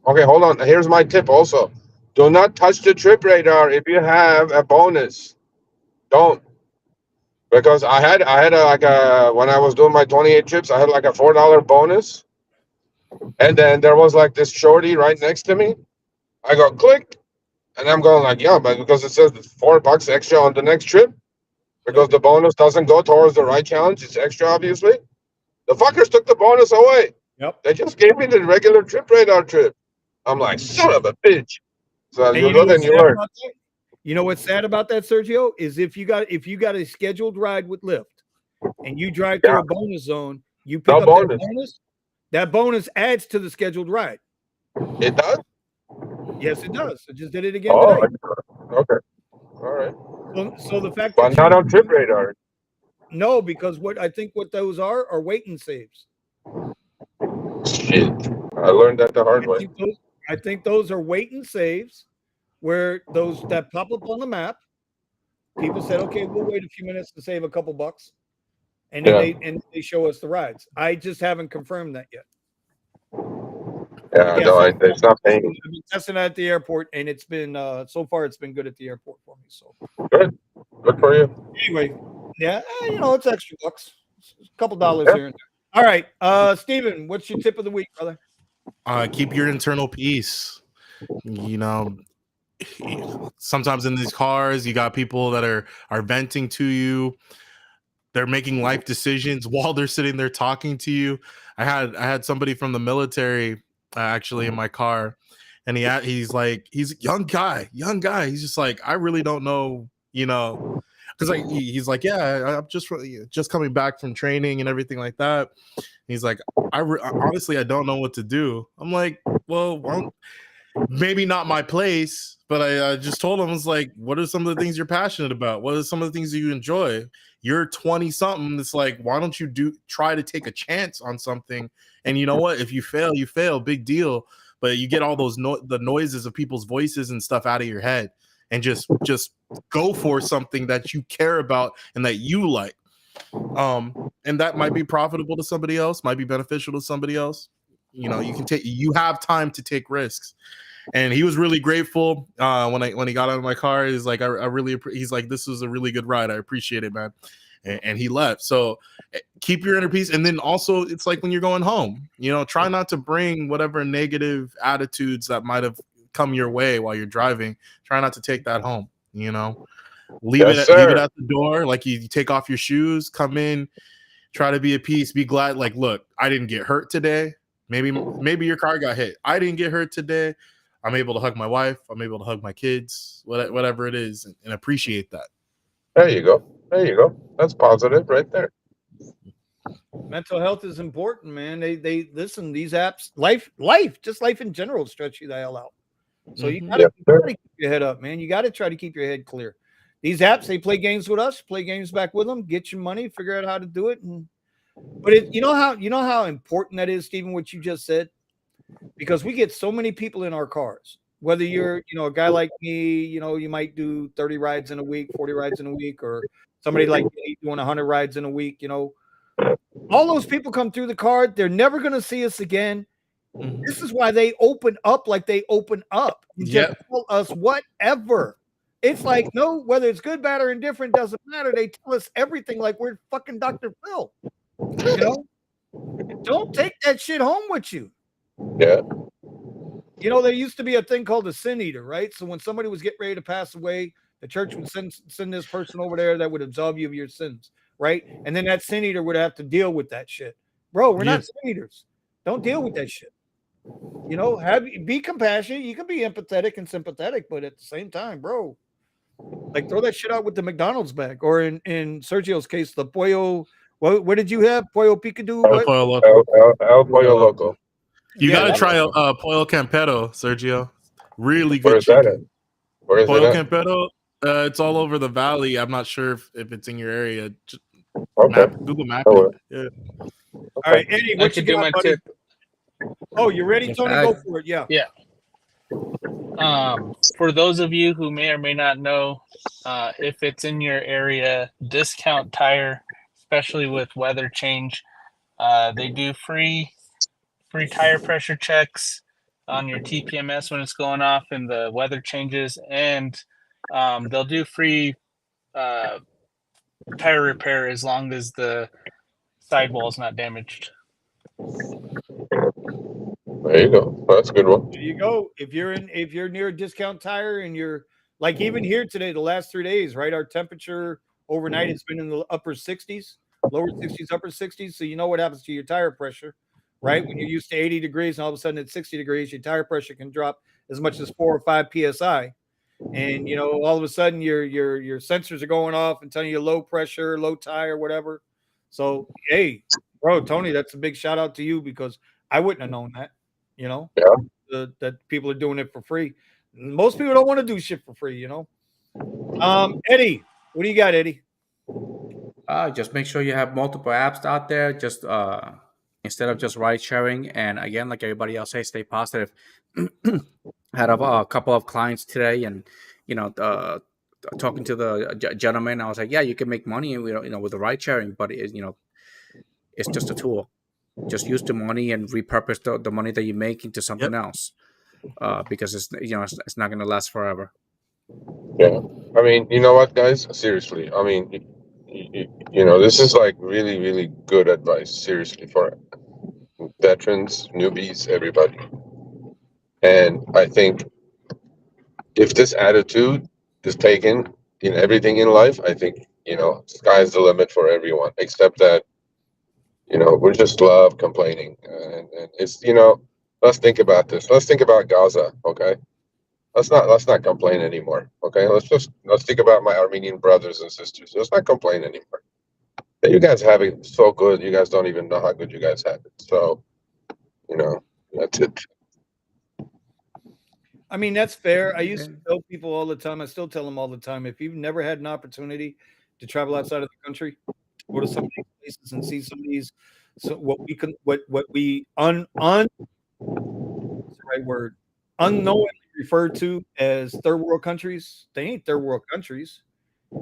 okay, hold on. Here's my tip. Also, do not touch the trip radar if you have a bonus. Don't, because I had when I was doing my 28 trips, I had like a $4 bonus, and then there was like this shorty right next to me. I go click, and I'm going like, yeah, but because it says $4 extra on the next trip. Because the bonus doesn't go towards the ride challenge, it's extra, obviously. The fuckers took the bonus away. Yep. They just gave me the regular trip radar trip. I'm like, son of a bitch. So you look and you learn. You know what's sad about that, Sergio, is if you got a scheduled ride with Lyft and you drive through a bonus zone, you pick up that bonus. That bonus adds to the scheduled ride. It does? Yes, it does. I just did it again today. Okay. All right. So the fact that not on trip radar. No, because what those are waiting saves. Shit. I learned that the hard way. I think those are waiting saves where those that pop up on the map, people said, okay, we'll wait a few minutes to save a couple bucks. And then they show us the rides. I just haven't confirmed that yet. Yeah, no, it's not paying. I've been testing it at the airport, and it's been so far it's been good at the airport for me. So good for you. Anyway, yeah, it's extra bucks, a couple dollars here and there. All right, Steven, what's your tip of the week, brother? Keep your internal peace. You know, sometimes in these cars, you got people that are venting to you. They're making life decisions while they're sitting there talking to you. I had somebody from the military actually in my car, and he's a young guy. He's just like, I really don't know, because like he's like, yeah, I'm just coming back from training and everything like that. He's like, honestly, I don't know what to do. I'm like, well, maybe not my place, but I just told him, I was like, what are some of the things you're passionate about? What are some of the things that you enjoy? You're 20 something. It's like, why don't you try to take a chance on something? And you know what? If you fail, you fail. Big deal. But you get all those the noises of people's voices and stuff out of your head, and just go for something that you care about and that you like. And that might be profitable to somebody else, might be beneficial to somebody else. You know, you have time to take risks. And he was really grateful when he got out of my car. He's like, he's like, this was a really good ride. I appreciate it, man. And he left. So keep your inner peace. And then also, it's like when you're going home, you know, try not to bring whatever negative attitudes that might have come your way while you're driving. Try not to take that home. You know, leave it at the door. Like you take off your shoes, come in, try to be at peace. Be glad. Like, look, I didn't get hurt today. Maybe your car got hit. I didn't get hurt today. I'm able to hug my wife. I'm able to hug my kids, whatever it is, and appreciate that. There you go. That's positive right there. Mental health is important, man. They listen, these apps, life, just life in general stretch you the hell out. So you gotta keep your head up, man. You got to try to keep your head clear. These apps, they play games with us, play games back with them, get your money, figure out how to do it. But you know how important that is, Stephen, what you just said? Because we get so many people in our cars, whether you're, a guy like me, you might do 30 rides in a week, 40 rides in a week, or somebody like me doing 100 rides in a week, all those people come through the car. They're never going to see us again. Mm-hmm. This is why they open up like they open up. Just tell us whatever. It's like, no, whether it's good, bad, or indifferent, doesn't matter. They tell us everything like we're fucking Dr. Phil. Don't take that shit home with you. Yeah. There used to be a thing called a sin eater, right? So when somebody was getting ready to pass away, the church would send this person over there that would absolve you of your sins, right? And then that sin eater would have to deal with that shit. Bro, we're not sin eaters. Don't deal with that shit. Be compassionate. You can be empathetic and sympathetic, but at the same time, bro, like throw that shit out with the McDonald's bag, or in Sergio's case, the pollo. What did you have? Pollo picadillo? El Pollo Loco. You got to try Pollo Campero, Sergio. Really good Where is chicken. that at? Where is Pollo it at? Campero, it's all over the valley. I'm not sure if it's in your area. Just Google Map it. Yeah. All right, Eddie, what you got, buddy? Tip. Oh, you ready, Tony? Go for it. Yeah. For those of you who may or may not know, if it's in your area, Discount Tire, especially with weather change, they do free tire pressure checks on your TPMS when it's going off and the weather changes, and they'll do free tire repair as long as the sidewall is not damaged. There you go. That's a good one. There you go. If you're near a Discount Tire and you're like, even here today, the last 3 days, right? Our temperature overnight has been in the upper 60s, lower 60s, upper 60s. So you know what happens to your tire pressure, right? When you're used to 80 degrees and all of a sudden it's 60 degrees, your tire pressure can drop as much as 4 or 5 psi. And all of a sudden your sensors are going off and telling you low pressure, low tire, whatever. So hey, bro, Tony, that's a big shout out to you, because I wouldn't have known that. That people are doing it for free. Most people don't want to do shit for free, Eddie, what do you got, Eddie? Just make sure you have multiple apps out there. Just instead of just ride sharing. And again, like everybody else says, stay positive. Had a couple of clients today, and talking to the gentleman, I was like, yeah, you can make money, with the ride sharing, but it's just a tool. Just use the money and repurpose the money that you make into something else, because it's not going to last forever. Yeah, I mean, you know what, guys? Seriously, I mean, this is like really, really good advice. Seriously, for veterans, newbies, everybody. And I think if this attitude is taken in everything in life, I think sky's the limit for everyone. Except that. We just love complaining, and it's let's think about this. Let's think about Gaza, okay? let's not complain anymore. Okay, let's think about my Armenian brothers and sisters. Let's not complain anymore. You guys have it so good. You guys don't even know how good you guys have it. So, that's it. I mean, that's fair. I used to tell people all the time, I still tell them all the time, if you've never had an opportunity to travel outside of the country, to go to some of these places and see some of these, so what we can, what we what's the right word, unknowingly referred to as third world countries, they ain't third world countries.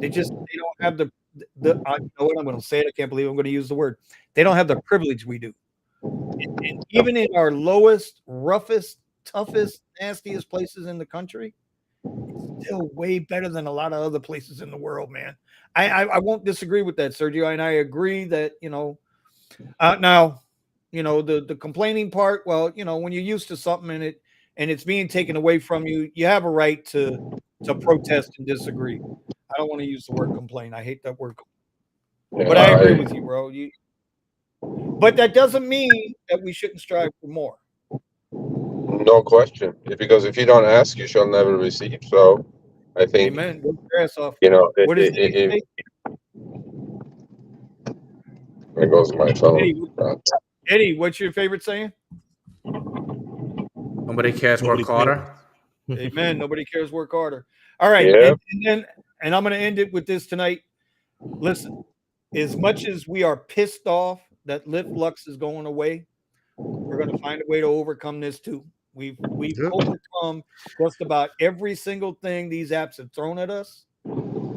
They don't have the I know what I'm going to say it. I can't believe I'm going to use the word. They don't have the privilege we do. And even in our lowest, roughest, toughest, nastiest places in the country, it's still way better than a lot of other places in the world, man. I won't disagree with that, Sergio, and I agree that now, the complaining part. Well, when you're used to something and it's being taken away from you, you have a right to protest and disagree. I don't want to use the word complain. I hate that word, but I agree with you, bro. But that doesn't mean that we shouldn't strive for more. No question. Because if you don't ask, you shall never receive. So, I think, Amen. Work your ass off. What is it? There goes my phone. Eddie, what's your favorite saying? Nobody cares work harder. Amen. Nobody cares work harder. All right. Yep. And I'm going to end it with this tonight. Listen, as much as we are pissed off that Lyft Lux is going away, we're going to find a way to overcome this too. We've overcome just about every single thing these apps have thrown at us.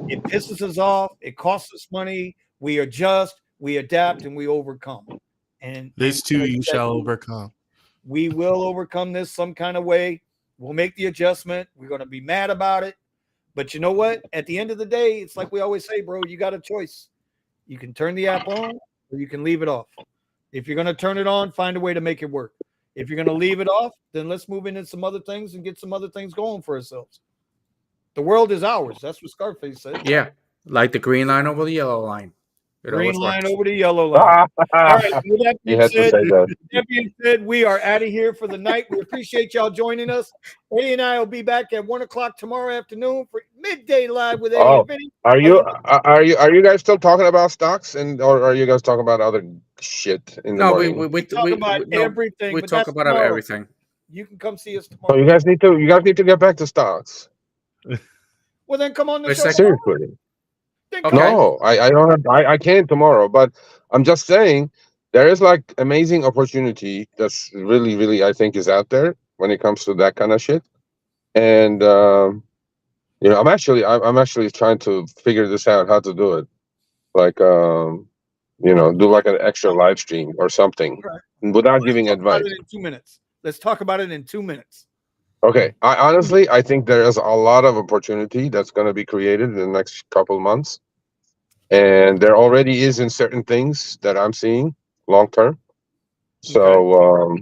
It pisses us off. It costs us money. We adjust, we adapt, and we overcome. And this too you shall overcome. We will overcome this some kind of way. We'll make the adjustment. We're going to be mad about it. But you know what? At the end of the day, it's like we always say, bro, you got a choice. You can turn the app on or you can leave it off. If you're going to turn it on, find a way to make it work. If you're going to leave it off, then let's move into some other things and get some other things going for ourselves. The world is ours. That's what Scarface said. Yeah, like the green line over the yellow line. Green line over the yellow line. All right. With that being said, we are out of here for the night. We appreciate y'all joining us. Eddie and I will be back at 1:00 tomorrow afternoon for midday live with Eddie and Vinny. Are you guys still talking about stocks or are you guys talking about other shit in the morning? We talk about everything. We talk about everything. You can come see us tomorrow. So you guys need to get back to stocks. Well, then come on the show. Seriously. Okay. No, I don't have. I can't tomorrow, but I'm just saying there is like amazing opportunity that's really, really I think is out there when it comes to that kind of shit. And I'm actually trying to figure this out how to do it, like do like an extra live stream or something without giving advice. In 2 minutes. Let's talk about it in 2 minutes. Okay, I think there is a lot of opportunity that's going to be created in the next couple months, and there already is in certain things that I'm seeing long term. So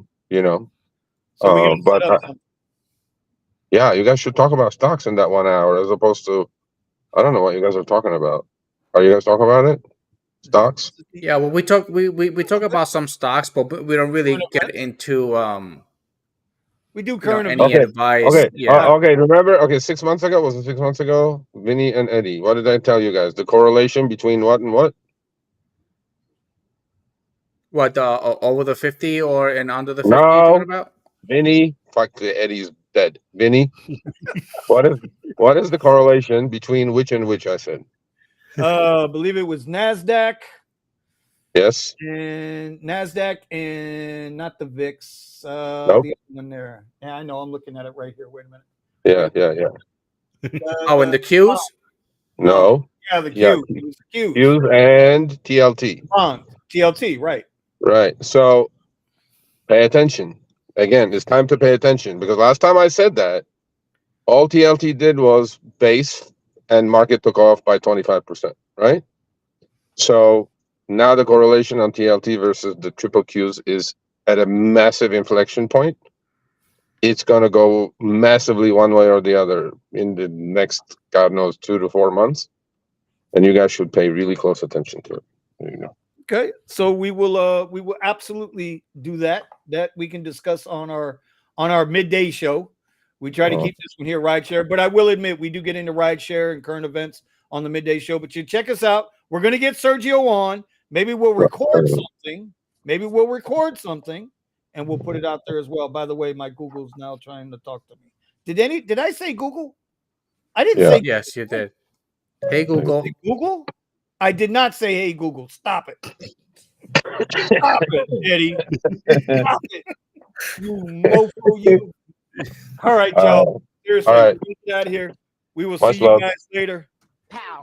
yeah, you guys should talk about stocks in that 1 hour as opposed to I don't know what you guys are talking about. Are you guys talking about it? Stocks? Yeah, well, we talk about some stocks, but we don't really get into We do current any advice. Okay. Yeah. Remember? Okay, 6 months ago. Was it 6 months ago? Vinny and Eddie. What did I tell you guys? The correlation between what and what? What over the 50 and under the 50? No. You're talking about? Vinny. Fuck, the Eddie's dead. Vinny. What is the correlation between which and which? I said. I believe it was NASDAQ. Yes. And NASDAQ and not the VIX. Nope. The other one there. Yeah, I know. I'm looking at it right here. Wait a minute. Yeah. And the Qs? No. Yeah, the Q. It was the Qs. Qs and TLT. TLT, right. Right. So pay attention. Again, it's time to pay attention because last time I said that, all TLT did was base and market took off by 25%, right? So now the correlation on TLT versus the triple Qs is at a massive inflection point. It's going to go massively one way or the other in the next, God knows, 2 to 4 months. And you guys should pay really close attention to it. There you go. Okay. So we will absolutely do that. That we can discuss on our midday show. We try to keep this one here, RideShare. But I will admit, we do get into RideShare and current events on the midday show. But you check us out. We're going to get Sergio on. Maybe we'll record something. And we'll put it out there as well. By the way, my Google's now trying to talk to me. Did I say Google? I didn't say Yes, you did. Hey, Google. Google? I did not say hey Google. Stop it. Stop it, Eddie. Stop it. You mofo, you. All right, y'all. Seriously, All right. we'll get out of here. We will Much see you love. guys later. Pow.